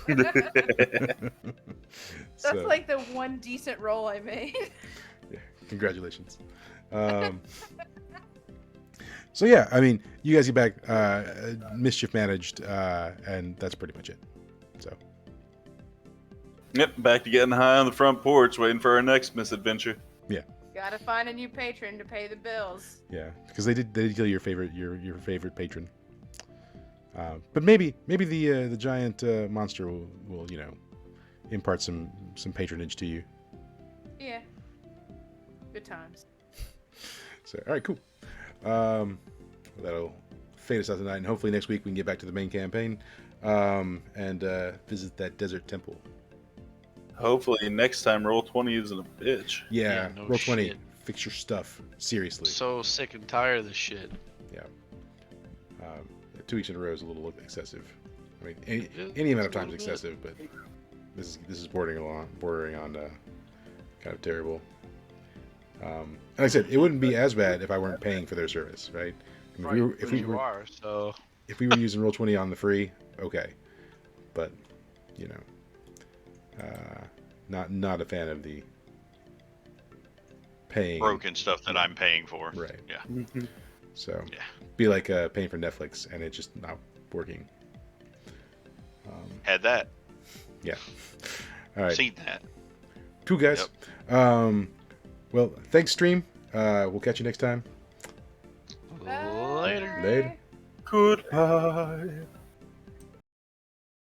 [SPEAKER 5] That's
[SPEAKER 3] So,
[SPEAKER 5] like the one decent roll I made.
[SPEAKER 3] congratulations. So yeah, I mean, you guys get back, mischief managed, and that's pretty much it. So
[SPEAKER 1] Yep, back to getting high on the front porch, waiting for our next misadventure.
[SPEAKER 5] Gotta find a new patron to pay the bills.
[SPEAKER 3] yeah, because they did kill your favorite patron. But maybe the giant monster will impart some patronage to you.
[SPEAKER 5] Yeah. Good times.
[SPEAKER 3] So all right, cool. That'll fade us out tonight, and hopefully next week we can get back to the main campaign, and visit that desert temple.
[SPEAKER 1] Hopefully next time Roll20 isn't a bitch.
[SPEAKER 3] Yeah,
[SPEAKER 4] Yeah, no
[SPEAKER 3] roll 20.
[SPEAKER 4] shit.
[SPEAKER 3] Fix your stuff seriously.
[SPEAKER 4] So sick and tired of this shit.
[SPEAKER 3] 2 weeks in a row is a little excessive. I mean, any
[SPEAKER 4] Yeah,
[SPEAKER 3] amount of
[SPEAKER 4] it's a
[SPEAKER 3] time is
[SPEAKER 4] little bit.
[SPEAKER 3] excessive, but this is bordering on kind of terrible. And like I said, it wouldn't be as bad if I weren't paying for their service, right? I mean,
[SPEAKER 4] Right, you are, so
[SPEAKER 3] if we were using Roll20 on the free, okay, but not a fan of the paying.
[SPEAKER 2] Broken stuff that I'm paying for.
[SPEAKER 3] Right.
[SPEAKER 2] Yeah.
[SPEAKER 3] So
[SPEAKER 2] Yeah.
[SPEAKER 3] be like paying for Netflix and it just not working.
[SPEAKER 2] Had that.
[SPEAKER 3] Yeah. All right.
[SPEAKER 2] Seen that.
[SPEAKER 3] Cool, guys. Well, thanks, stream. We'll catch you next time.
[SPEAKER 4] later.
[SPEAKER 3] Later.
[SPEAKER 1] Goodbye.